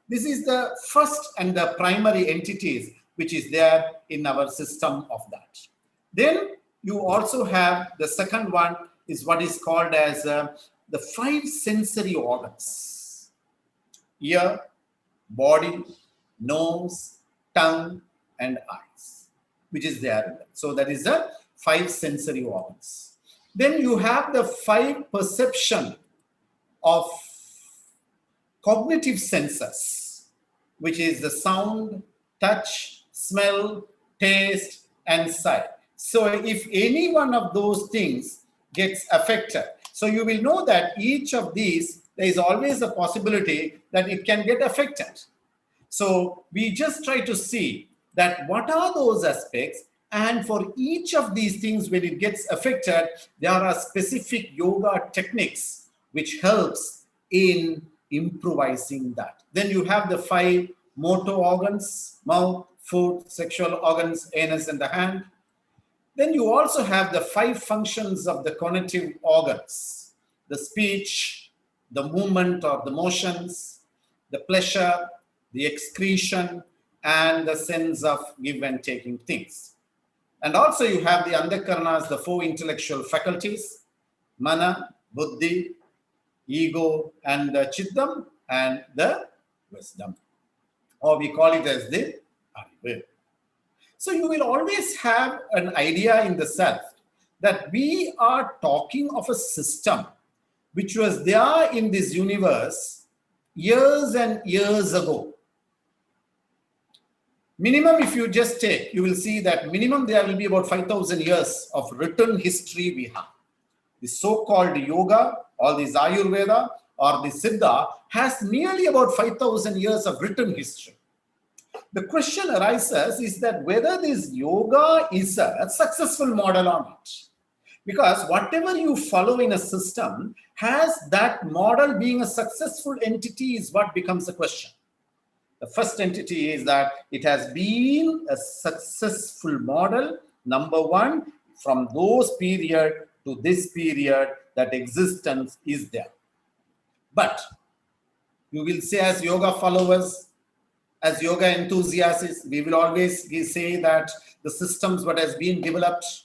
This is the first and the primary entities which is there in our system of that. Then you also have the second one is what is called as the five sensory organs: ear, body, nose, tongue, and eyes, which is there. So that is the five sensory organs. Then you have the five perception of cognitive senses, which is the sound, touch, smell, taste, and sight. So if any one of those things gets affected, so you will know that each of these, there is always a possibility that it can get affected. So we just try to see that what are those aspects, and for each of these things, when it gets affected, there are specific yoga techniques which helps in improvising that. Then you have the five motor organs: mouth, foot, sexual organs, anus, and the hand. Then you also have the 5 functions of the cognitive organs: the speech, the movement or the motions, the pleasure, the excretion, and the sense of give and taking things. And also you have the andhakaranas, the 4 intellectual faculties: mana, buddhi, ego, and the chiddam, and the wisdom, or we call it as the arivu. So you will always have an idea in the self that we are talking of a system which was there in this universe years and years ago. Minimum, if you just take, you will see that minimum there will be about 5,000 years of written history we have. The so-called yoga or the Ayurveda or the Siddha has nearly about 5,000 years of written history. The question arises is that whether this yoga is a successful model or not. Because whatever you follow in a system, has that model being a successful entity is what becomes a question. The first entity is that it has been a successful model, number one, from those period to this period, that existence is there. But you will say, as yoga followers, as yoga enthusiasts, we will always say that the systems what has been developed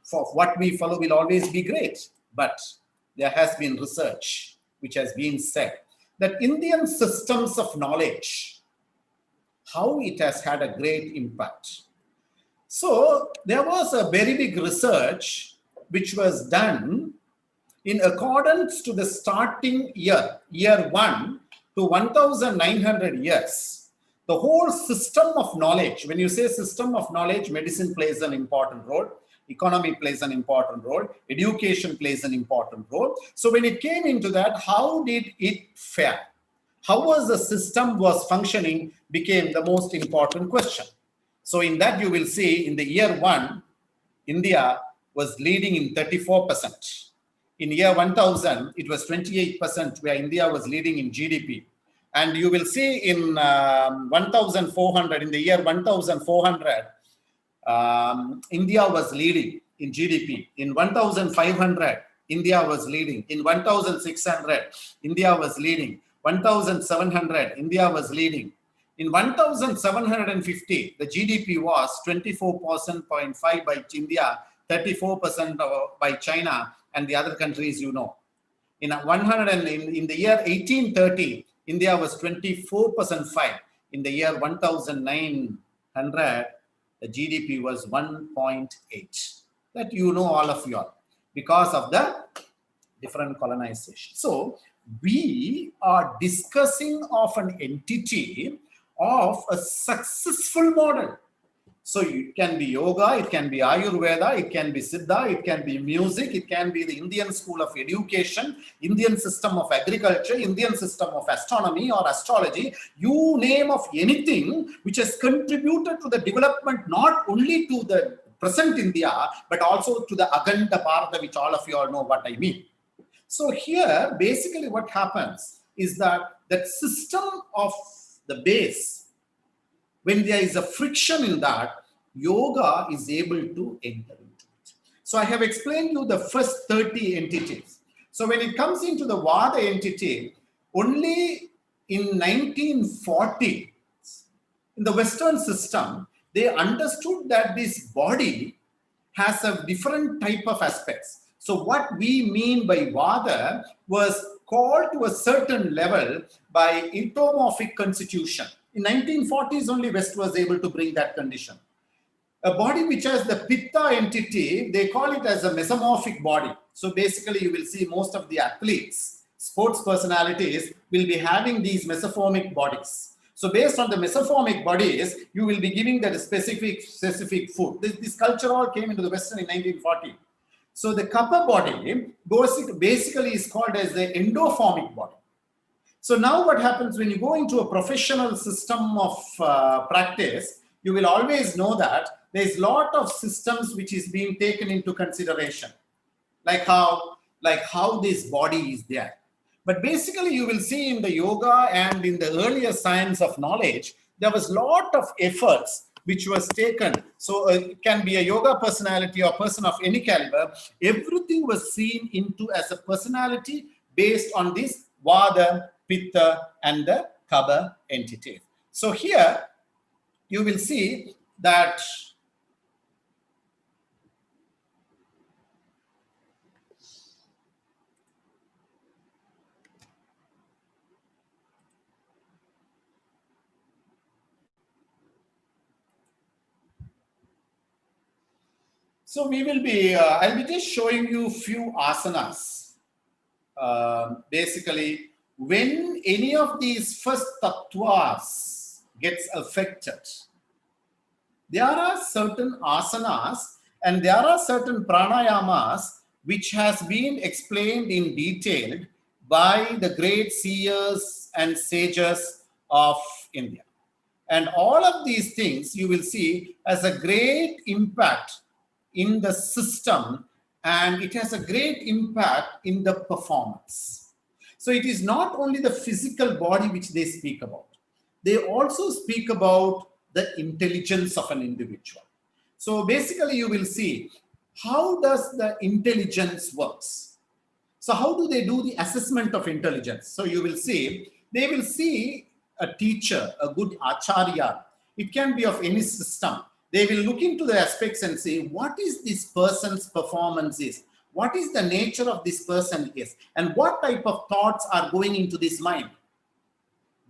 for what we follow will always be great. But there has been research which has been said that Indian systems of knowledge, how it has had a great impact. So there was a very big research which was done in accordance to the starting year 1 to 1900 years. The whole system of knowledge, when you say system of knowledge, medicine plays an important role, economy plays an important role, education plays an important role. So when it came into that, how did it fare? How was the system was functioning became the most important question. So in that you will see in the year 1, India was leading in 34%. In year 1000, it was 28% where India was leading in GDP. And you will see in 1400, in the year 1400, India was leading in GDP. In 1500, India was leading. In 1600, India was leading. 1700, India was leading. In 1750, the GDP was 24.5% by India, 34% by China, and the other countries you know. In the year 1830, India was 24.5%. In the year 1900, the GDP was 1.8. That you know, all of you all, because of the different colonization. So we are discussing of an entity of a successful model. So it can be yoga, it can be Ayurveda, it can be Siddha, it can be music, it can be the Indian school of education, Indian system of agriculture, Indian system of astronomy or astrology, you name of anything which has contributed to the development not only to the present India, but also to the Aganda Bharata, which all of you all know what I mean. So here, basically what happens is that system of the base, when there is a friction in that, yoga is able to enter into it. So I have explained you the first 30 entities. So when it comes into the Vada entity, only in 1940, in the Western system, they understood that this body has a different type of aspects. So what we mean by Vada was called to a certain level by endomorphic constitution. In 1940s, only West was able to bring that condition. A body which has the Pitta entity, they call it as a mesomorphic body. So basically, you will see most of the athletes, sports personalities will be having these mesomorphic bodies. So based on the mesomorphic bodies, you will be giving that specific food. This culture all came into the Western in 1940. So the Kapha body basically is called as the endoformic body. So now what happens when you go into a professional system of practice, you will always know that there is a lot of systems which is being taken into consideration, like how this body is there. But basically you will see in the yoga and in the earlier science of knowledge, there was a lot of efforts which was taken. So it can be a yoga personality or person of any caliber. Everything was seen into as a personality based on this Vada, Pitta, and the Kapha entities. So here you will see that so we will be, I'll be just showing you few asanas. Basically, when any of these first tattvas gets affected, there are certain asanas and there are certain pranayamas which has been explained in detail by the great seers and sages of India. And all of these things you will see has a great impact in the system, and it has a great impact in the performance. So it is not only the physical body which they speak about. They also speak about the intelligence of an individual. So basically you will see how does the intelligence works. So how do they do the assessment of intelligence? So you will see, they will see a teacher, a good acharya. It can be of any system. They will look into the aspects and say, what is this person's performance is? What is the nature of this person is? And what type of thoughts are going into this mind?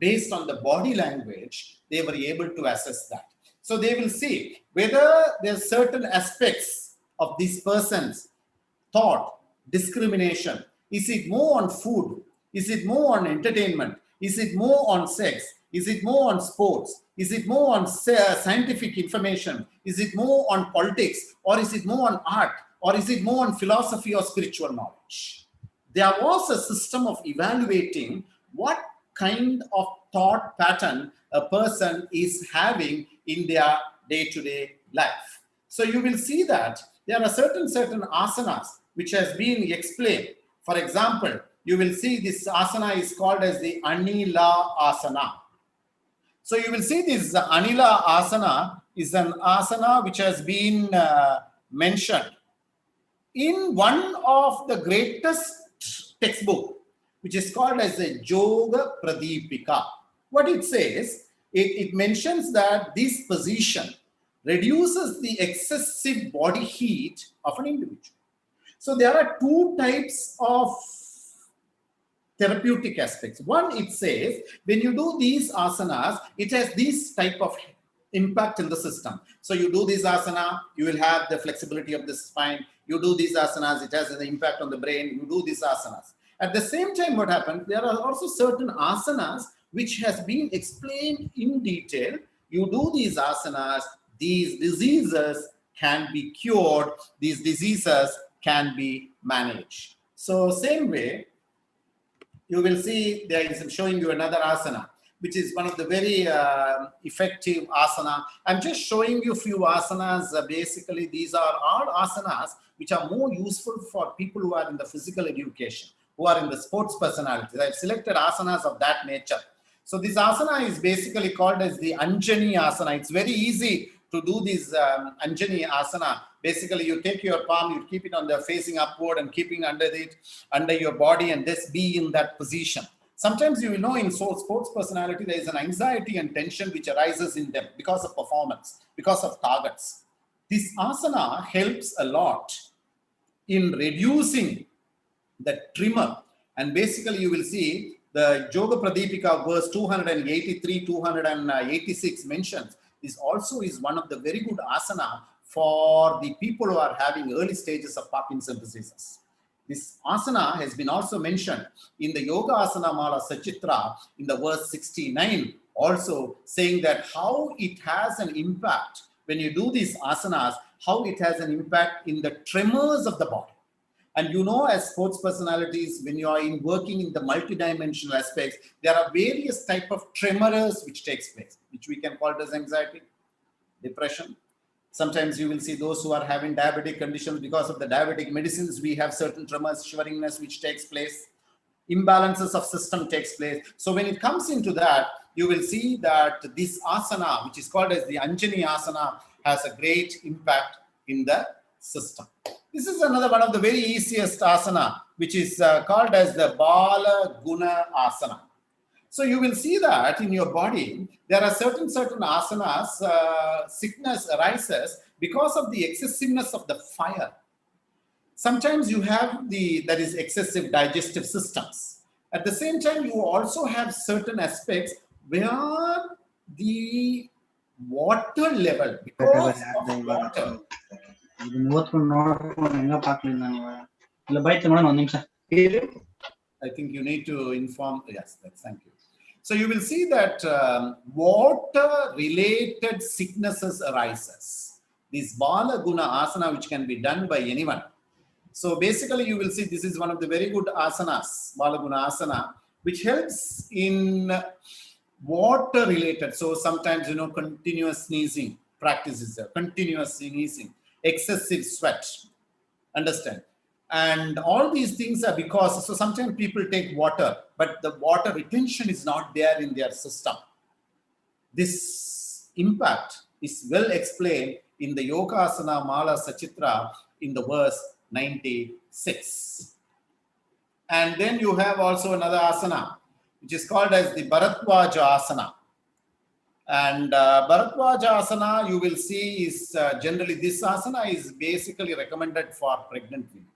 Based on the body language, they were able to assess that. So they will see whether there are certain aspects of this person's thought, discrimination. Is it more on food? Is it more on entertainment? Is it more on sex? Is it more on sports? Is it more on scientific information? Is it more on politics? Or is it more on art? Or is it more on philosophy or spiritual knowledge? There was a system of evaluating what kind of thought pattern a person is having in their day-to-day life. So you will see that there are certain asanas which has been explained. For example, you will see this asana is called as the Anila asana. So you will see this Anila asana is an asana which has been mentioned in one of the greatest textbook, which is called as the Yoga Pradipika. What it says, it mentions that this position reduces the excessive body heat of an individual. So there are two types of therapeutic aspects. One, it says, when you do these asanas, it has this type of impact in the system. So you do this asana, you will have the flexibility of the spine. You do these asanas, it has an impact on the brain. You do these asanas. At the same time, what happens, there are also certain asanas which has been explained in detail. You do these asanas, these diseases can be cured, these diseases can be managed. So same way, you will see there is showing you another asana, which is one of the very effective asana. I'm just showing you a few asanas. Basically, these are all asanas which are more useful for people who are in the physical education, who are in the sports personalities. I've selected asanas of that nature. So this asana is basically called as the Anjani asana. It's very easy to do this Anjani asana. Basically, you take your palm, you keep it on the facing upward and keeping under it, under your body, and just be in that position. Sometimes you will know in sports personality, there is an anxiety and tension which arises in them because of performance, because of targets. This asana helps a lot in reducing the tremor. And basically, you will see the Yoga Pradipika verse 283, 286 mentions this also is one of the very good asana for the people who are having early stages of Parkinson's diseases. This asana has been also mentioned in the Yoga Asana Mala Sachitra in the verse 69, also saying that how it has an impact when you do these asanas, how it has an impact in the tremors of the body. And you know, as sports personalities, when you are working in the multidimensional aspects, there are various type of tremors which takes place, which we can call it as anxiety, depression. Sometimes you will see those who are having diabetic conditions because of the diabetic medicines, we have certain tremors, shiveringness which takes place. Imbalances of system takes place. So when it comes into that, you will see that this asana, which is called as the Anjani asana, has a great impact in the system. This is another one of the very easiest asana, which is called as the Bala Guna asana. So you will see that in your body, there are certain asanas, sickness arises because of the excessiveness of the fire. Sometimes you have that is excessive digestive systems. At the same time, you also have certain aspects where the water level, because of water. I think you need to inform. Yes, thank you. So you will see that water-related sicknesses arises. This Bala Guna asana, which can be done by anyone. So basically, you will see this is one of the very good asanas, Bala Guna asana, which helps in water-related. So sometimes, continuous sneezing practices, continuous sneezing, excessive sweat. Understand? And all these things are because, so sometimes people take water, but the water retention is not there in their system. This impact is well explained in the Yogasana Mala Sachitra in the verse 96. And then you have also another asana, which is called as the Bharadwaja asana. And Bharadwaja asana, you will see, is generally this asana is basically recommended for pregnant women.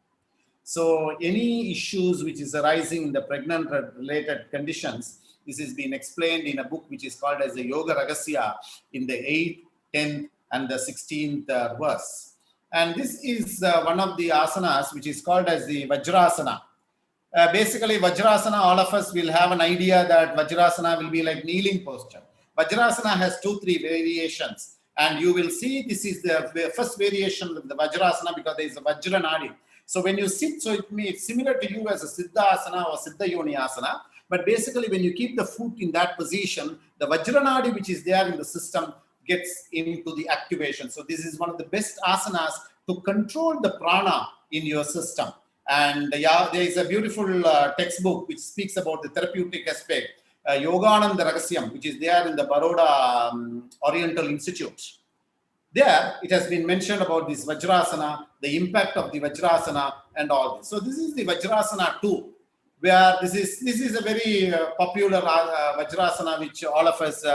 So any issues which is arising in the pregnant related conditions, this is being explained in a book which is called as the Yoga Ragasya in the 8th, 10th and the 16th verse. And this is one of the asanas which is called as the Vajrasana. Basically Vajrasana, all of us will have an idea that Vajrasana will be like kneeling posture. Vajrasana has 2-3 variations, and you will see this is the first variation of the Vajrasana because there is a Vajra Nadi. So when you sit, so it's similar to you as a Siddha Asana or Siddha Yoni Asana, but basically when you keep the foot in that position, the Vajra Nadi which is there in the system gets into the activation. So this is one of the best asanas to control the prana in your system. And yeah, there is a beautiful textbook which speaks about the therapeutic aspect, Yogananda Ragasyam, which is there in the Baroda Oriental Institute. There, it has been mentioned about this Vajrasana, the impact of the Vajrasana and all this. So this is the Vajrasana 2, where this is a very popular Vajrasana, which all of us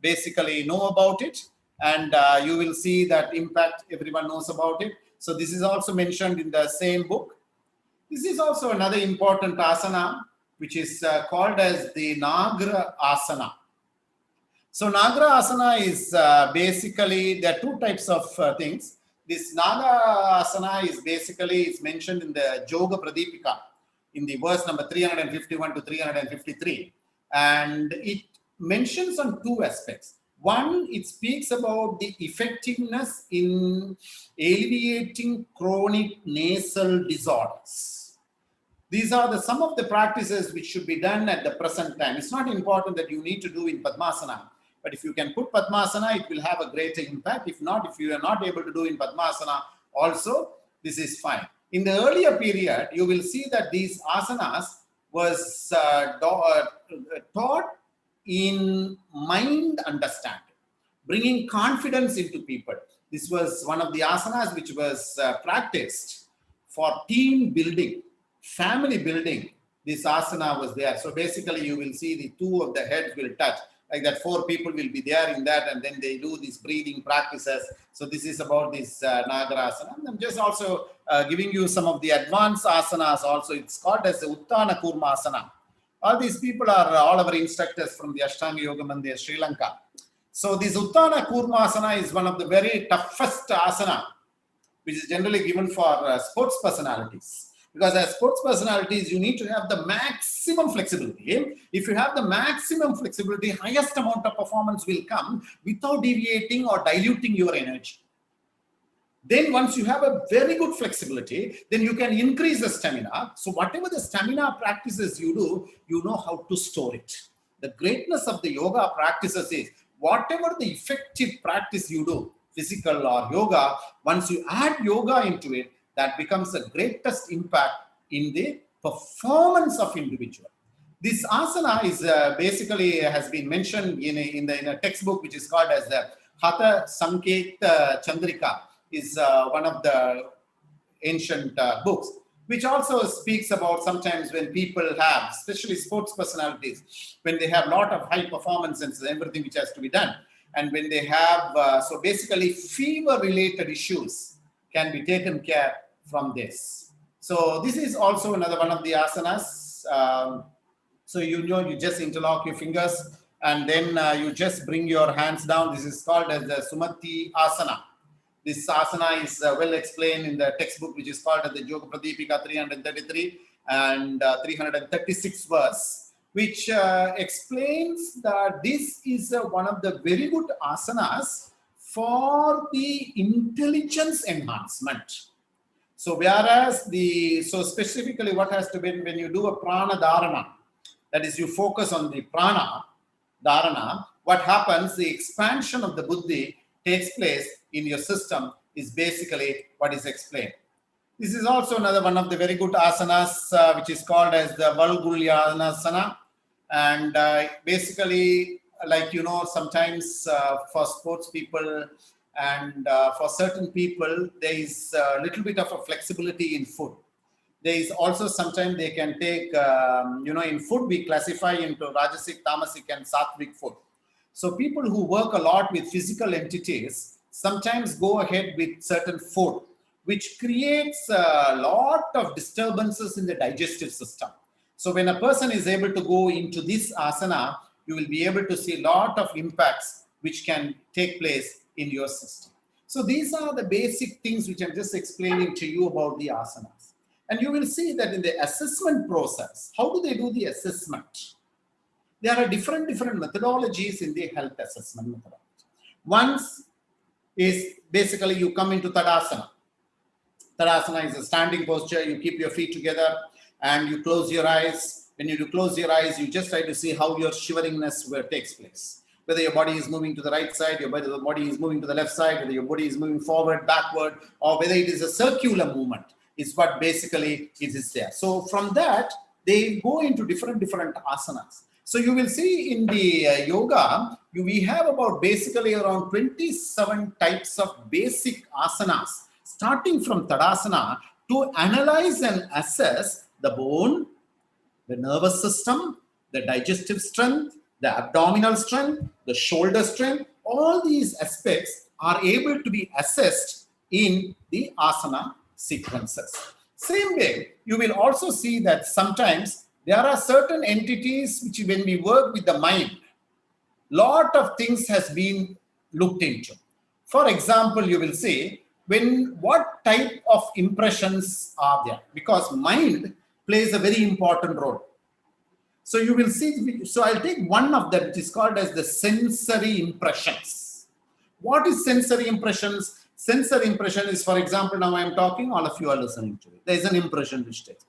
basically know about it. And you will see that impact, everyone knows about it. So this is also mentioned in the same book. This is also another important asana, which is called as the Nagra Asana. So Nagra Asana is basically, there are 2 types of things. This Naga Asana is basically, it's mentioned in the Yoga Pradipika in the verse number 351 to 353. And it mentions on 2 aspects. One, it speaks about the effectiveness in alleviating chronic nasal disorders. These are some of the practices which should be done at the present time. It's not important that you need to do in Padmasana. But if you can put Padmasana, it will have a greater impact. If not, if you are not able to do in Padmasana also, this is fine. In the earlier period, you will see that these asanas was taught in mind understanding, bringing confidence into people. This was one of the asanas which was practiced for team building, family building. This asana was there. So basically, you will see the 2 of the heads will touch. Like that 4 people will be there in that, and then they do these breathing practices. So this is about this Nagarasana. I'm just also giving you some of the advanced asanas also. It's called as the Uttana Kurma Asana. All these people are all our instructors from the Ashtanga Yoga Mandir, Sri Lanka. So this Uttana Kurma Asana is one of the very toughest asana, which is generally given for sports personalities. Because as sports personalities, you need to have the maximum flexibility. If you have the maximum flexibility, highest amount of performance will come without deviating or diluting your energy. Then once you have a very good flexibility, then you can increase the stamina. So whatever the stamina practices you do, you know how to store it. The greatness of the yoga practices is whatever the effective practice you do, physical or yoga, once you add yoga into it, that becomes the greatest impact in the performance of individual. This asana is basically has been mentioned in a textbook which is called as the Hatha Sanket Chandrika, is one of the ancient books, which also speaks about sometimes when people have, especially sports personalities, when they have a lot of high performance and everything which has to be done, and when they have, so basically fever related issues can be taken care from this. So this is also another one of the asanas. So you just interlock your fingers and then you just bring your hands down. This is called as the Sumati Asana. This asana is well explained in the textbook which is called as the Yoga Pradipika 333 and 336 verse, which explains that this is one of the very good asanas for the intelligence enhancement. So whereas so specifically what has to be when you do a prana dharana, that is you focus on the prana dharana, what happens, the expansion of the buddhi takes place in your system is basically what is explained. This is also another one of the very good asanas which is called as the Valgulyanasana. And basically, like sometimes for sports people and for certain people, there is a little bit of a flexibility in food. There is also sometimes they can take, in food we classify into Rajasic, Tamasic and Sattvic food. So people who work a lot with physical entities sometimes go ahead with certain food, which creates a lot of disturbances in the digestive system. So when a person is able to go into this asana, you will be able to see a lot of impacts which can take place in your system. So these are the basic things which I'm just explaining to you about the asanas. And you will see that in the assessment process, how do they do the assessment? There are different methodologies in the health assessment methodology. One is basically you come into Tadasana. Tadasana is a standing posture. You keep your feet together and you close your eyes. When you do close your eyes, you just try to see how your shiveringness takes place. Whether your body is moving to the right side, whether the body is moving to the left side, whether your body is moving forward, backward, or whether it is a circular movement, is what basically it is there. So from that, they go into different asanas. So you will see in the yoga, we have about basically around 27 types of basic asanas, starting from Tadasana, to analyze and assess the bone, the nervous system, the digestive strength, the abdominal strength, the shoulder strength. All these aspects are able to be assessed in the asana sequences. Same way, you will also see that sometimes there are certain entities which when we work with the mind, lot of things has been looked into. For example, you will see what type of impressions are there, because mind plays a very important role. So you will see, so I'll take one of them, which is called as the sensory impressions. What is sensory impressions? Sensory impression is, for example, now I am talking, all of you are listening to it. There is an impression which takes place.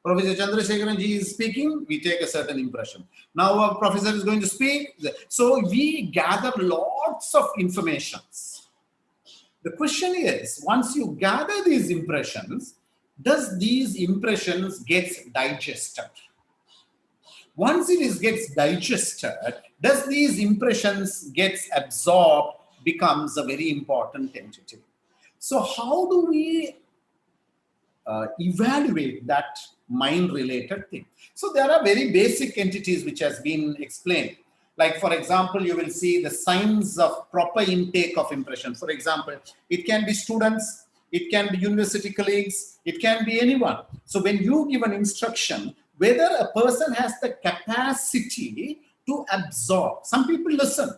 Professor Chandrasekharan ji is speaking, we take a certain impression. Now our professor is going to speak. So we gather lots of informations. The question is, once you gather these impressions, does these impressions get digested? Once it gets digested, does these impressions gets absorbed, becomes a very important entity. So how do we evaluate that mind-related thing? So there are very basic entities which has been explained. Like for example, you will see the signs of proper intake of impression. For example, it can be students, it can be university colleagues, it can be anyone. So when you give an instruction, whether a person has the capacity to absorb. Some people listen.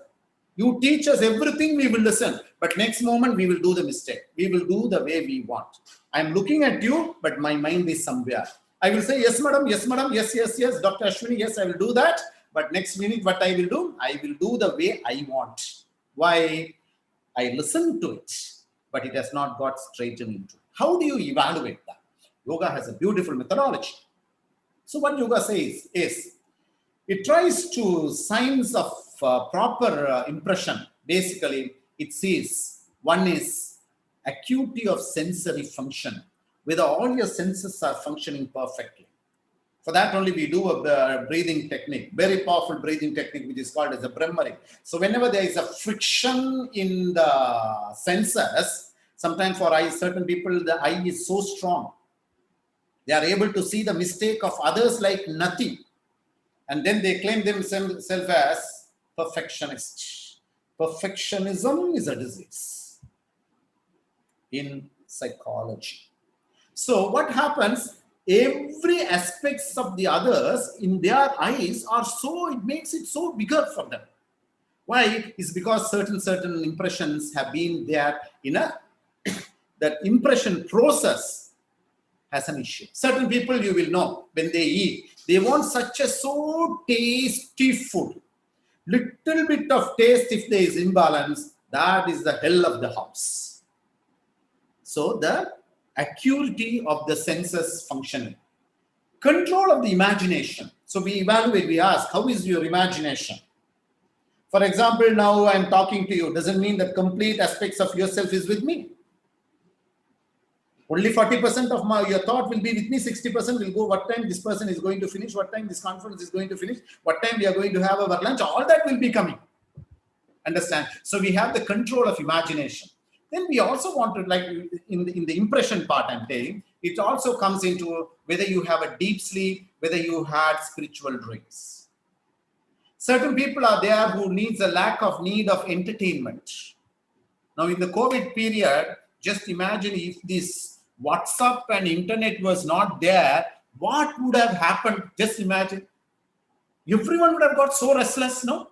You teach us everything, we will listen. But next moment, we will do the mistake. We will do the way we want. I'm looking at you, but my mind is somewhere. I will say, yes, madam, yes, Dr. Ashwini, yes, I will do that. But next minute, what I will do? I will do the way I want. Why? I listened to it, but it has not got straightened into. How do you evaluate that? Yoga has a beautiful methodology. So what yoga says is, it tries to signs of proper impression. Basically, it says one is acuity of sensory function, whether all your senses are functioning perfectly. For that only we do a breathing technique, very powerful breathing technique, which is called as a Brahmari. So whenever there is a friction in the senses, sometimes for eye, certain people, the eye is so strong. They are able to see the mistake of others like nothing. And then they claim themselves as perfectionists. Perfectionism is a disease in psychology. So what happens, every aspects of the others in their eyes are so, it makes it so bigger for them. Why? It's because certain impressions have been there in a, that impression process has an issue. Certain people you will know when they eat, they want such a so tasty food. Little bit of taste, if there is imbalance, that is the hell of the house. So the acuity of the senses functioning. Control of the imagination. So we evaluate, we ask, how is your imagination? For example, now I am talking to you, doesn't mean that complete aspects of yourself is with me. Only 40% of your thought will be with me, 60% will go what time this person is going to finish, what time this conference is going to finish, what time we are going to have our lunch, all that will be coming. Understand? So we have the control of imagination. Then we also want to, like in the impression part I'm saying, it also comes into whether you have a deep sleep, whether you had spiritual dreams. Certain people are there who needs a lack of need of entertainment. Now in the COVID period, just imagine if this WhatsApp and internet was not there, what would have happened? Just imagine. Everyone would have got so restless, no?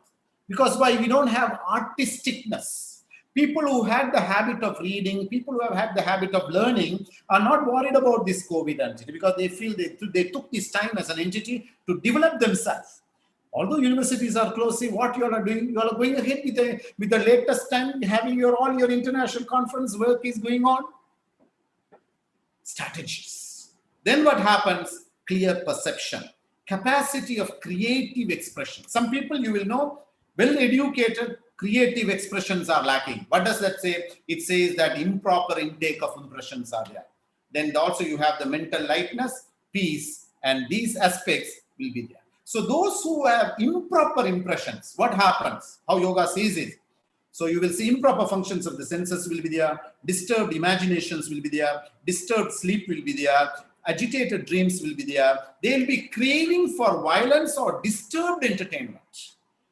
Because why? We don't have artisticness. People who had the habit of reading, people who have had the habit of learning are not worried about this COVID entity because they feel they took this time as an entity to develop themselves. Although universities are closed, see what you all are doing. You all are going ahead with the latest time, having all your international conference work is going on. Strategies. Then what happens? Clear perception. Capacity of creative expression. Some people you will know, well-educated, creative expressions are lacking. What does that say? It says that improper intake of impressions are there. Then also you have the mental lightness, peace, and these aspects will be there. So those who have improper impressions, what happens? How yoga sees it. So you will see improper functions of the senses will be there, disturbed imaginations will be there, disturbed sleep will be there, agitated dreams will be there. They will be craving for violence or disturbed entertainment.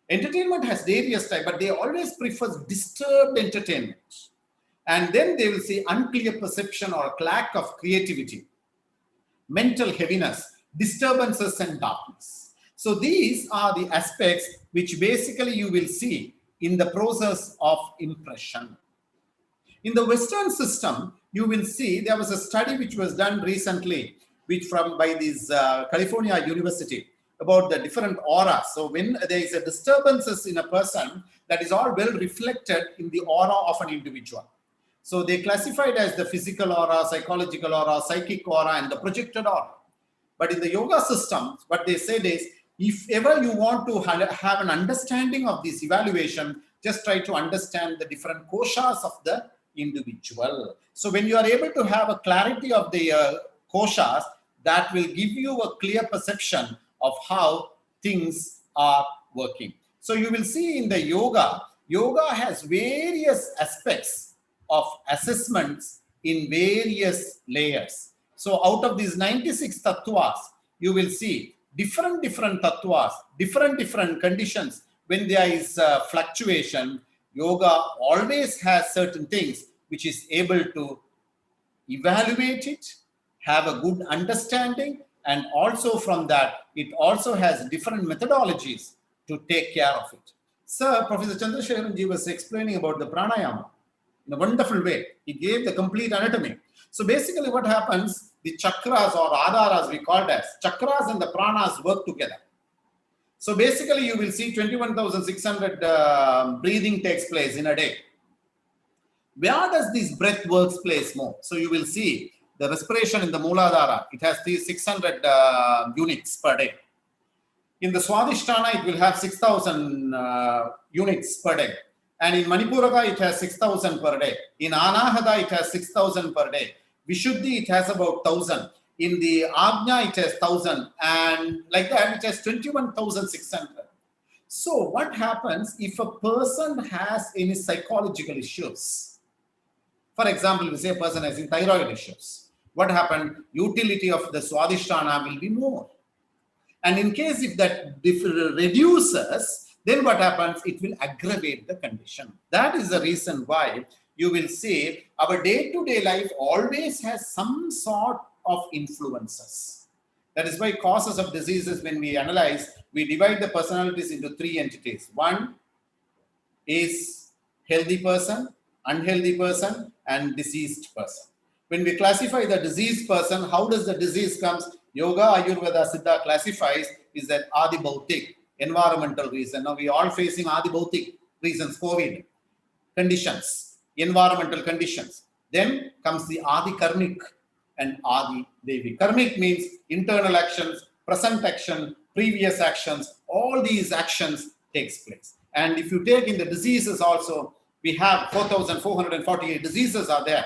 Entertainment has various types, but they always prefer disturbed entertainment. And then they will see unclear perception or lack of creativity, mental heaviness, disturbances and darkness. So these are the aspects which basically you will see in the process of impression. In the Western system, you will see there was a study which was done recently, by this California University, about the different auras. So when there is a disturbances in a person, that is all well reflected in the aura of an individual. So they classified as the physical aura, psychological aura, psychic aura, and the projected aura. But in the yoga system, what they said is, if ever you want to have an understanding of this evaluation, just try to understand the different koshas of the individual. So when you are able to have a clarity of the koshas, that will give you a clear perception of how things are working. So you will see in the yoga has various aspects of assessments in various layers. So out of these 96 tattvas, you will see different tattvas, different conditions. When there is fluctuation, yoga always has certain things which is able to evaluate it, have a good understanding, and also from that, it also has different methodologies to take care of it. Sir, Professor Chandrasekharan ji was explaining about the pranayama in a wonderful way. He gave the complete anatomy. So basically what happens, the chakras or adharas we call it as, chakras and the pranas work together. So basically you will see 21,600 breathing takes place in a day. Where does this breath works place more? So you will see the respiration in the Mooladhara, it has these 600 units per day. In the Swadhisthana, it will have 6,000 units per day. And in Manipuraka, it has 6,000 per day. In Anahata, it has 6,000 per day. Vishuddhi, it has about 1,000. In the Ajna, it has 1,000, and like that, it has 21,600. So what happens if a person has any psychological issues? For example, we say a person has thyroid issues. What happened? Utility of the Swadhisthana will be more. And in case if that reduces, then what happens? It will aggravate the condition. That is the reason why you will see our day-to-day life always has some sort of influences. That is why causes of diseases, when we analyze, we divide the personalities into 3 entities. One is healthy person, unhealthy person, and diseased person. When we classify the diseased person, how does the disease comes? Yoga, Ayurveda, Siddha classifies is that Adi Bhautik, environmental reason. Now we are all facing Adi Bhautik reasons, COVID, conditions, environmental conditions. Then comes the Adi Karmic and Adi Devi. Karmic means internal actions, present action, previous actions. All these actions takes place. And if you take in the diseases also, we have 4,448 diseases are there.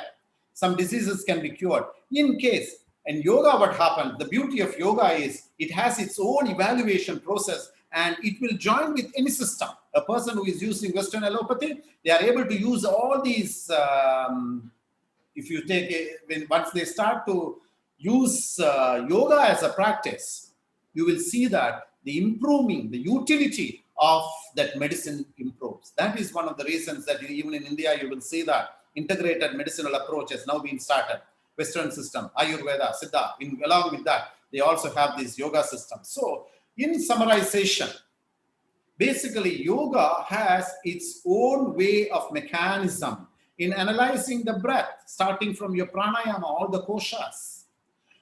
Some diseases can be cured. In case, in yoga, what happens, the beauty of yoga is it has its own evaluation process and it will join with any system. A person who is using Western allopathy, they are able to use all these, if you take it, once they start to use yoga as a practice, you will see that the improving, the utility of that medicine improves. That is one of the reasons that even in India, you will see that integrated medicinal approach has now been started. Western system, Ayurveda, Siddha, along with that, they also have this yoga system. So in summarization, basically yoga has its own way of mechanism in analyzing the breath, starting from your pranayama, all the koshas,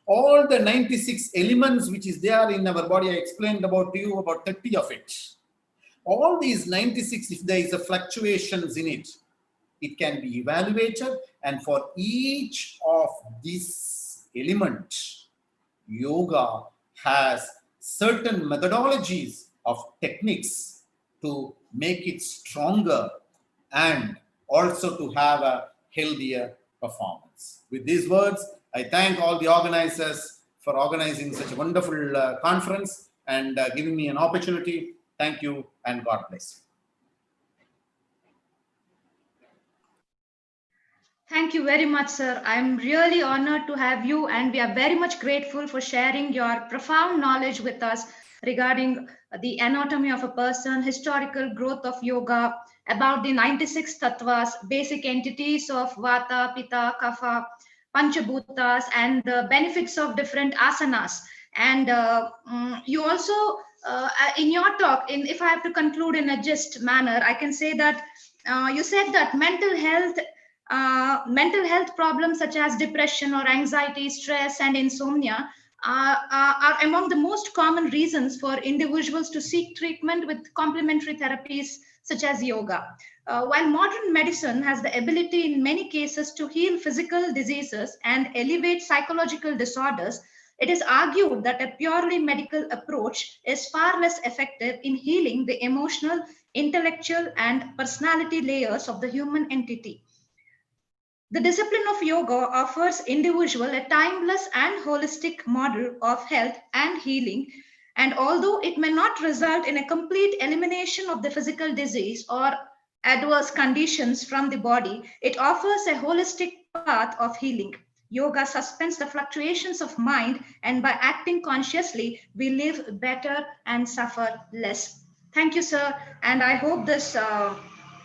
all the 96 elements which is there in our body. I explained about to you about 30 of it. All these 96, if there is a fluctuations in it, it can be evaluated, and for each of these elements, yoga has certain methodologies of techniques to make it stronger and also to have a healthier performance. With these words, I thank all the organizers for organizing such a wonderful conference and giving me an opportunity. Thank you and God bless you. Thank you very much, sir. I'm really honored to have you, and we are very much grateful for sharing your profound knowledge with us regarding the anatomy of a person, historical growth of yoga, about the 96 tattvas, basic entities of Vata, Pitta, Kapha, Panchabhutas, and the benefits of different asanas. And you also, in your talk, if I have to conclude in a just manner, I can say that you said that mental health problems such as depression or anxiety, stress, and insomnia are among the most common reasons for individuals to seek treatment with complementary therapies such as yoga. While modern medicine has the ability in many cases to heal physical diseases and elevate psychological disorders, it is argued that a purely medical approach is far less effective in healing the emotional, intellectual, and personality layers of the human entity. The discipline of yoga offers individual a timeless and holistic model of health and healing, and although it may not result in a complete elimination of the physical disease or adverse conditions from the body, it offers a holistic path of healing. Yoga suspends the fluctuations of mind, and by acting consciously, we live better and suffer less. Thank you, sir, and I hope this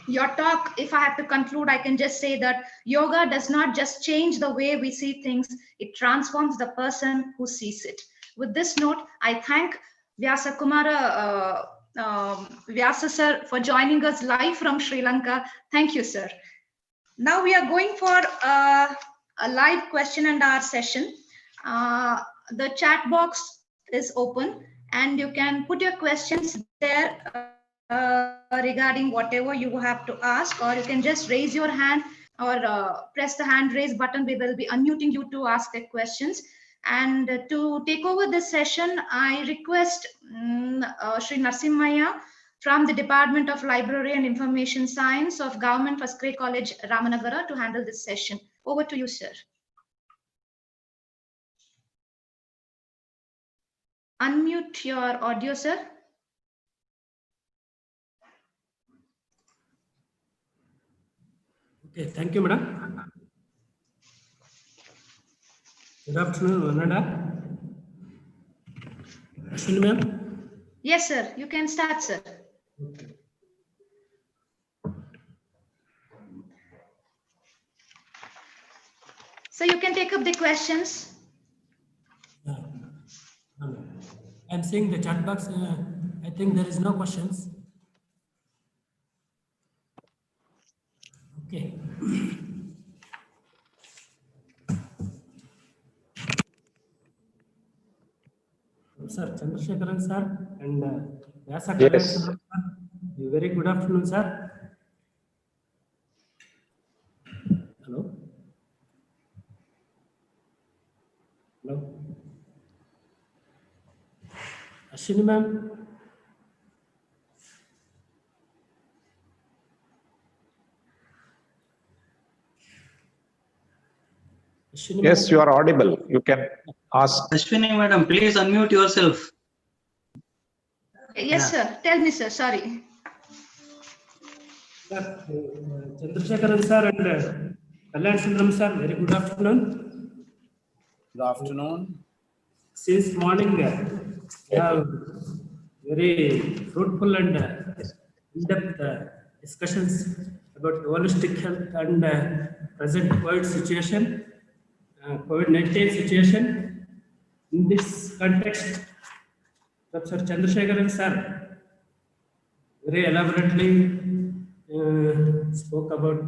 your talk, if I have to conclude, I can just say that yoga does not just change the way we see things, it transforms the person who sees it. With this note, I thank Vyasa Kumara Vyasa sir for joining us live from Sri Lanka. Thank you, sir. Now we are going for a live question and answer session. The chat box is open and you can put your questions there regarding whatever you have to ask, or you can just raise your hand or press the hand raise button. We will be unmuting you to ask the questions. And to take over this session, I request Sri Narsimhaya from the Department of Library and Information Science of Government First Grade College, Ramanagara, to handle this session. Over to you, sir. unmute your audio, sir. Okay, thank you, madam. Good afternoon, Vananda. Ashwini, ma'am? Yes, sir. You can start, sir. Okay. So you can take up the questions. I'm seeing the chat box. I think there is no questions. Okay. Sir, Chandrasekharan sir and Vyasa Kalyan Yes. sir. Very good afternoon, sir. Hello. Hello. Ashwini ma'am. Ashwini Yes, ma'am. you are audible. You can ask. Ashwini madam, please unmute yourself. Yes, sir. Tell me, sir. Sorry. Sir, Chandrasekharan sir and Kalyan Sundaram sir, very good afternoon. Good afternoon. Since morning, we have very fruitful and in-depth discussions about holistic health and present COVID situation, COVID-19 situation. In this context, Professor Chandrasekharan sir very elaborately spoke about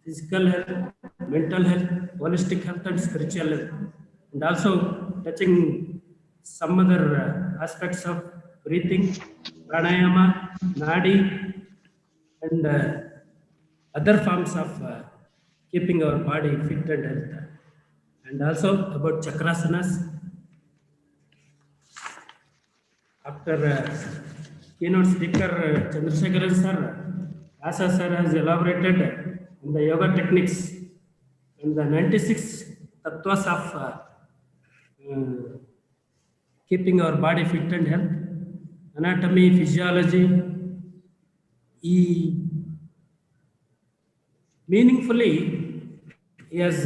physical health, mental health, holistic health, and spiritual health, and also touching some other aspects of breathing, pranayama, nadi, and other forms of keeping our body fit and healthy, and also about chakrasanas. After keynote speaker Chandrasekharan sir, Asa sir has elaborated on the yoga techniques and the 96 tattvas of keeping our body fit and health, anatomy, physiology. He meaningfully he has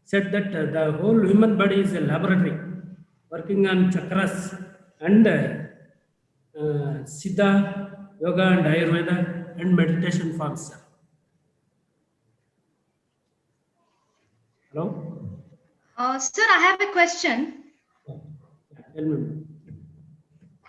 said that the whole human body is a laboratory working on chakras and Siddha, Yoga and Ayurveda and meditation forms. Hello? Sir, I have a question. Tell me.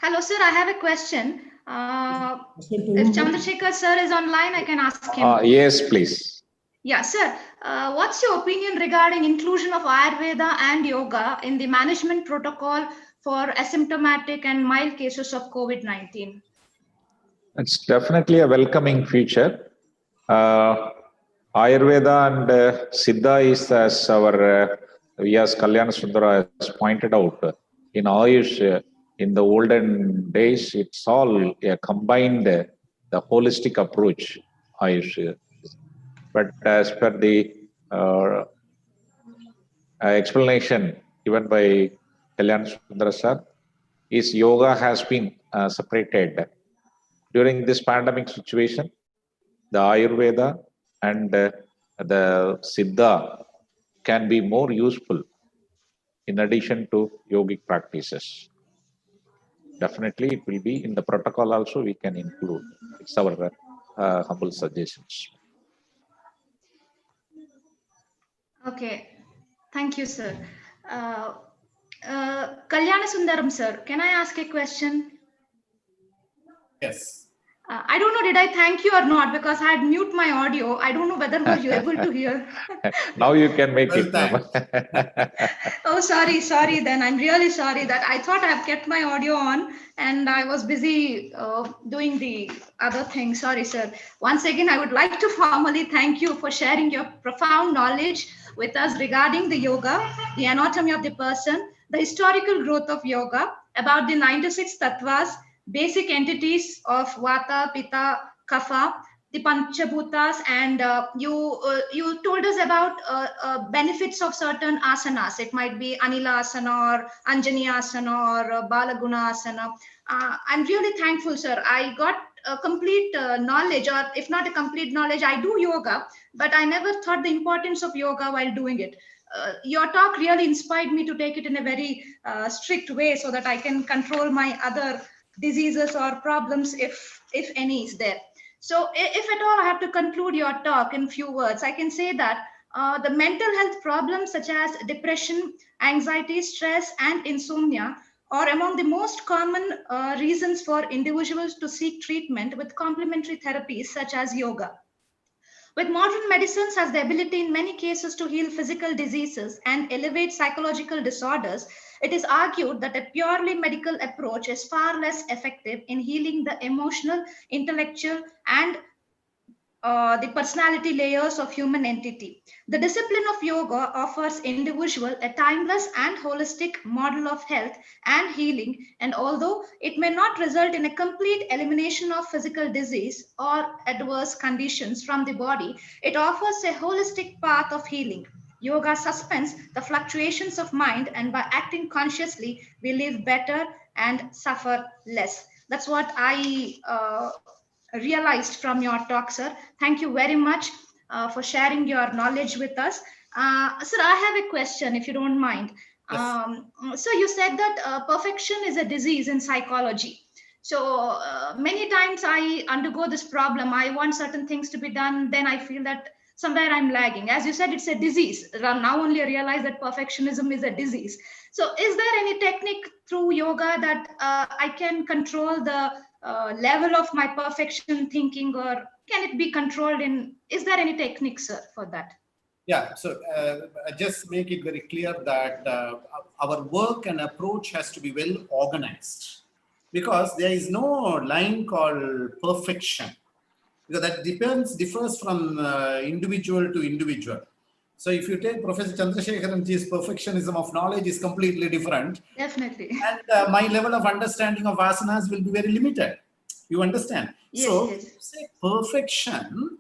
Hello, sir. I have a question. If Chandrasekhar sir is online, I can ask him. Yes, please. Yeah, sir. What's your opinion regarding inclusion of Ayurveda and yoga in the management protocol for asymptomatic and mild cases of COVID-19? It's definitely a welcoming feature. Ayurveda and Siddha is, as our V.S. Kalyan Sundara has pointed out, in Ayush, in the olden days, it's all a combined, the holistic approach, Ayush. But as per the explanation given by Kalyan Sundara sir, is yoga has been separated. During this pandemic situation, the Ayurveda and the Siddha can be more useful in addition to yogic practices. Definitely, it will be in the protocol also we can include. It's our humble suggestions. Okay. Thank you, sir. Kalyana Sundaram, sir, can I ask a question? Yes. I don't know, did I thank you or not? Because I had mute my audio. I don't know whether were you able to hear. Now you can make Well, it, ma'am. Oh, sorry. Then I'm really sorry that I thought I've kept my audio on and I was busy doing the other thing. Sorry, sir. Once again, I would like to formally thank you for sharing your profound knowledge with us regarding the yoga, the anatomy of the person, the historical growth of yoga, about the 96 tattvas, basic entities of Vata, Pitta, Kapha, the Panchabhutas, and you told us about benefits of certain asanas. It might be Anila Asana or Anjani Asana or Balaguna Asana. I'm really thankful, sir. I got a complete knowledge, or if not a complete knowledge, I do yoga, but I never thought the importance of yoga while doing it. Your talk really inspired me to take it in a very strict way so that I can control my other diseases or problems if any is there. So if at all I have to conclude your talk in few words, I can say that the mental health problems such as depression, anxiety, stress, and insomnia are among the most common reasons for individuals to seek treatment with complementary therapies such as yoga. With modern medicines has the ability in many cases to heal physical diseases and elevate psychological disorders, it is argued that a purely medical approach is far less effective in healing the emotional, intellectual, and the personality layers of human entity. The discipline of yoga offers individual a timeless and holistic model of health and healing, and although it may not result in a complete elimination of physical disease or adverse conditions from the body, it offers a holistic path of healing. Yoga suspends the fluctuations of mind, and by acting consciously, we live better and suffer less. That's what I realized from your talk, sir. Thank you very much for sharing your knowledge with us. Sir, I have a question, if you don't mind. So you said that perfection is a disease in psychology. So many times I undergo this problem. I want certain things to be done, then I feel that somewhere I'm lagging. As you said, it's a disease. Now only I realize that perfectionism is a disease. So is there any technique through yoga that I can control the level of my perfection thinking, or can it be controlled in, is there any technique, sir, for that? Yeah, so I just make it very clear that our work and approach has to be well organized, because there is no line called perfection, because that differs from individual to individual. So if you take Professor Chandrasekharanji's perfectionism of knowledge is completely different. Definitely. And my level of understanding of asanas will be very limited. You understand? Yes, so yes. say perfection,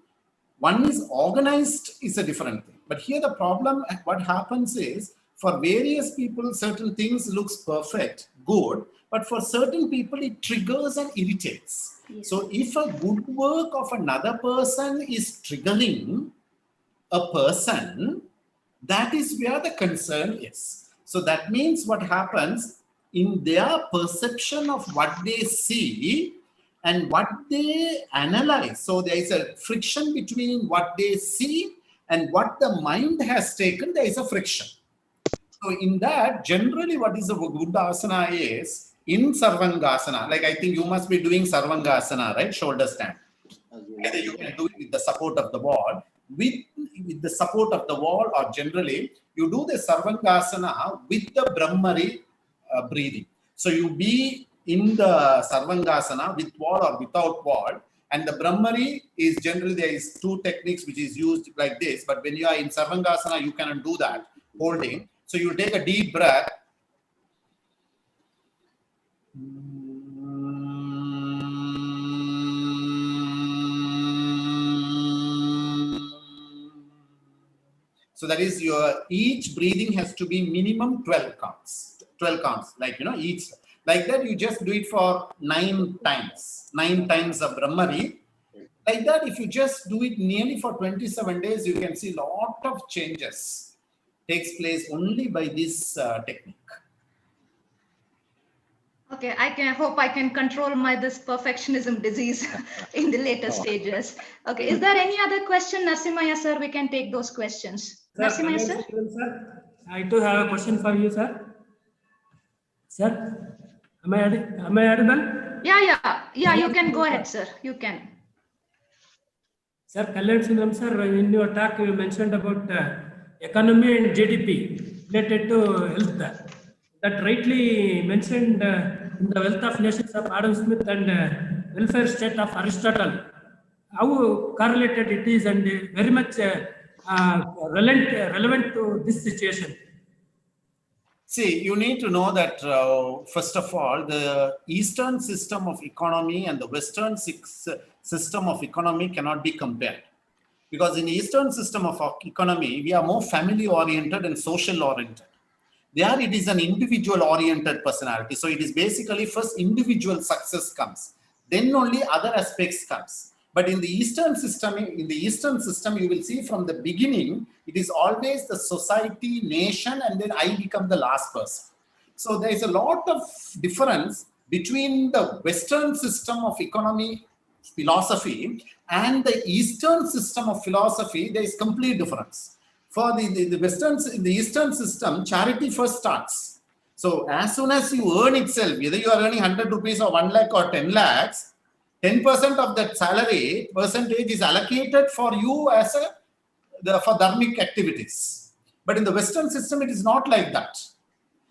one is organized is a different thing. But here the problem, what happens is, for various people, certain things looks perfect, good, but for certain people it triggers and irritates. Yes. So if a good work of another person is triggering a person, that is where the concern is. So that means what happens in their perception of what they see and what they analyze. So there is a friction between what they see and what the mind has taken. There is a friction. So in that, generally what is a good asana is in Sarvangasana. Like I think you must be doing Sarvangasana, right? Shoulder stand. Either you can do it with the support of the wall. With the support of the wall, or generally you do the Sarvangasana with the Brahmari breathing. So you be in the Sarvangasana with wall or without wall, and the Brahmari is generally, there is two techniques which is used like this, but when you are in Sarvangasana you cannot do that holding. So you take a deep breath. So that is your, each breathing has to be minimum 12 counts. 12 counts, like, you know, each. Like that, you just do it for 9 times. 9 times of Brahmari. Like that, if you just do it nearly for 27 days, you can see a lot of changes takes place only by this technique. Okay, I hope I can control this perfectionism disease in the later stages. Okay, is there any other question, Narasimhaya sir? We can take those questions. Narasimhaya sir? Sir, I too have a question for you, sir. Sir, am I audible? Yeah, you can go ahead, sir. You can. Sir, Kalyan Sundaram sir, in your talk you mentioned about economy and GDP related to health. That rightly mentioned in the Wealth of Nations of Adam Smith and Welfare State of Aristotle. How correlated it is, and very much relevant to this situation. See, you need to know that, first of all, the Eastern system of economy and the Western system of economy cannot be compared. Because in the Eastern system of economy, we are more family oriented and social oriented. There it is an individual oriented personality. So it is basically first individual success comes, then only other aspects comes. But in the Eastern system, you will see from the beginning, it is always the society, nation, and then I become the last person. So there is a lot of difference between the Western system of economy philosophy and the Eastern system of philosophy. There is complete difference. For the Eastern system, charity first starts. So as soon as you earn itself, whether you are earning 100 rupees or 1 lakh or 10 lakhs, 10% of that salary percentage is allocated for you as for dharmic activities. But in the Western system, it is not like that.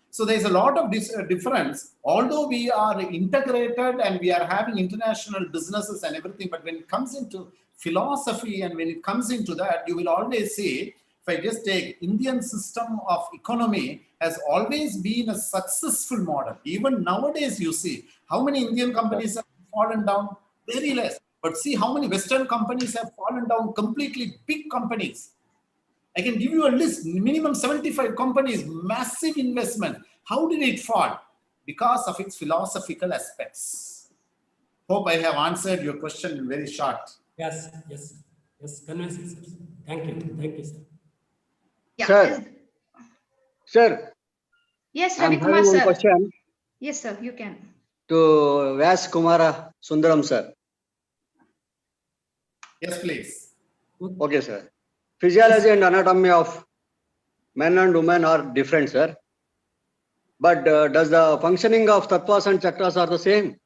So there is a lot of difference. Although we are integrated and we are having international businesses and everything, but when it comes into philosophy and when it comes into that, you will always see, if I just take Indian system of economy has always been a successful model. Even nowadays, you see how many Indian companies have fallen down, very less. But see how many Western companies have fallen down, completely big companies. I can give you a list, minimum 75 companies, massive investment. How did it fall? Because of its philosophical aspects. Hope I have answered your question in very short. Yes, convincing, sir. Thank you, sir. Yeah. Sir. Yes, I'm Ravi Kumar, having one sir. question Yes, sir, you can. to Vyas Kumara Sundaram, sir. Yes, please. Okay, sir. Physiology and anatomy of men and women are different, sir. But does the functioning of tattvas and chakras are the same?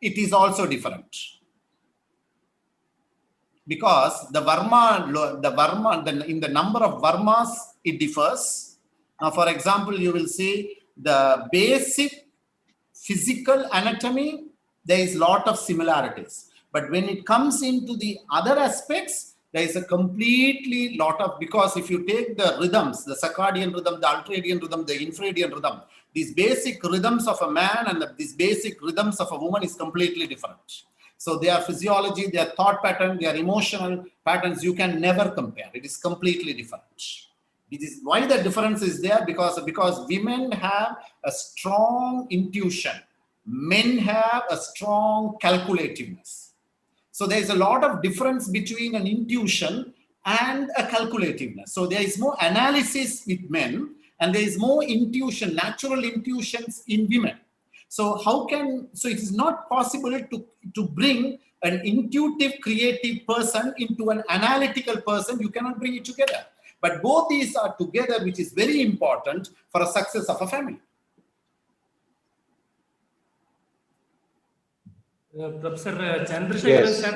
It is also different. Because the in the number of varmas, it differs. Now, for example, you will see the basic physical anatomy, there is a lot of similarities. But when it comes into the other aspects, there is a completely lot of, because if you take the rhythms, the circadian rhythm, the ultradian rhythm, the infradian rhythm, these basic rhythms of a man and these basic rhythms of a woman is completely different. So their physiology, their thought pattern, their emotional patterns, you can never compare. It is completely different. It is why the difference is there, because women have a strong intuition, men have a strong calculativeness. So there is a lot of difference between an intuition and a calculativeness. So there is more analysis with men and there is more intuition, natural intuitions in women. So it is not possible to bring an intuitive, creative person into an analytical person. You cannot bring it together. But both these are together, which is very important for a success of a family. Professor Chandrasekharan, sir.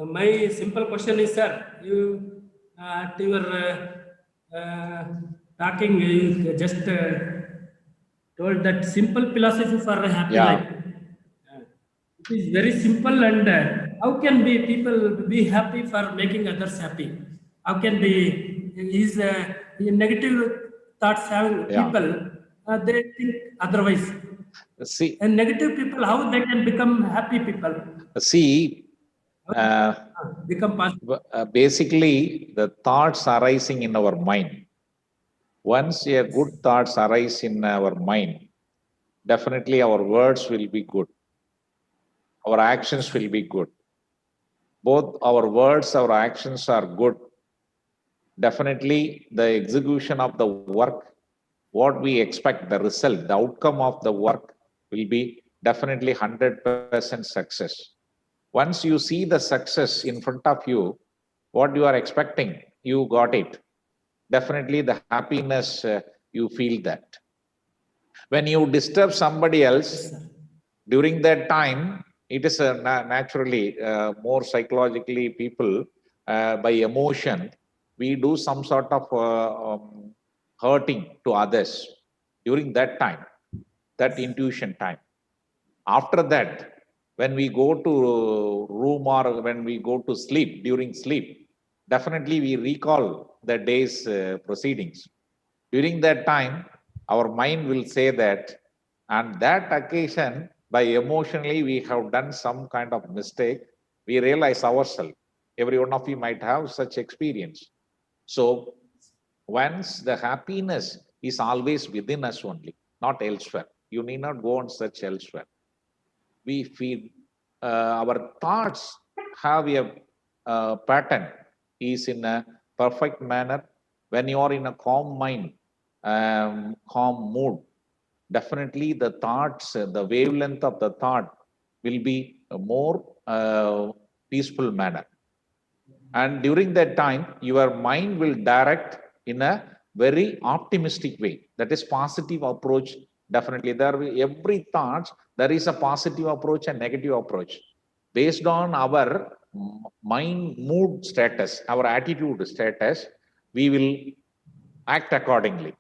My simple question is, sir, you at your talking, you just told that simple philosophy for a happy life. It is very simple, and how can people be happy for making others happy? How can is negative thoughts having people, they think otherwise. See, and negative people, how they can become happy people? See, become positive. Basically, the thoughts arising in our mind. Once a good thoughts arise in our mind, definitely our words will be good. Our actions will be good. Both our words, our actions are good. Definitely, the execution of the work, what we expect, the result, the outcome of the work will be definitely 100% success. Once you see the success in front of you, what you are expecting, you got it. Definitely the happiness, you feel that. When you disturb somebody else, during that time, it is naturally more psychologically people, by emotion, we do some sort of hurting to others during that time, that intuition time. After that, when we go to room or when we go to sleep, during sleep, definitely we recall the day's proceedings. During that time, our mind will say that, and that occasion, by emotionally we have done some kind of mistake, we realize ourselves. Every one of you might have such experience. So once the happiness is always within us only, not elsewhere. You need not go and search elsewhere. We feel our thoughts have a pattern is in a perfect manner. When you are in a calm mind, calm mood, definitely the thoughts, the wavelength of the thought will be a more peaceful manner. And during that time, your mind will direct in a very optimistic way. That is positive approach. Definitely, every thought, there is a positive approach and negative approach. Based on our mind mood status, our attitude status, we will act accordingly.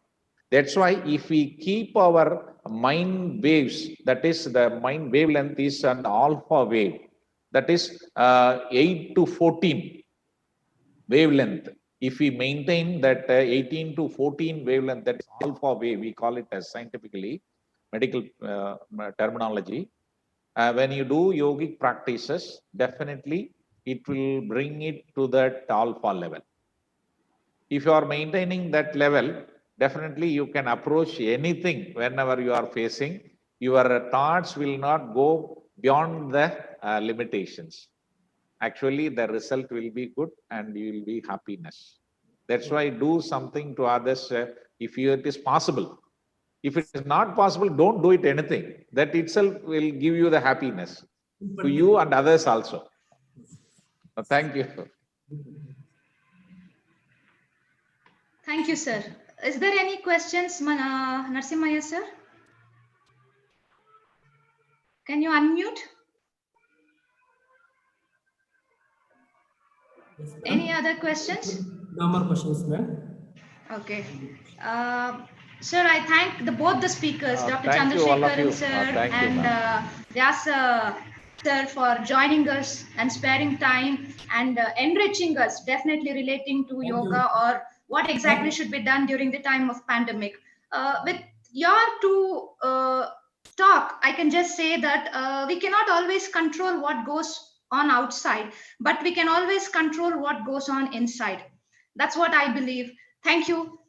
That's why if we keep our mind waves, that is the mind wavelength is an alpha wave, that is 8 to 14 wavelength. If we maintain that 18 to 14 wavelength, that is alpha wave, we call it as scientifically, medical terminology. When you do yogic practices, definitely it will bring it to that alpha level. If you are maintaining that level, definitely you can approach anything whenever you are facing. Your thoughts will not go beyond the limitations. Actually, the result will be good and you will be happiness. That's why do something to others if it is possible. If it is not possible, don't do it anything. That itself will give you the happiness to you and others also. Thank you. Thank you, sir. Is there any questions, Narsimhaya, sir? Can you unmute? Yes, Any other questions? No more questions, ma'am. Okay. Sir, I thank both the speakers, Dr. Thank you, all of you. Chandrasekharan, sir, Thank you, and Vyas, sir, for joining us and sparing time and enriching us, definitely relating to yoga or what exactly should be done during the time of pandemic. With your two talk, I can just say that we cannot always control what goes on outside, but we can always control what goes on inside. That's what I believe. Thank you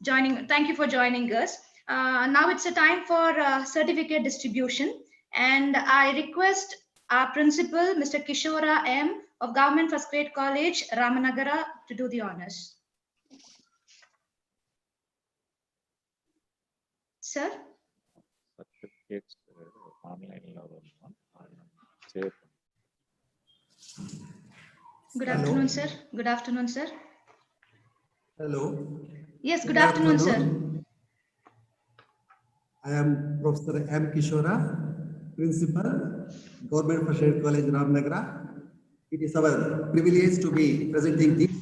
for joining us. Now it's a time for certificate distribution, and I request our principal, Mr. Kishora M. of Government First Grade College, Ramanagara, to do the honors. Sir? Certificates online. Good afternoon, sir. Good afternoon, sir. Hello. Yes, good afternoon, sir. I am Professor M. Kishora, Principal, Government First Grade College, Ramnagara. It is our privilege to be presenting this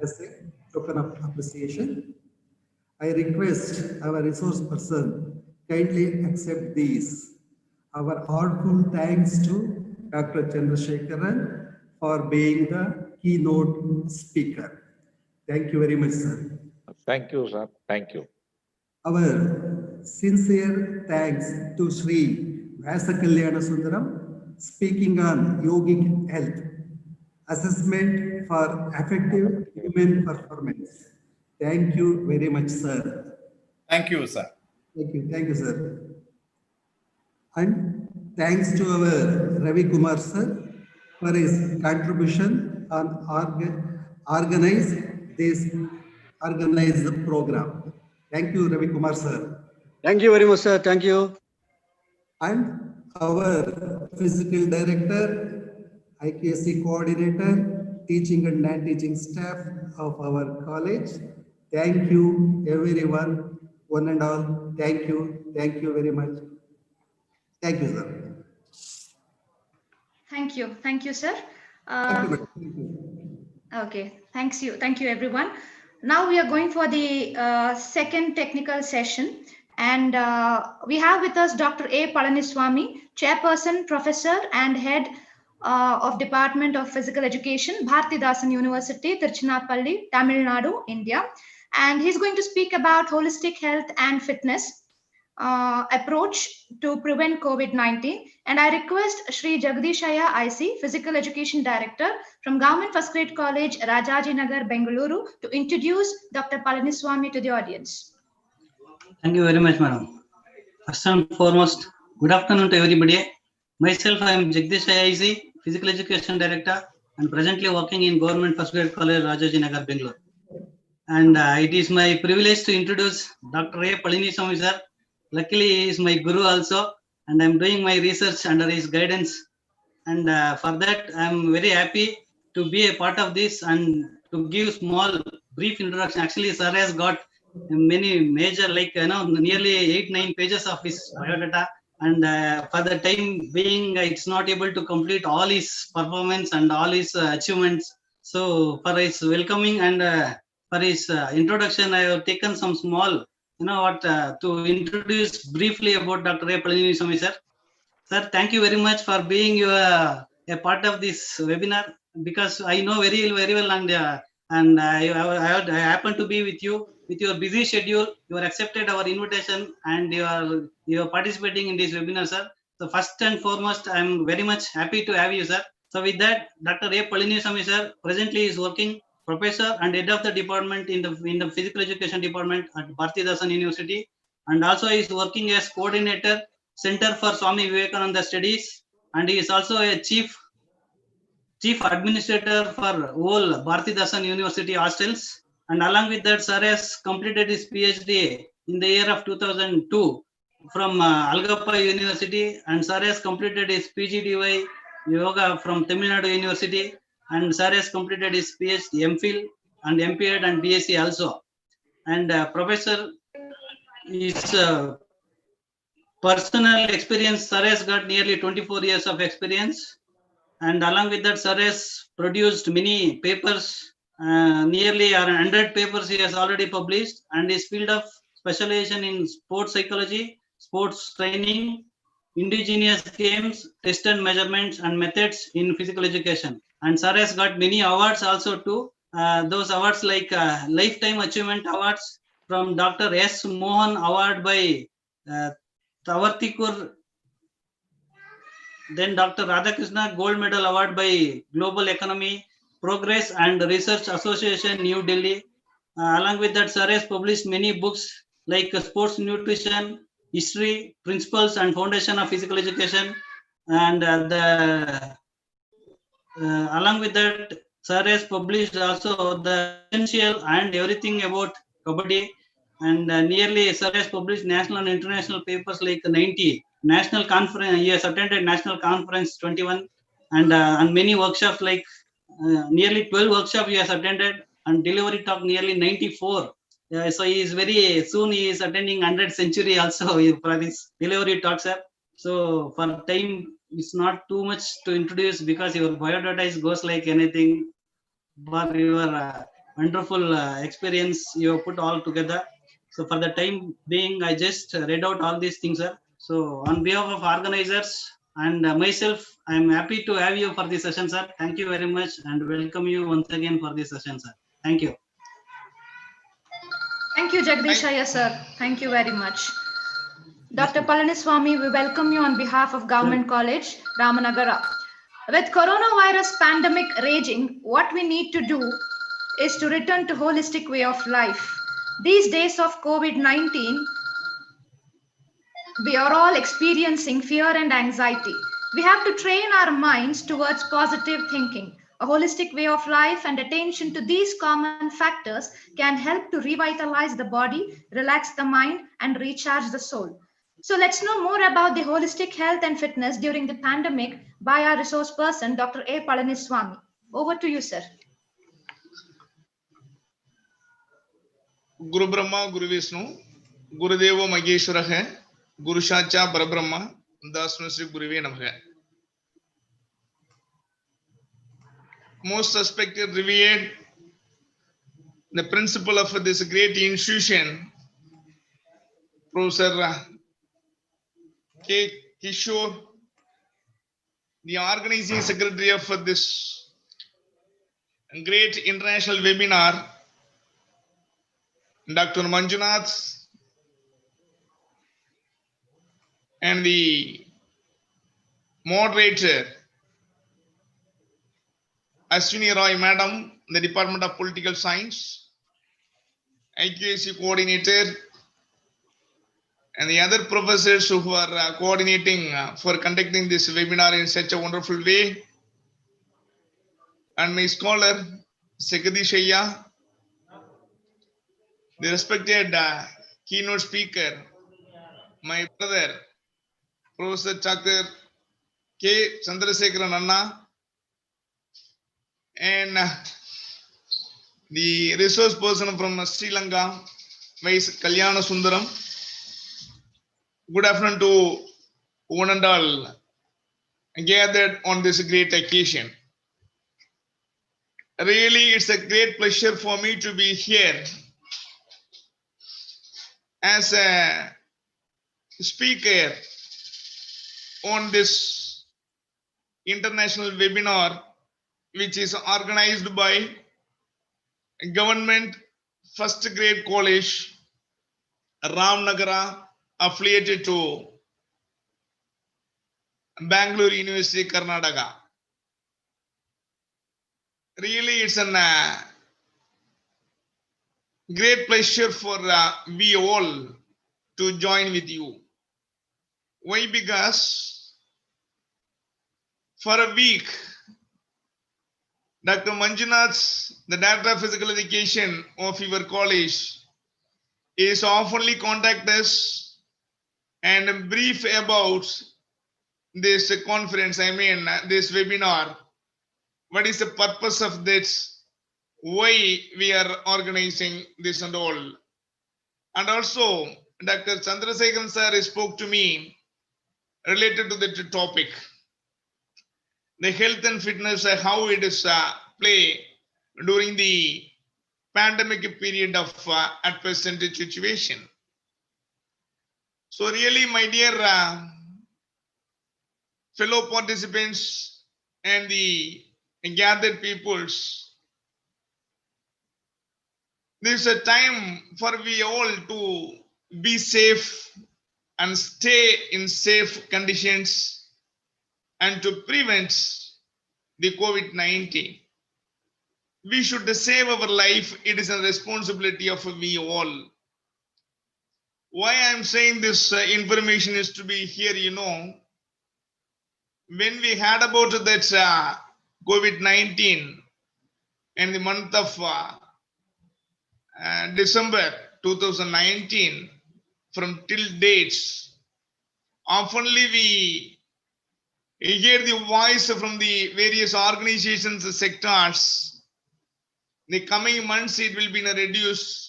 as a token of appreciation. I request our resource person kindly accept these. Our heartfelt thanks to Dr. Chandrasekharan for being the keynote speaker. Thank you very much, sir. Thank you, sir. Thank you. Our sincere thanks to Sri Vyasakalyana Sundaram, speaking on yogic health, assessment for effective human performance. Thank you very much, sir. Thank you, sir. Thank you, sir. And thanks to our Ravi Kumar, sir, for his contribution on organize the program. Thank you, Ravi Kumar, sir. Thank you very much, sir. Thank you. And our physical director, IKC coordinator, teaching and non-teaching staff of our college. Thank you, everyone, one and all. Thank you very much. Thank you, sir. Thank you, sir. Okay, thank you, everyone. Now we are going for the second technical session, and we have with us Dr. A. Palaniswamy, Chairperson, Professor, and Head of Department of Physical Education, Bharatidasan University, Tiruchinappalli, Tamil Nadu, India. And he's going to speak about holistic health and fitness approach to prevent COVID-19. And I request Shri Jagdishaya IC, Physical Education Director from Government First Grade College, Rajaji Nagar, Bengaluru, to introduce Dr. Palaniswamy to the audience. Thank you very much, madam. First and foremost, good afternoon to everybody. Myself, I am Jagdishaya IC, Physical Education Director, and presently working in Government First Grade College, Rajaji Nagar, Bengaluru. And it is my privilege to introduce Dr. A. Palaniswamy sir. Luckily, he is my guru also, and I am doing my research under his guidance. And for that, I am very happy to be a part of this and to give small brief introduction. Actually, sir has got many major, like nearly 8-9 pages of his biodata. And for the time being, it's not able to complete all his performance and all his achievements. So for his welcoming and for his introduction, I have taken some small, to introduce briefly about Dr. A. Palaniswamy sir. Sir, thank you very much for being a part of this webinar, because I know very well, and I happen to be with you with your busy schedule. You have accepted our invitation and you are participating in this webinar, sir. So first and foremost, I am very much happy to have you, sir. So with that, Dr. A. Palaniswamy sir presently is working professor and head of the department in the physical education department at Bharatidasan University, and also is working as coordinator Center for Swami Vivekananda Studies, and he is also a chief administrator for whole Bharatidasan University hostels. And along with that, sir has completed his PhD in the year of 2002 from Algappa University, and sir has completed his PGDY Yoga from Tamil Nadu University, and sir has completed his PhD, MPhil and MPed and BSc also. And professor is personal experience, sir has got nearly 24 years of experience, and along with that, sir has produced many papers, nearly 100 papers he has already published, and his field of specialization in sports psychology, sports training, indigenous games, test and measurements, and methods in physical education. And sir has got many awards also too. Those awards like Lifetime Achievement Awards from Dr. S. Mohan Award by Tavartikur, then Dr. Radhakrishna Gold Medal Award by Global Economy Progress and Research Association, New Delhi. Along with that, sir has published many books like Sports Nutrition, History, Principles and Foundation of Physical Education. And along with that, sir has published also the essential and everything about Kabaddi. And nearly sir has published national and international papers like 90 national conference. He has attended national conference 21, and many workshops like nearly 12 workshops he has attended, and delivery talk nearly 94. So he is very soon he is attending 100th century also for this delivery talk, sir. So for time it's not too much to introduce, because your biodata goes like anything. For your wonderful experience you have put all together. So for the time being, I just read out all these things, sir. So on behalf of organizers and myself, I am happy to have you for this session, sir. Thank you very much and welcome you once again for this session, sir. Thank you. Thank you, Jagdishaya sir. Thank you very much. Dr. Palaniswamy, we welcome you on behalf of Government College, Ramanagara. With coronavirus pandemic raging, what we need to do is to return to holistic way of life. These days of COVID-19, we are all experiencing fear and anxiety. We have to train our minds towards positive thinking. A holistic way of life and attention to these common factors can help to revitalize the body, relax the mind, and recharge the soul. So let's know more about the holistic health and fitness during the pandemic by our resource person, Dr. A. Palaniswamy. Over to you, sir. Guru Brahma, Guru Vishnu, Guru Deva Mageshwara hai, Guru Shacha Parabrahma, Dasnu Sri Guruve Namaha. Most respected, revered, the principal of this great institution, Professor K. Kishore, the organizing secretary of this great international webinar, Dr. Manjunath, and the moderator, Ashwini Roy Madam, the Department of Political Science, IQAC coordinator, and the other professors who are coordinating for conducting this webinar in such a wonderful way, and my scholar, Sekadishaya, the respected keynote speaker, my brother, Professor Dr. K. Chandrasekharan Anna, and the resource person from Sri Lanka, Vice Kalyana Sundaram. Good afternoon to one and all gathered on this great occasion. Really, it's a great pleasure for me to be here as a speaker on this international webinar, which is organized by Government First Grade College, Ramnagara, affiliated to Bangalore University, Karnataka. Really, it's a great pleasure for we all to join with you. Why? Because for a week, Dr. Manjunath, the Director of Physical Education of your college, is oftenly contact us and brief about this conference, this webinar. What is the purpose of this? Why we are organizing this and all? And also, Dr. Chandrasekharan sir spoke to me related to the topic, the health and fitness, how it is play during the pandemic period of at present situation. So really, my dear fellow participants and the gathered peoples, this is a time for we all to be safe and stay in safe conditions and to prevent the COVID-19. We should save our life. It is a responsibility of we all. Why I'm saying this information is to be here, when we had about that COVID-19 in the month of December 2019, from till dates, oftenly we hear the voice from the various organizations, sectors. In the coming months, it will be reduced.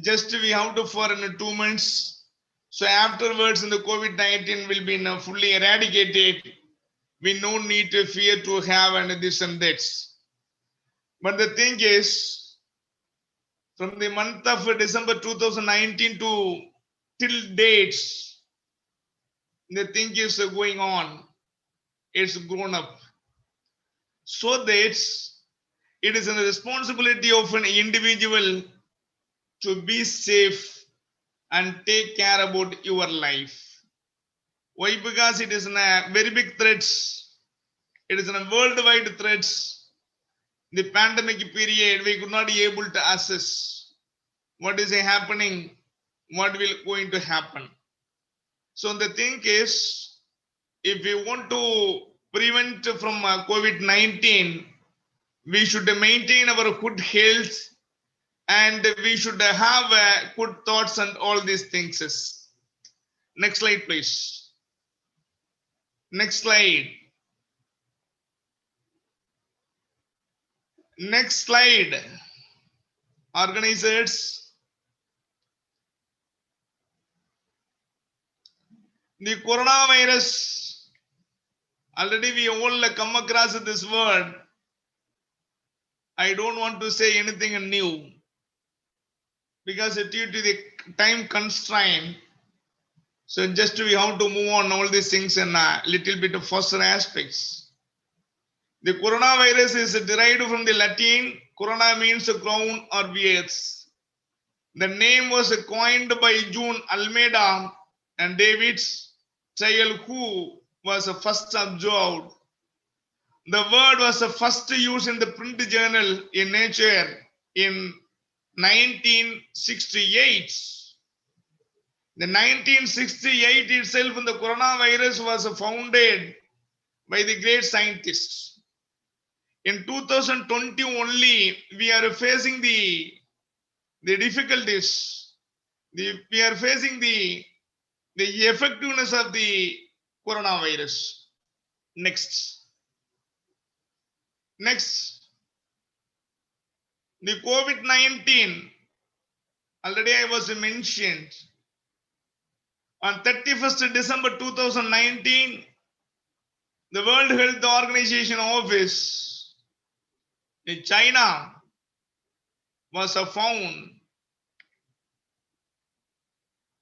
Just we have to for 2 months. So afterwards, the COVID-19 will be fully eradicated. We no need to fear to have this and that. But the thing is, from the month of December 2019 to till dates, the thing is going on. It's grown up. So that it is a responsibility of an individual to be safe and take care about your life. Why? Because it is a very big threat. It is a worldwide threat. The pandemic period, we could not be able to assess what is happening, what will going to happen. So the thing is, if we want to prevent from COVID-19, we should maintain our good health and we should have good thoughts and all these things. Next slide, please. Next slide. Next slide. Organizers, the coronavirus, already we all come across this word. I don't want to say anything new because due to the time constraint, So just we have to move on all these things in a little bit of faster aspects. The coronavirus is derived from the Latin. Corona means a crown or beards. The name was coined by June Almeida and David's trial, who was first observed. The word was first used in the print journal in Nature in 1968. The 1968 itself, the coronavirus was founded by the great scientists. In 2020 only, we are facing the difficulties. We are facing the effectiveness of the coronavirus. Next. The COVID-19, already I was mentioned. On 31st December 2019, the World Health Organization office in China was found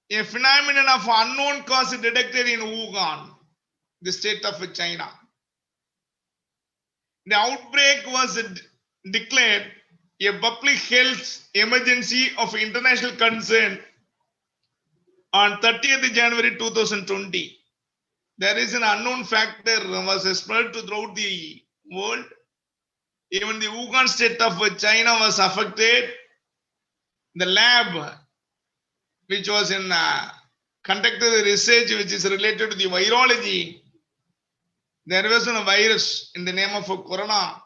a phenomenon of unknown cause detected in Wuhan, the state of China. The outbreak was declared a public health emergency of international concern on 30th January 2020. There is an unknown factor was spread throughout the world. Even the Wuhan state of China was affected. The lab which was in conducted the research which is related to the virology, there was a virus in the name of corona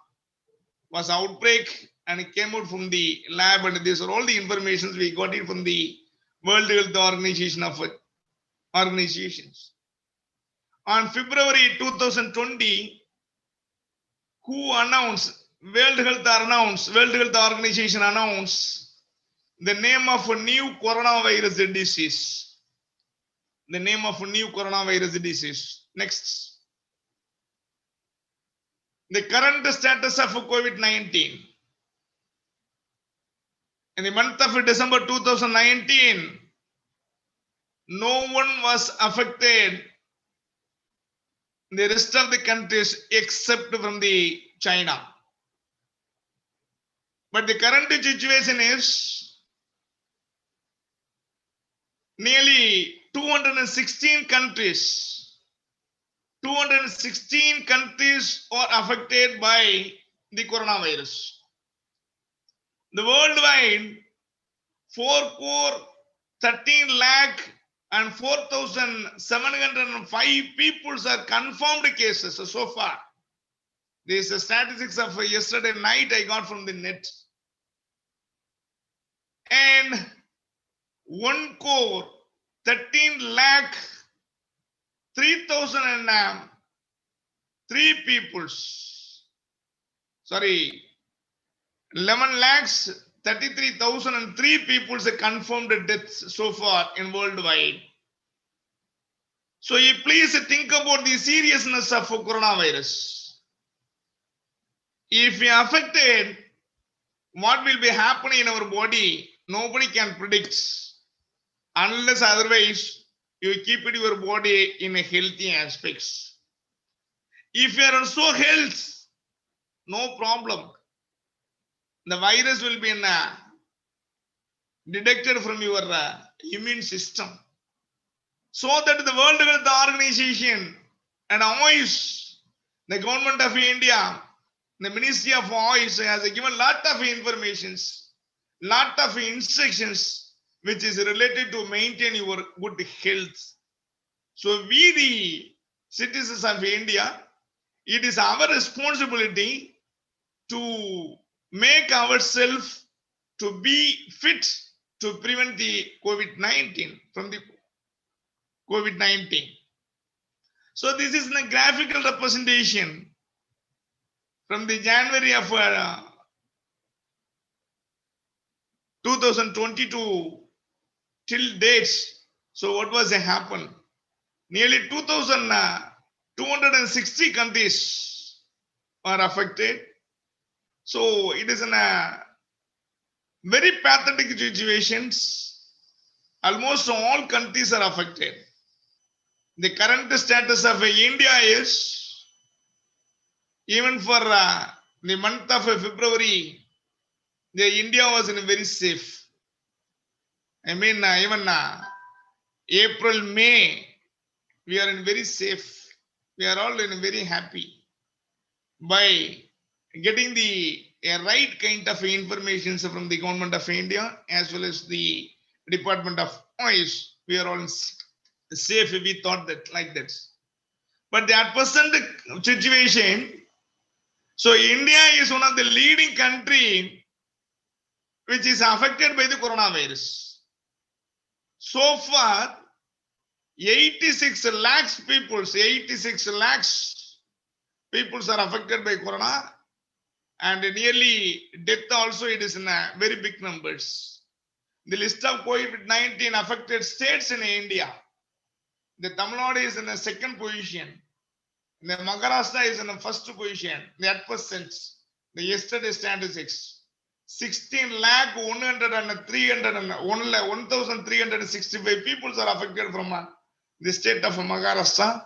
was outbreak, and it came out from the lab, and these are all the informations we got it from the World Health Organization of organizations. On February 2020, World Health Organization announced the name of a new coronavirus disease. The name of a new coronavirus disease. Next. The current status of COVID-19. In the month of December 2019, no one was affected in the rest of the countries except from the China. But the current situation is nearly 216 countries. 216 countries are affected by the coronavirus. The worldwide 4,13 lakh and 4,705 people are confirmed cases so far. These are statistics of yesterday night I got from the net. And 1,13 lakh 3,003 people. Sorry, 11 lakhs 33,003 people are confirmed deaths so far in worldwide. So you please think about the seriousness of coronavirus. If we are affected, what will be happening in our body? Nobody can predict. Unless otherwise, you keep it your body in a healthy aspects. If you are so healthy, no problem. The virus will be detected from your immune system. So that the World Health Organization and OIS, the government of India, the Ministry of OIS has given lot of informations, lot of instructions which is related to maintain your good health. So we the citizens of India, it is our responsibility to make ourselves to be fit to prevent the COVID-19 from the COVID-19. So this is the graphical representation from the January of 2022 till dates. So what was happened? Nearly 2,260 countries are affected. So it is in a very pathetic situations. Almost all countries are affected. the current status of India is, even for the month of February, the India was in very safe. I mean, even April, May, we are in very safe. We are all in very happy by getting the right kind of information from the government of India as well as the Department of Oils. We are all safe. We thought that like that. But at present situation, so India is one of the leading country which is affected by the coronavirus. So far, 86 lakhs people are affected by corona, and nearly death also it is in very big numbers. The list of COVID-19 affected states in India, the Tamil Nadu is in the second position. The Maharashtra is in the first position. The at present, the yesterday statistics, 1,365 people are affected from the state of Maharashtra.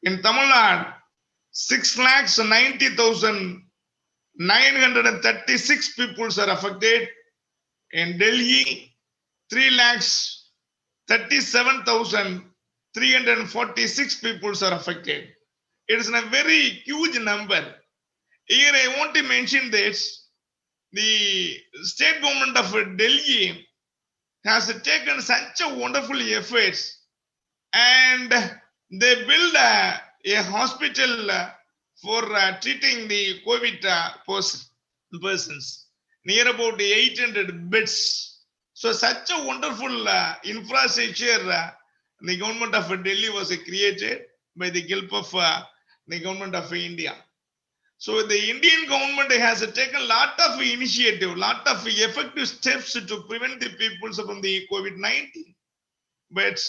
In Tamil Nadu, 6,90,936 people are affected. In Delhi, 3,37,346 people are affected. It is a very huge number. Here I want to mention this. The state government of Delhi has taken such a wonderful efforts, and they built a hospital for treating the COVID persons, near about 800 beds. So such a wonderful infrastructure the government of Delhi was created by the help of the government of India. So the Indian government has taken a lot of initiative, lot of effective steps to prevent the people from the COVID-19. But,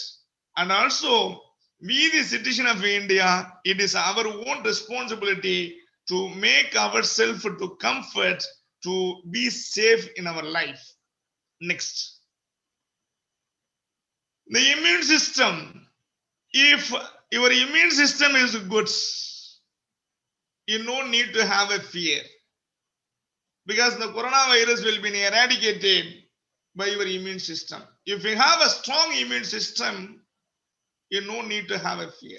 and also, we the citizen of India, it is our own responsibility to make ourselves to comfort, to be safe in our life. Next. The immune system. If your immune system is good, you no need to have a fear, because the coronavirus will be eradicated by your immune system. If you have a strong immune system, you no need to have a fear.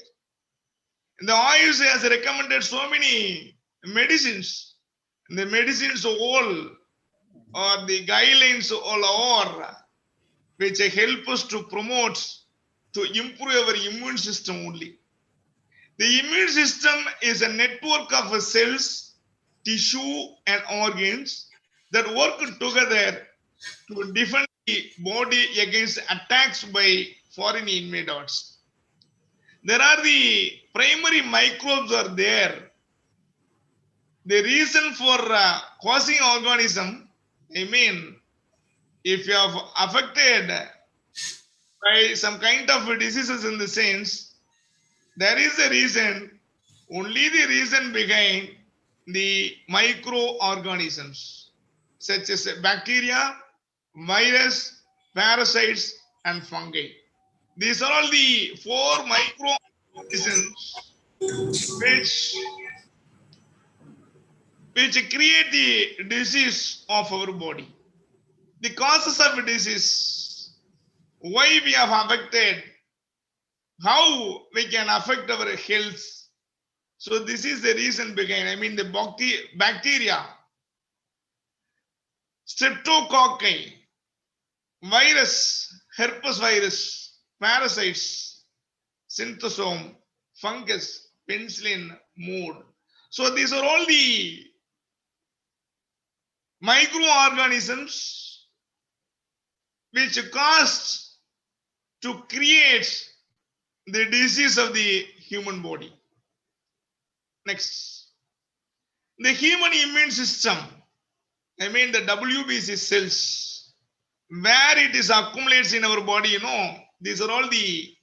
The OIS has recommended so many medicines. The medicines all, or the guidelines all are, which help us to promote, to improve our immune system only. The immune system is a network of cells, tissue, and organs that work together to defend the body against attacks by foreign invaders. There are the primary microbes are there. The reason for causing organism, I mean, if you have affected by some kind of diseases in the sense, there is a reason, only the reason behind the microorganisms, such as bacteria, virus, parasites, and fungi. These are all the 4 microorganisms which create the disease of our body. The causes of disease, why we have affected, how we can affect our health. So this is the reason behind, I mean the bacteria, streptococci, virus, herpes virus, parasites, synthosome, fungus, penicillin, mold. So these are all the microorganisms which cause to create the disease of the human body. Next. The human immune system, I mean the WBC cells, where it is accumulates in our body, you know, these are all the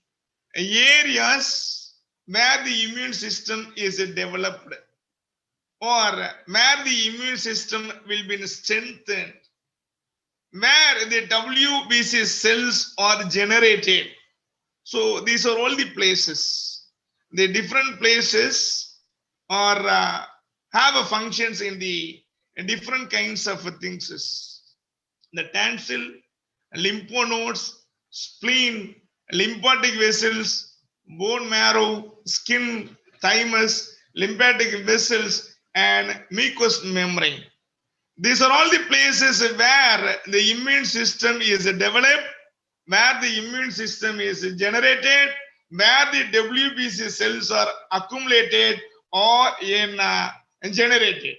areas where the immune system is developed, or where the immune system will be strengthened, where the WBC cells are generated. So these are all the places. The different places are have a functions in the different kinds of things. The tonsil, lymphonodes, spleen, lymphatic vessels, bone marrow, skin, thymus, lymphatic vessels, and mucous membrane. These are all the places where the immune system is developed, where the immune system is generated, where the WBC cells are accumulated or generated.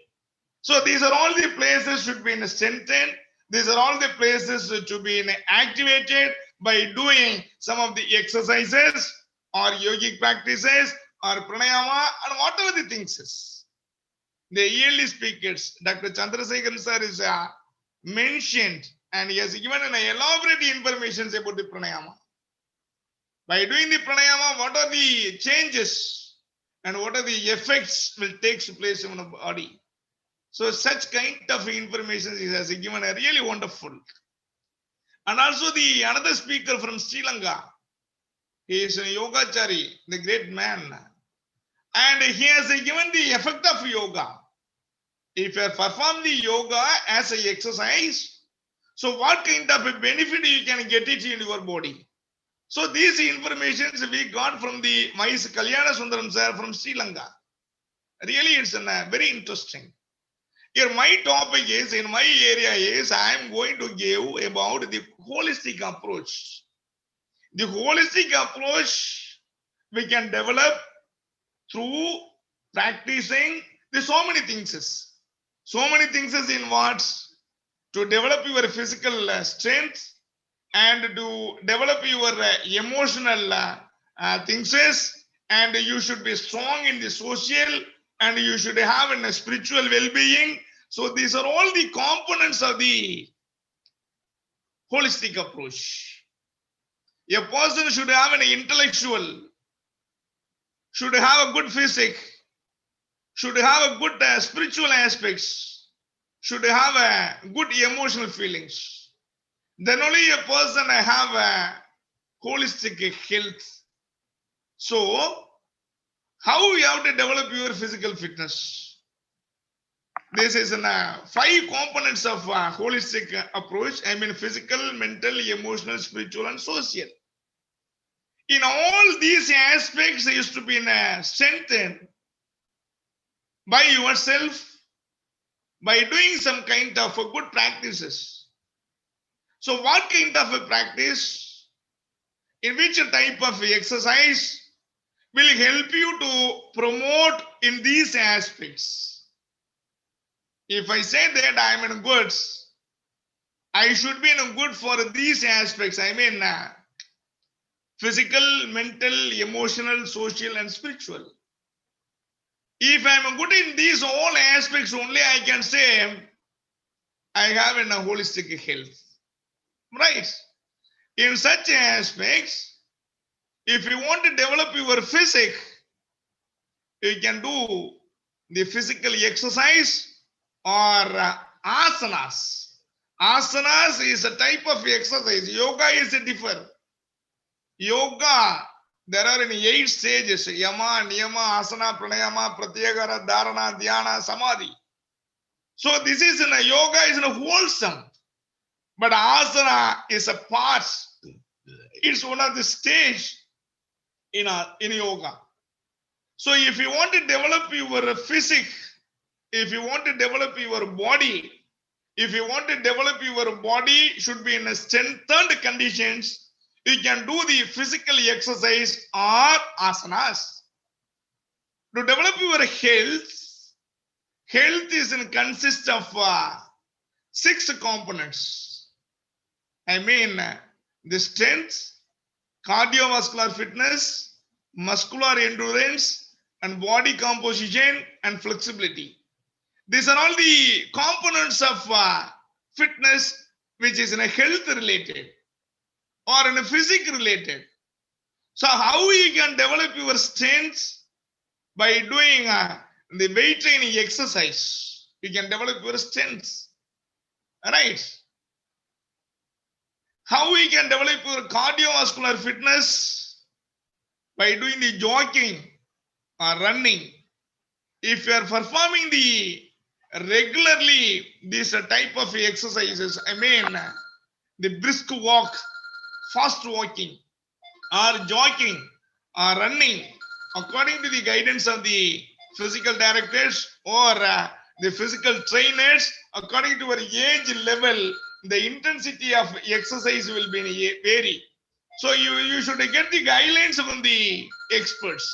So these are all the places should be strengthened. These are all the places to be activated by doing some of the exercises or yogic practices or pranayama and whatever the things is. The yearly speakers, Dr. Chandrasekharan sir is mentioned and he has given an elaborate information about the pranayama. By doing the pranayama, what are the changes and what are the effects will take place in the body? So such kind of information he has given a really wonderful. And also the another speaker from Sri Lanka, he is a yogachari, the great man. And he has given the effect of yoga. If you perform the yoga as an exercise, so what kind of a benefit you can get it in your body? So these informations we got from the Vice Kalyana Sundaram sir from Sri Lanka. Really, it's very interesting. Here, my topic is, in my area is, I am going to give about the holistic approach. The holistic approach we can develop through practicing the so many things. So many things is in what? To develop your physical strength and to develop your emotional things is, and you should be strong in the social and you should have a spiritual well-being. So these are all the components of the holistic approach. A person should have an intellectual, should have a good physique, should have a good spiritual aspects, should have a good emotional feelings. Then only a person have a holistic health. So, how you have to develop your physical fitness? This is 5 components of holistic approach. I mean physical, mental, emotional, spiritual, and social. In all these aspects, they used to be strengthened by yourself, by doing some kind of good practices. So what kind of a practice, in which type of exercise will help you to promote in these aspects? If I say that I am in goods, I should be in good for these aspects. I mean physical, mental, emotional, social, and spiritual. If I am good in these all aspects, only I can say I have a holistic health. Right? In such aspects, if you want to develop your physique, you can do the physical exercise or asanas. Asanas is a type of exercise. Yoga is a different. Yoga, there are in 8 stages: yama, niyama, asana, pranayama, pratyahara, dharana, dhyana, samadhi. So this is in a yoga is in a wholesome, but asana is a part. It's one of the stage in yoga. So if you want to develop your physique, if you want to develop your body, if you want to develop your body should be in a strengthened conditions, you can do the physical exercise or asanas. To develop your health, health is in consists of 6 components. I mean the strength, cardiovascular fitness, muscular endurance, and body composition and flexibility. These are all the components of fitness which is in a health related or in a physique related. So how you can develop your strength? By doing the weight training exercise, you can develop your strength. Right? How we can develop your cardiovascular fitness? by doing the jogging or running. If you are performing the regularly this type of exercises, I mean the brisk walk, fast walking, or jogging, or running, according to the guidance of the physical directors or the physical trainers, according to our age level, the intensity of exercise will be vary. So you should get the guidelines from the experts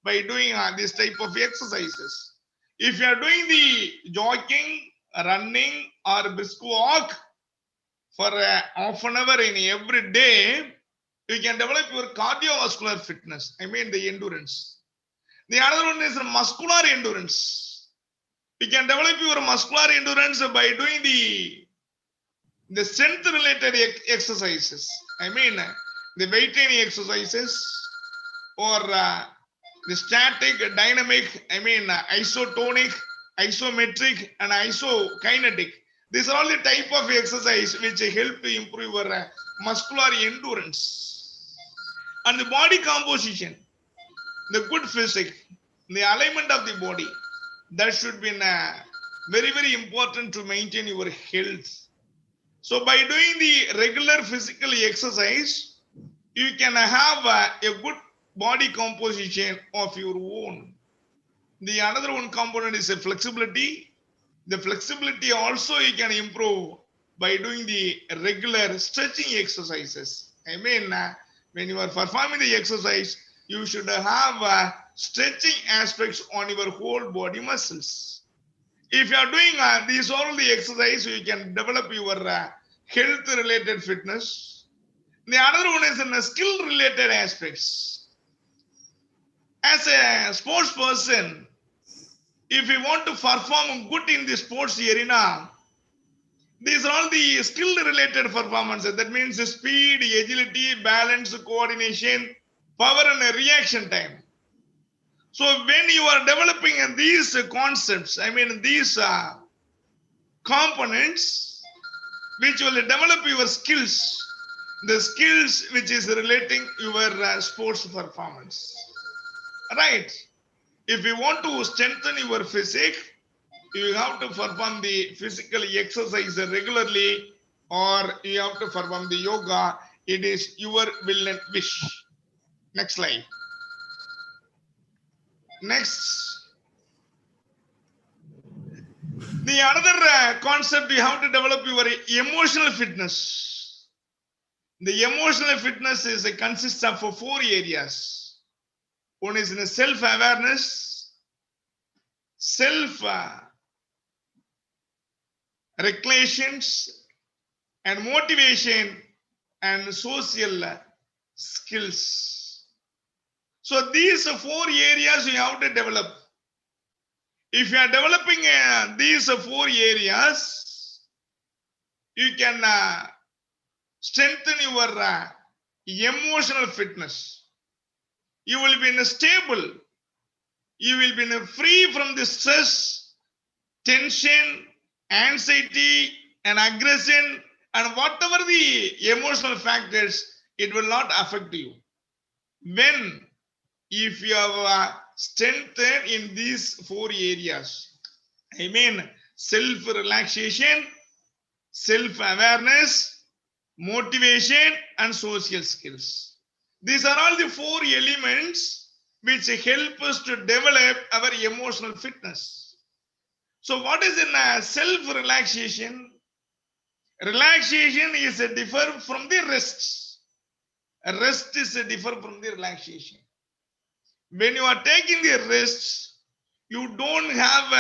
by doing this type of exercises. If you are doing the jogging, running, or brisk walk for half an hour in every day, you can develop your cardiovascular fitness. I mean the endurance. The other one is muscular endurance. You can develop your muscular endurance by doing the strength related exercises. I mean the weight training exercises or the static, dynamic, I mean isotonic, isometric, and isokinetic. These are all the type of exercise which help to improve your muscular endurance. And the body composition, the good physique, the alignment of the body, that should be very, very important to maintain your health. So by doing the regular physical exercise, you can have a good body composition of your own. The another one component is a flexibility. The flexibility also you can improve by doing the regular stretching exercises. I mean, when you are performing the exercise, you should have stretching aspects on your whole body muscles. If you are doing these all the exercise, you can develop your health related fitness. The other one is in the skill related aspects. As a sports person, if you want to perform good in the sports arena, these are all the skill related performances. That means the speed, agility, balance, coordination, power, and reaction time. So when you are developing these concepts, I mean these components which will develop your skills, the skills which is relating your sports performance. Right? If you want to strengthen your physique, you have to perform the physical exercise regularly, or you have to perform the yoga. It is your will and wish. Next slide. Next. The another concept, you have to develop your emotional fitness. The emotional fitness consists of 4 areas. One is in self-awareness, self-regulations, and motivation, and social skills. So these 4 areas you have to develop. If you are developing these 4 areas, you can strengthen your emotional fitness. You will be stable. You will be free from the stress, tension, anxiety, and aggression, and whatever the emotional factors, it will not affect you. When, if you have strengthened in these 4 areas, I mean self-relaxation, self-awareness, motivation, and social skills. These are all the 4 elements which help us to develop our emotional fitness. So what is in self-relaxation? Relaxation is different from the rest. Rest is different from the relaxation. When you are taking the rest, you don't have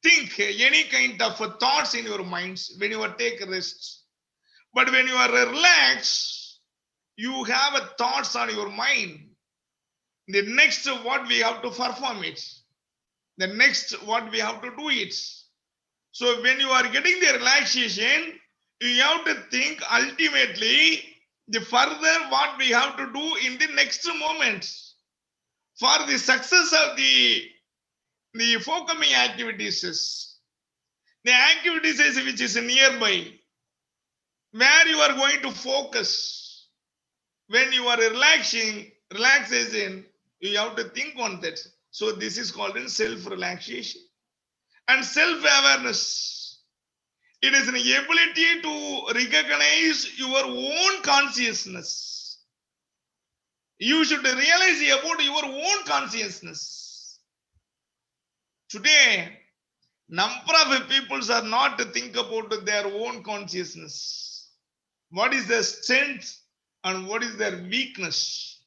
think any kind of thoughts in your minds when you are take rest. But when you are relaxed, you have thoughts on your mind. The next what we have to perform it. The next what we have to do it. So when you are getting the relaxation, you have to think ultimately the further what we have to do in the next moment for the success of the forthcoming activities. The activities which is nearby, where you are going to focus. When you are relaxing, relaxation, you have to think on that. So this is called in self-relaxation. And self-awareness. It is an ability to recognize your own consciousness. You should realize about your own consciousness. Today, number of people are not to think about their own consciousness. What is their strength and what is their weakness?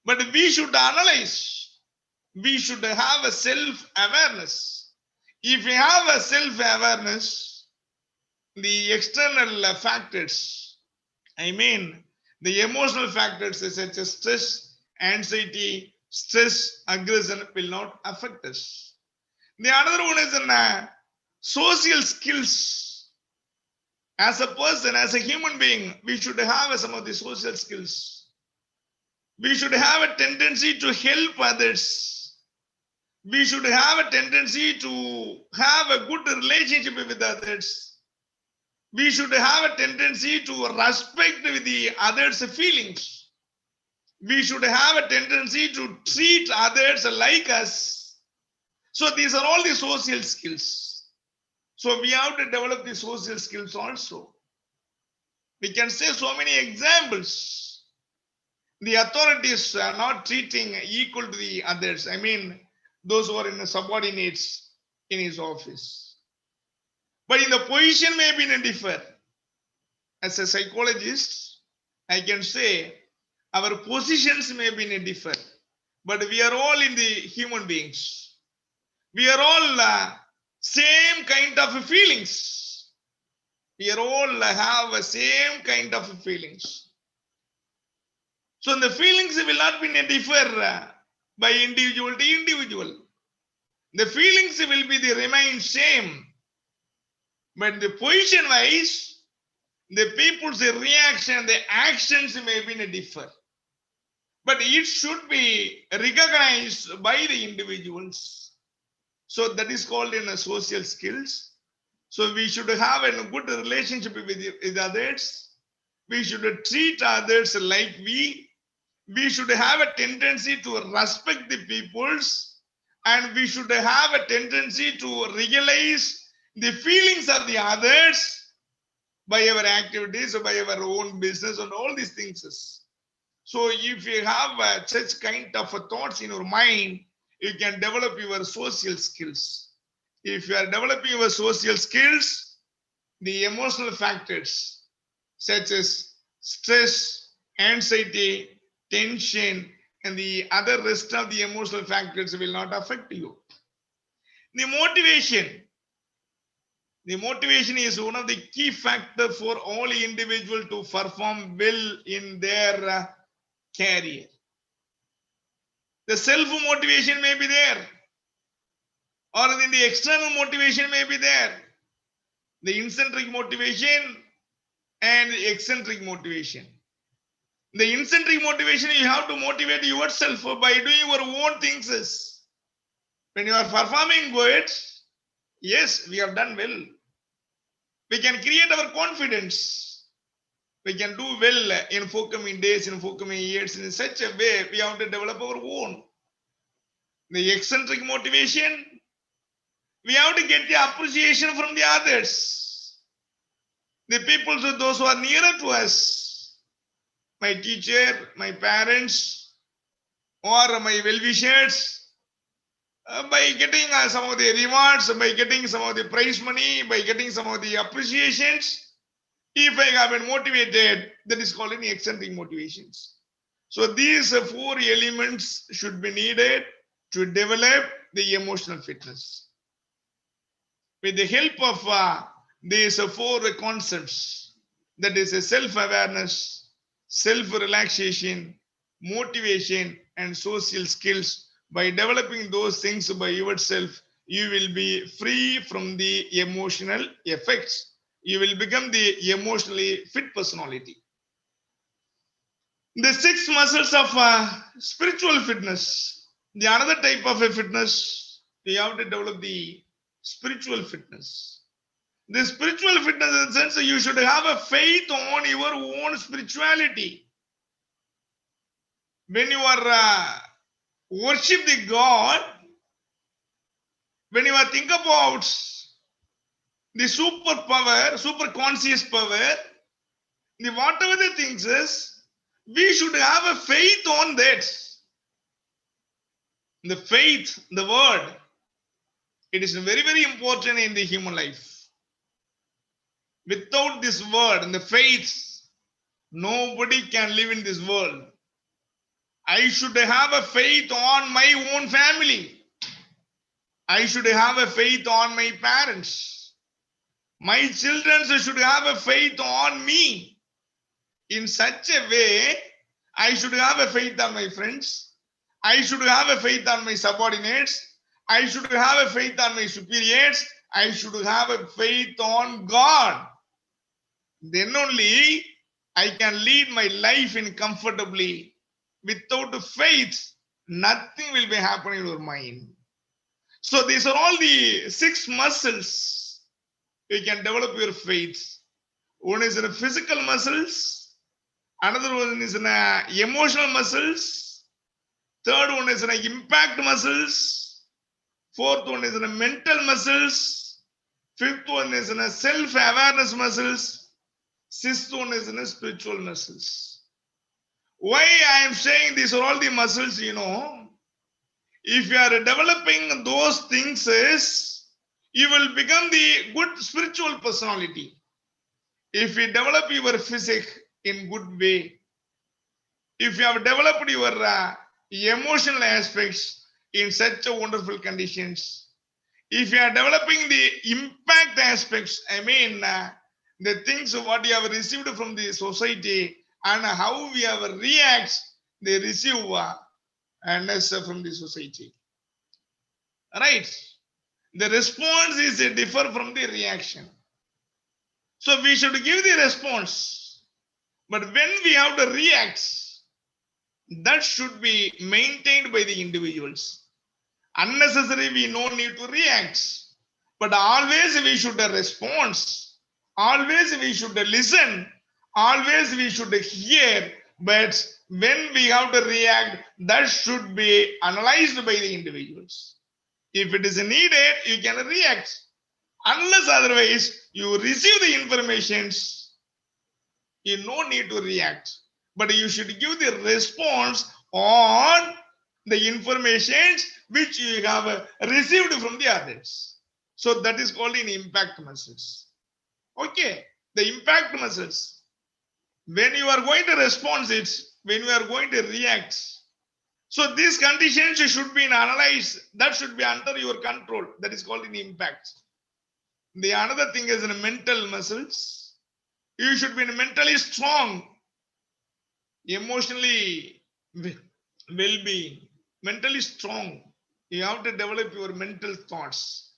But we should analyze. We should have a self-awareness. If we have a self-awareness, the external factors, I mean, the emotional factors such as stress, anxiety, stress, aggression will not affect us. The other one is in social skills. As a person, as a human being, we should have some of the social skills. We should have a tendency to help others. We should have a tendency to have a good relationship with others. We should have a tendency to respect the others' feelings. We should have a tendency to treat others like us. So these are all the social skills. So we have to develop the social skills also. We can say so many examples. The authorities are not treating equal to the others. I mean, those who are in the subordinates in his office. But in the position may be differ. As a psychologist, I can say our positions may be differ, but we are all in the human beings. We are all same kind of feelings. We are all have a same kind of feelings. So the feelings will not be differ by individual to individual. The feelings will be the remain same, but the position wise, the people's reaction, the actions may be differ. But it should be recognized by the individuals. So that is called in social skills. So we should have a good relationship with others. We should treat others like we. We should have a tendency to respect the peoples, and we should have a tendency to realize the feelings of the others by our activities, by our own business and all these things. So if you have such kind of thoughts in your mind, you can develop your social skills. If you are developing your social skills, the emotional factors such as stress, anxiety, tension, and the other rest of the emotional factors will not affect you. The motivation is one of the key factors for all individuals to perform well in their career. The self-motivation may be there, or then the external motivation may be there. The intrinsic motivation and the eccentric motivation. The intrinsic motivation, you have to motivate yourself by doing your own things. When you are performing good, yes, we have done well. We can create our confidence. We can do well in forthcoming days, in forthcoming years. In such a way, we have to develop our own. The eccentric motivation, we have to get the appreciation from the others. The people, those who are nearer to us, my teacher, my parents, or my well-wishers, by getting some of the rewards, by getting some of the prize money, by getting some of the appreciations, if I have been motivated, that is called any eccentric motivations. So these four elements should be needed to develop the emotional fitness. With the help of these four concepts, that is a self-awareness, self-relaxation, motivation, and social skills, by developing those things by yourself, you will be free from the emotional effects. You will become the emotionally fit personality. The 6 muscles of spiritual fitness. The another type of a fitness, you have to develop the spiritual fitness. The spiritual fitness in the sense that you should have a faith on your own spirituality. when you are worship the God, when you are think about the super power, super conscious power, the whatever the things is, we should have a faith on that. The faith, the word, it is very, very important in the human life. Without this word and the faith, nobody can live in this world. I should have a faith on my own family. I should have a faith on my parents. My children should have a faith on me. In such a way, I should have a faith on my friends. I should have a faith on my subordinates. I should have a faith on my superiors. I should have a faith on God. Then only I can lead my life in comfortably. Without faith, nothing will be happening in your mind. So these are all the 6 muscles you can develop your faith. One is in the physical muscles, another one is in emotional muscles, third one is in impact muscles, fourth one is in mental muscles, fifth one is in self-awareness muscles, sixth one is in spiritual muscles. Why I am saying these are all the muscles, if you are developing those things, you will become the good spiritual personality. If you develop your physique in good way, if you have developed your emotional aspects in such a wonderful conditions, if you are developing the impact aspects, I mean the things of what you have received from the society and how we have react, they receive and from the society. Right? The response is different from the reaction. So we should give the response. But when we have to react, that should be maintained by the individuals. Unnecessary, we no need to react. But always we should respond. Always we should listen. Always we should hear. But when we have to react, that should be analyzed by the individuals. If it is needed, you can react. Unless otherwise, you receive the informations, you no need to react. But you should give the response on the informations which you have received from the others. So that is called in impact muscles. Okay, the impact muscles. When you are going to respond it, when you are going to react, so these conditions should be analyzed. That should be under your control. That is called an impact. The another thing is in mental muscles. You should be mentally strong, emotionally well-being, mentally strong. You have to develop your mental thoughts.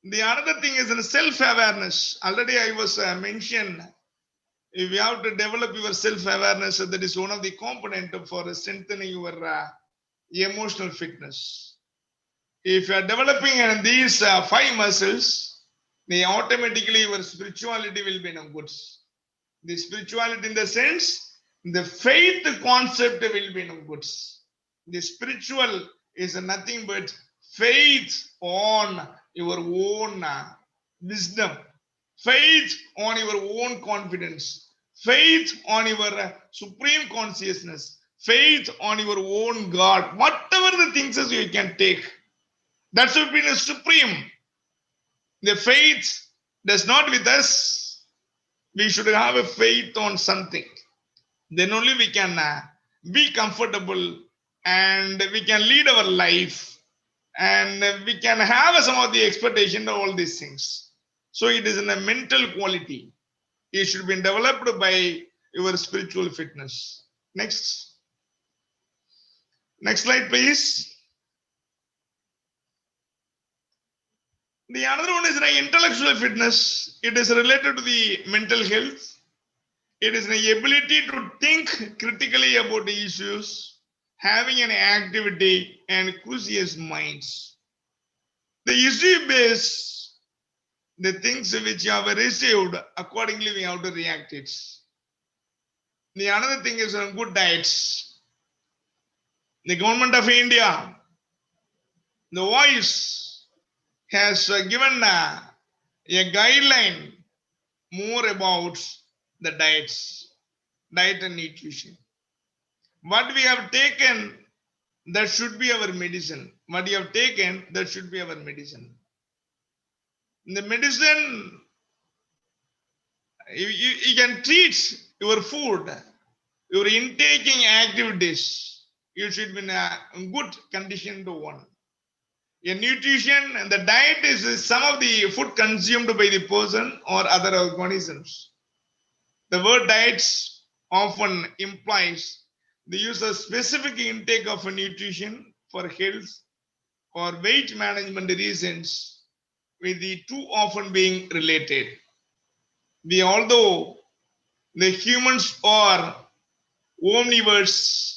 The another thing is in self-awareness. Already I was mentioned. If you have to develop your self-awareness, that is one of the components for strengthening your emotional fitness. If you are developing these 5 muscles, then automatically your spirituality will be in good. The spirituality in the sense, the faith concept will be in good. The spiritual is nothing but faith on your own wisdom, faith on your own confidence, faith on your supreme consciousness, faith on your own God. Whatever the things is you can take, that should be the supreme. The faith does not with us. We should have a faith on something. Then only we can be comfortable and we can lead our life and we can have some of the expectation of all these things. So it is in a mental quality. It should be developed by your spiritual fitness. Next. Next slide, please. The another one is an intellectual fitness. It is related to the mental health. It is the ability to think critically about the issues, having an activity and curious minds. The issue base, the things which you have received, accordingly we have to react it. The another thing is good diets. The government of India, the voice has given a guideline more about the diet and nutrition. What we have taken, that should be our medicine. What you have taken, that should be our medicine. The medicine, you can treat your food, your intaking activities. You should be in a good condition to one. A nutrition and the diet is some of the food consumed by the person or other organisms. The word diets often implies the use of specific intake of a nutrition for health or weight management reasons, with the two often being related. Although the humans are omnivores,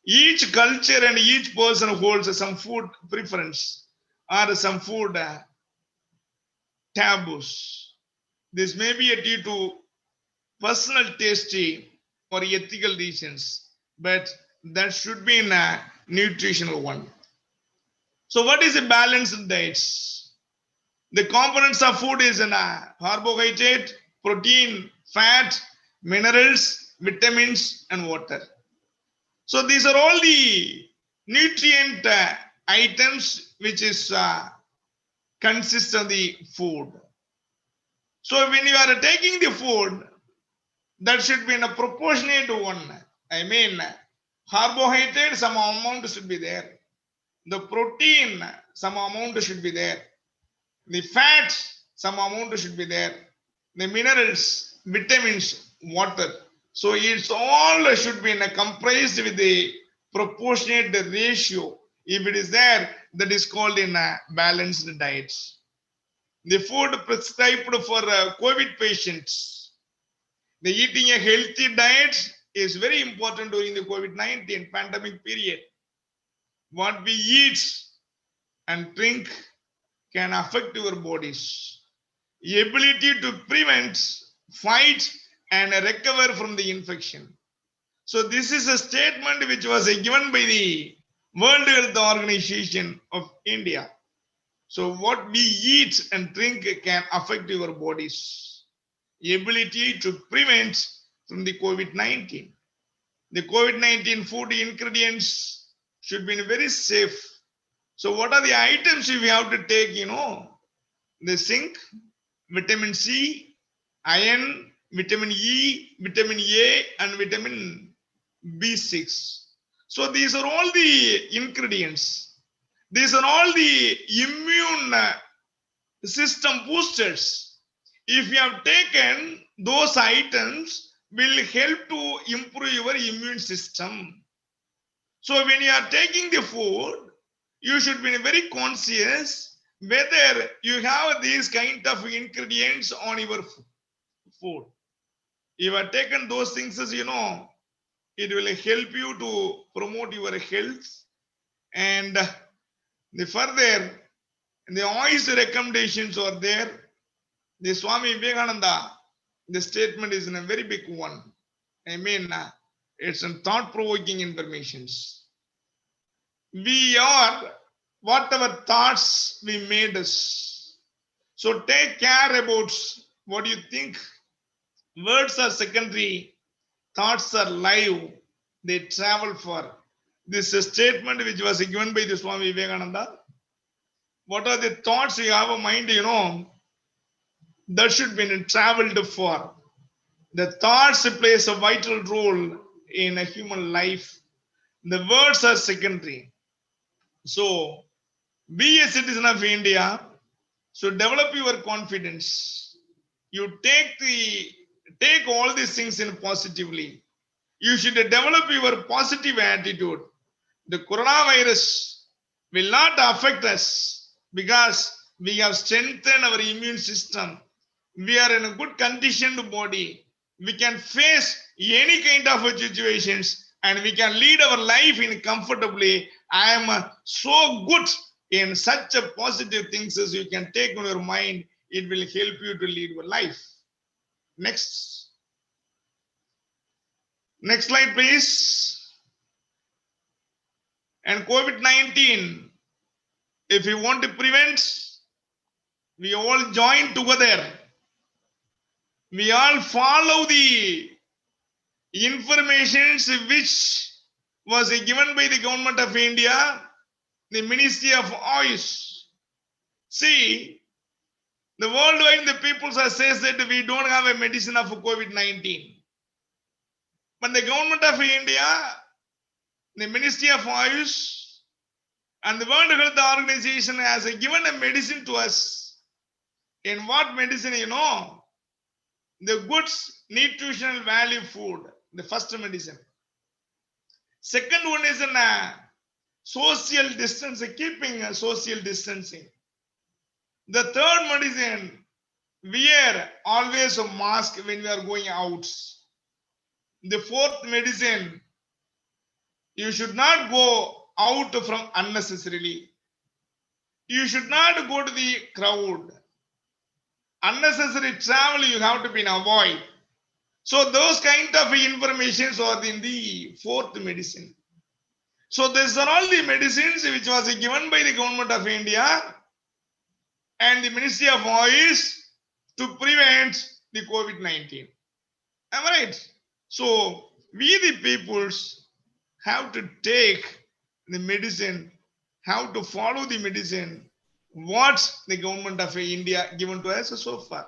each culture and each person holds some food preference or some food taboos. This may be due to personal tasty or ethical reasons, but that should be in a nutritional one. So what is a balanced diet? The components of food is in a carbohydrate, protein, fat, minerals, vitamins, and water. So these are all the nutrient items which is consist of the food. So when you are taking the food, that should be in a proportionate one. I mean, carbohydrate, some amount should be there. The protein, some amount should be there. The fat, some amount should be there. The minerals, vitamins, water. So it's all should be in a comprised with the proportionate ratio. If it is there, that is called in a balanced diet. The food prescribed for COVID patients, the eating a healthy diet is very important during the COVID-19 pandemic period. What we eat and drink can affect your bodies. The ability to prevent, fight, and recover from the infection. So this is a statement which was given by the World Health Organization of India. So what we eat and drink can affect your bodies. The ability to prevent from the COVID-19. The COVID-19 food ingredients should be very safe. So what are the items we have to take, The zinc, vitamin C, iron, vitamin E, vitamin A, and vitamin B6. So these are all the ingredients. These are all the immune system boosters. If you have taken those items, will help to improve your immune system. So when you are taking the food, you should be very conscious whether you have these kind of ingredients on your food. If you have taken those things, as it will help you to promote your health. And the further, the OIS recommendations are there. The Swami Vivekananda, the statement is in a very big one. I mean, it's a thought-provoking information. We are whatever thoughts we made us. So take care about what you think. Words are secondary, thoughts are live. They travel for. This is a statement which was given by the Swami Vivekananda. What are the thoughts you have in mind, that should be traveled for. The thoughts plays a vital role in a human life. The words are secondary. So be a citizen of India. So develop your confidence. You take all these things in positively. You should develop your positive attitude. The coronavirus will not affect us because we have strengthened our immune system. We are in a good conditioned body. We can face any kind of situations and we can lead our life in comfortably. I am so good in such a positive things as you can take on your mind. It will help you to lead your life. Next slide, please. And COVID-19, if we want to prevent, we all join together. We all follow the information which was given by the government of India, the Ministry of Ayush. See, the worldwide the people says that we don't have a medicine of COVID-19. But the government of India, the Ministry of Ayush, and the World Health Organization has given a medicine to us. In what medicine, you know? The good nutritional value food, the first medicine. Second one is in social distancing, keeping social distancing. The third medicine, wear always a mask when we are going out. The fourth medicine, you should not go out from unnecessarily. You should not go to the crowd. Unnecessary travel you have to be avoid. So those kind of informations are in the fourth medicine. So these are all the medicines which was given by the government of India and the Ministry of Ayush to prevent the COVID-19. Am I right? So we the peoples have to take the medicine, how to follow the medicine, what the government of India given to us so far.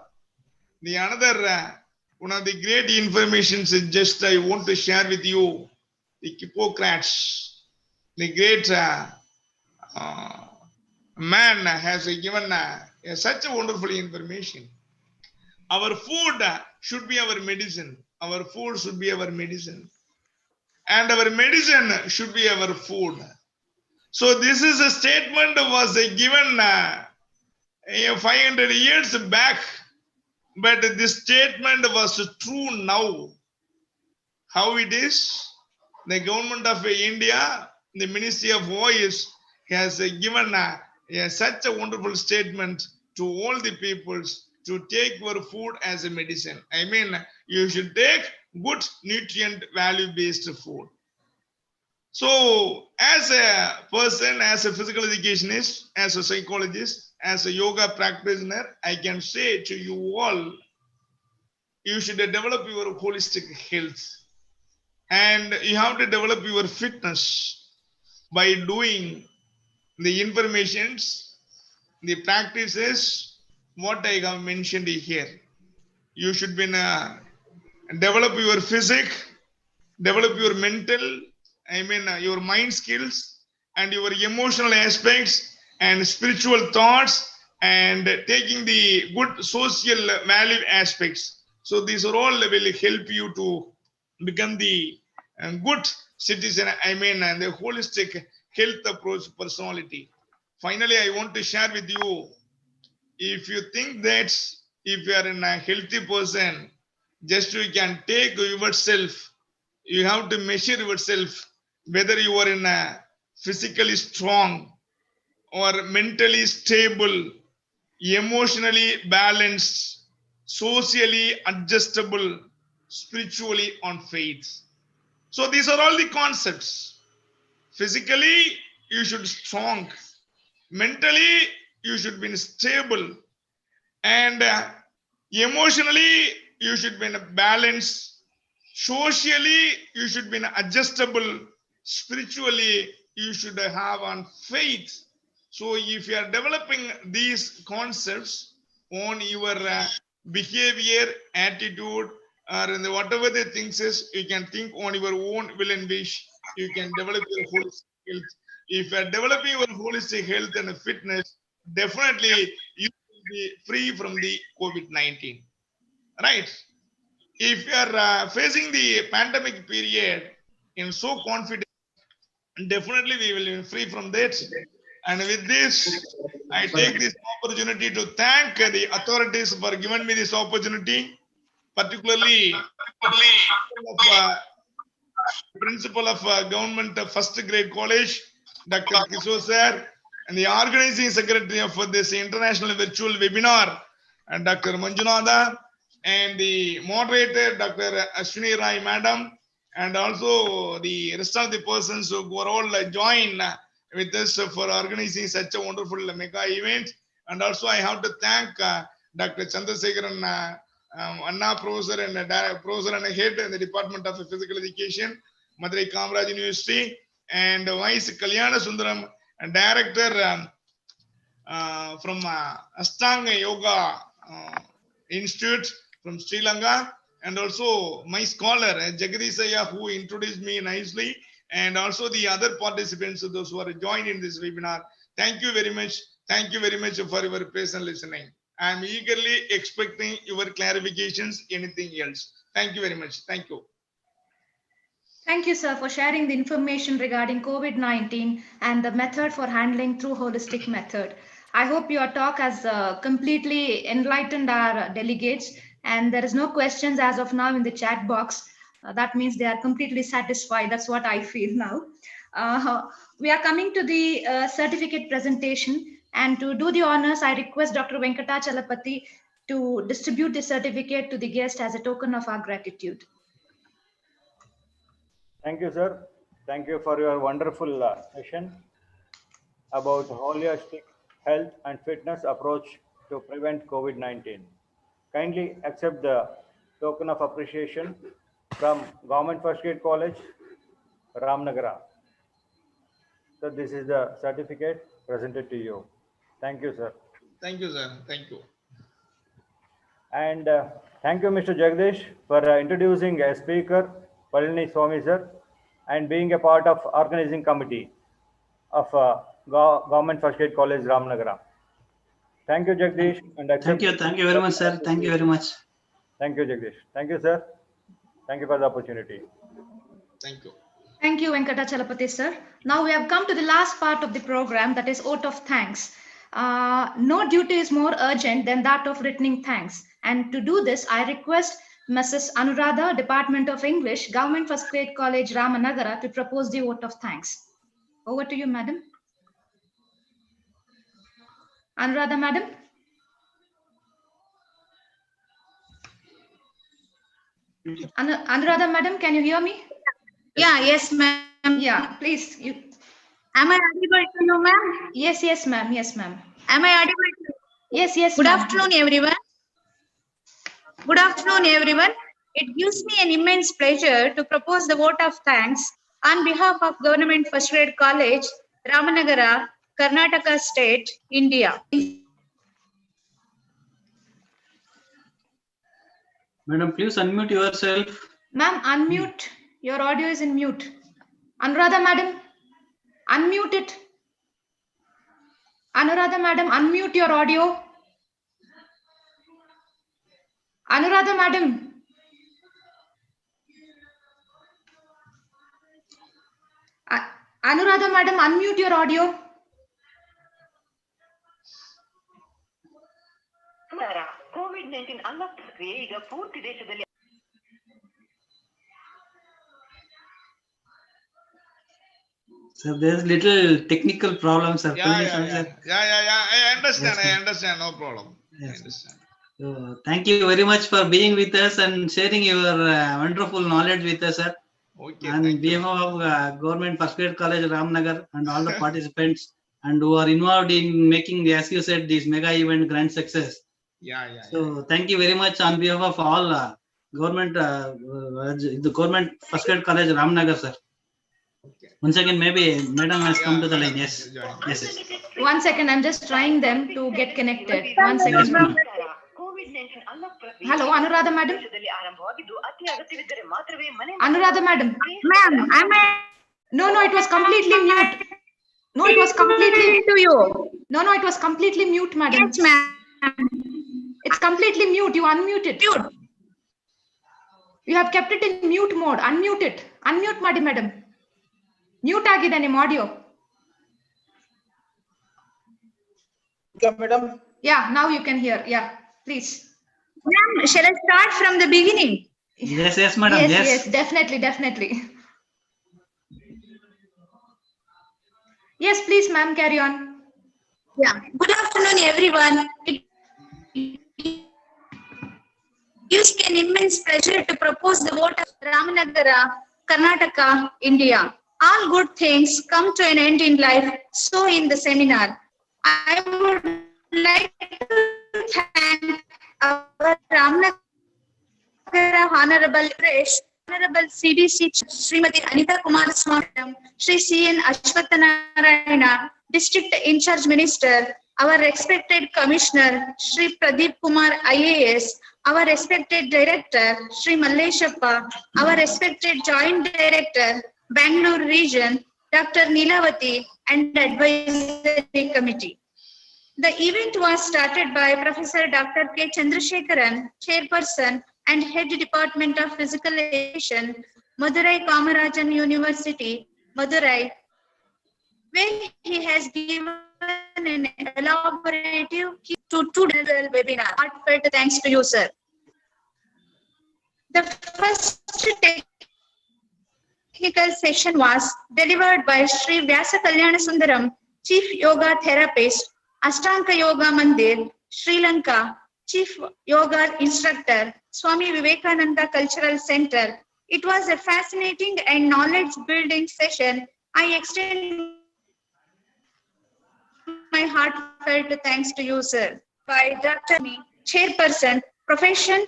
The another one of the great informations is just I want to share with you the Hippocrates, the great man has given such a wonderful information. Our food should be our medicine. Our food should be our medicine. And our medicine should be our food. So this is a statement was given 500 years back. But this statement was true now. How it is? The government of India, the Ministry of Voice has given such a wonderful statement to all the peoples to take your food as a medicine. I mean, you should take good nutrient value based food. So as a person, as a physical educationist, as a psychologist, as a yoga practitioner, I can say to you all, you should develop your holistic health. And you have to develop your fitness by doing the informations, the practices, what I have mentioned here. You should be develop your physique, develop your mental, your mind skills and your emotional aspects and spiritual thoughts and taking the good social value aspects. So these are all will help you to become the good citizen, and the holistic health approach personality. Finally, I want to share with you, if you think that if you are a healthy person, just you can take yourself, you have to measure yourself whether you are in a physically strong or mentally stable, emotionally balanced, socially adjustable, spiritually on faith. So these are all the concepts. Physically, you should be strong. Mentally, you should be stable. And emotionally, you should be in a balance. Socially, you should be in adjustable. Spiritually, you should have on faith. So if you are developing these concepts on your behavior, attitude, or in the, whatever the things is, you can think on your own will and wish. You can develop your holistic health. If you are developing your holistic health and fitness, definitely you will be free from the COVID-19. Right? If you are facing the pandemic period in so confident, definitely we will be free from that. And with this, I take this opportunity to thank the authorities for giving me this opportunity, particularly principal of government first grade college, Dr. Kishore sir, and the organizing secretary of this international virtual webinar, and Dr. Manjunatha, and the moderator, Dr. Ashwini Rai madam, and also the rest of the persons who were all join with us for organizing such a wonderful mega event. And also I have to thank Dr. Chandrasekharan, Anna Professor and Professor and Head in the Department of Physical Education, Madurai Kamaraj University, and Vice Kalyana Sundaram, and Director from Ashtanga Yoga Institute from Sri Lanka, and also my scholar Jagadish Ayya, who introduced me nicely, and also the other participants, those who are joined in this webinar. Thank you very much. Thank you very much for your patient listening. I am eagerly expecting your clarifications, anything else. Thank you very much. Thank you. Thank you, sir, for sharing the information regarding COVID-19 and the method for handling through holistic method. I hope your talk has completely enlightened our delegates, and there is no questions as of now in the chat box. That means they are completely satisfied. That's what I feel now. We are coming to the certificate presentation, and to do the honors, I request Dr. Venkatachalapati to distribute the certificate to the guest as a token of our gratitude. Thank you, sir. Thank you for your wonderful session about holistic health and fitness approach to prevent COVID-19. Kindly accept the token of appreciation from Government First Grade College, Ramnagara. So this is the certificate presented to you. Thank you, sir. Thank you, sir. Thank you. And thank you, Mr. Jagdish, for introducing a speaker, Palini Swami, sir, and being a part of organizing committee of Government First Grade College, Ramnagara. Thank you, Jagdish. And thank you very much, sir. Thank you very much. Thank you, Jagdish. Thank you, sir. Thank you for the opportunity. Thank you. Thank you, Venkatachalapati, sir. Now we have come to the last part of the program, that is vote of thanks. No duty is more urgent than that of returning thanks. And to do this, I request Mrs. Anuradha, Department of English, Government First Grade College, Ramanagara, to propose the vote of thanks. Over to you, madam. Anuradha, madam. Anuradha, madam, can you hear me? Yeah, yes, ma'am. Yeah, please. Am I audible to you, ma'am? Yes, yes, ma'am. Yes, ma'am. Am I audible to you? Yes, yes. Good afternoon, everyone. Good afternoon, everyone. It gives me an immense pleasure to propose the vote of thanks on behalf of Government First Grade College, Ramanagara, Karnataka State, India. Madam, please unmute yourself. Ma'am, unmute. Your audio is in mute. Anuradha, madam, unmute it. Anuradha, madam, unmute your audio. Anuradha, madam. Anuradha, madam, unmute your audio. COVID-19 unlocked ಪ್ರಕ್ರಿಯೆ ಈಗ ಪೂರ್ತಿ ದೇಶದಲ್ಲಿ. Sir, there's little technical problems, sir. Yeah. I understand. I understand. No problem. Yes. I understand. So, thank you very much for being with us and sharing your wonderful knowledge with us, sir. Okay. On behalf of Government First Grade College, Ramnagar, and all the participants and who are involved in making, as you said, this mega event grand success. Yeah. So, thank you very much on behalf of all government, the Government First Grade College, Ramnagar, sir. Okay. Once again, maybe Madam has come to the line. Yes. Yes. 1 second, I'm just trying them to get connected. 1 second. Hello, Anuradha, madam. Anuradha, madam. Ma'am, am I? No, it was completely mute. No, it was completely to you. No, it was completely mute, madam. Yes, ma'am. It's completely mute. You unmute it. Mute. You have kept it in mute mode. Unmute it. Unmute, madam. Mute agide nim audio. Madam. Yeah, now you can hear. Yeah, please. Ma'am, shall I start from the beginning? Yes, madam. Yes, definitely. Yes, please, ma'am, carry on. Yeah. Good afternoon, everyone. It gives me an immense pleasure to propose the vote of Ramanagara, Karnataka, India. All good things come to an end in life, so in the seminar. I would like to thank our Ramnagara Honorable Fresh, Honorable CDC Srimati Anita Kumaraswamy, Shri C.N. Ashwathanarayana, District In Charge Minister, our respected Commissioner, Shri Pradeep Kumar IAS, our respected Director, Shri Malleshappa, our respected Joint Director, Bangalore Region, Dr. Nilavati, and Advisory Committee. The event was started by Professor Dr. K. Chandrasekharan, Chairperson and Head Department of Physical Education, Madurai Kamarajan University, Madurai, where he has given an elaborative key to today's webinar. Heartfelt thanks to you, sir. The first technical session was delivered by Sri Vyasa Kalyana Sundaram, Chief Yoga Therapist, Ashtanga Yoga Mandir, Sri Lanka, Chief Yoga Instructor, Swami Vivekananda Cultural Center. It was a fascinating and knowledge-building session. I extend my heartfelt thanks to you, sir. By Dr. Me, Chairperson, Professor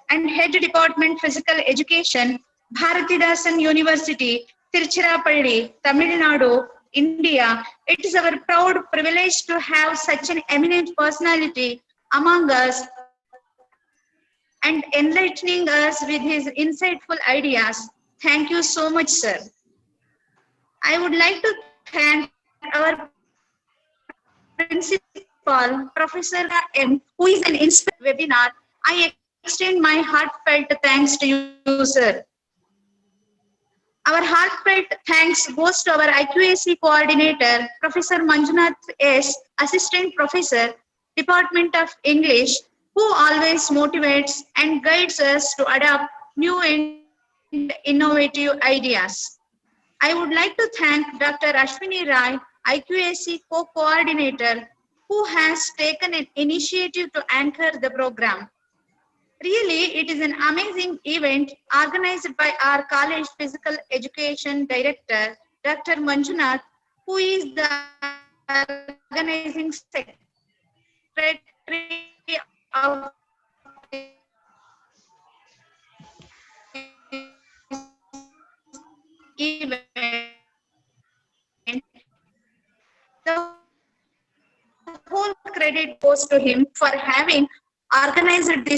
and Head Department Physical Education, Bharatidasan University, Tiruchirappalli, Tamil Nadu, India. It is our proud privilege to have such an eminent personality among us and enlightening us with his insightful ideas. Thank you so much, sir. I would like to thank our Principal, Professor M, who is an inspiring webinar. I extend my heartfelt thanks to you, sir. Our heartfelt thanks goes to our IQAC coordinator, Professor Manjunath S, Assistant Professor, Department of English, who always motivates and guides us to adopt new and innovative ideas. I would like to thank Dr. Ashwini Rai, IQAC co-coordinator, who has taken an initiative to anchor the program. Really, it is an amazing event organized by our college physical education director, Dr. Manjunath, who is the organizing secretary of event. The whole credit goes to him for having organized this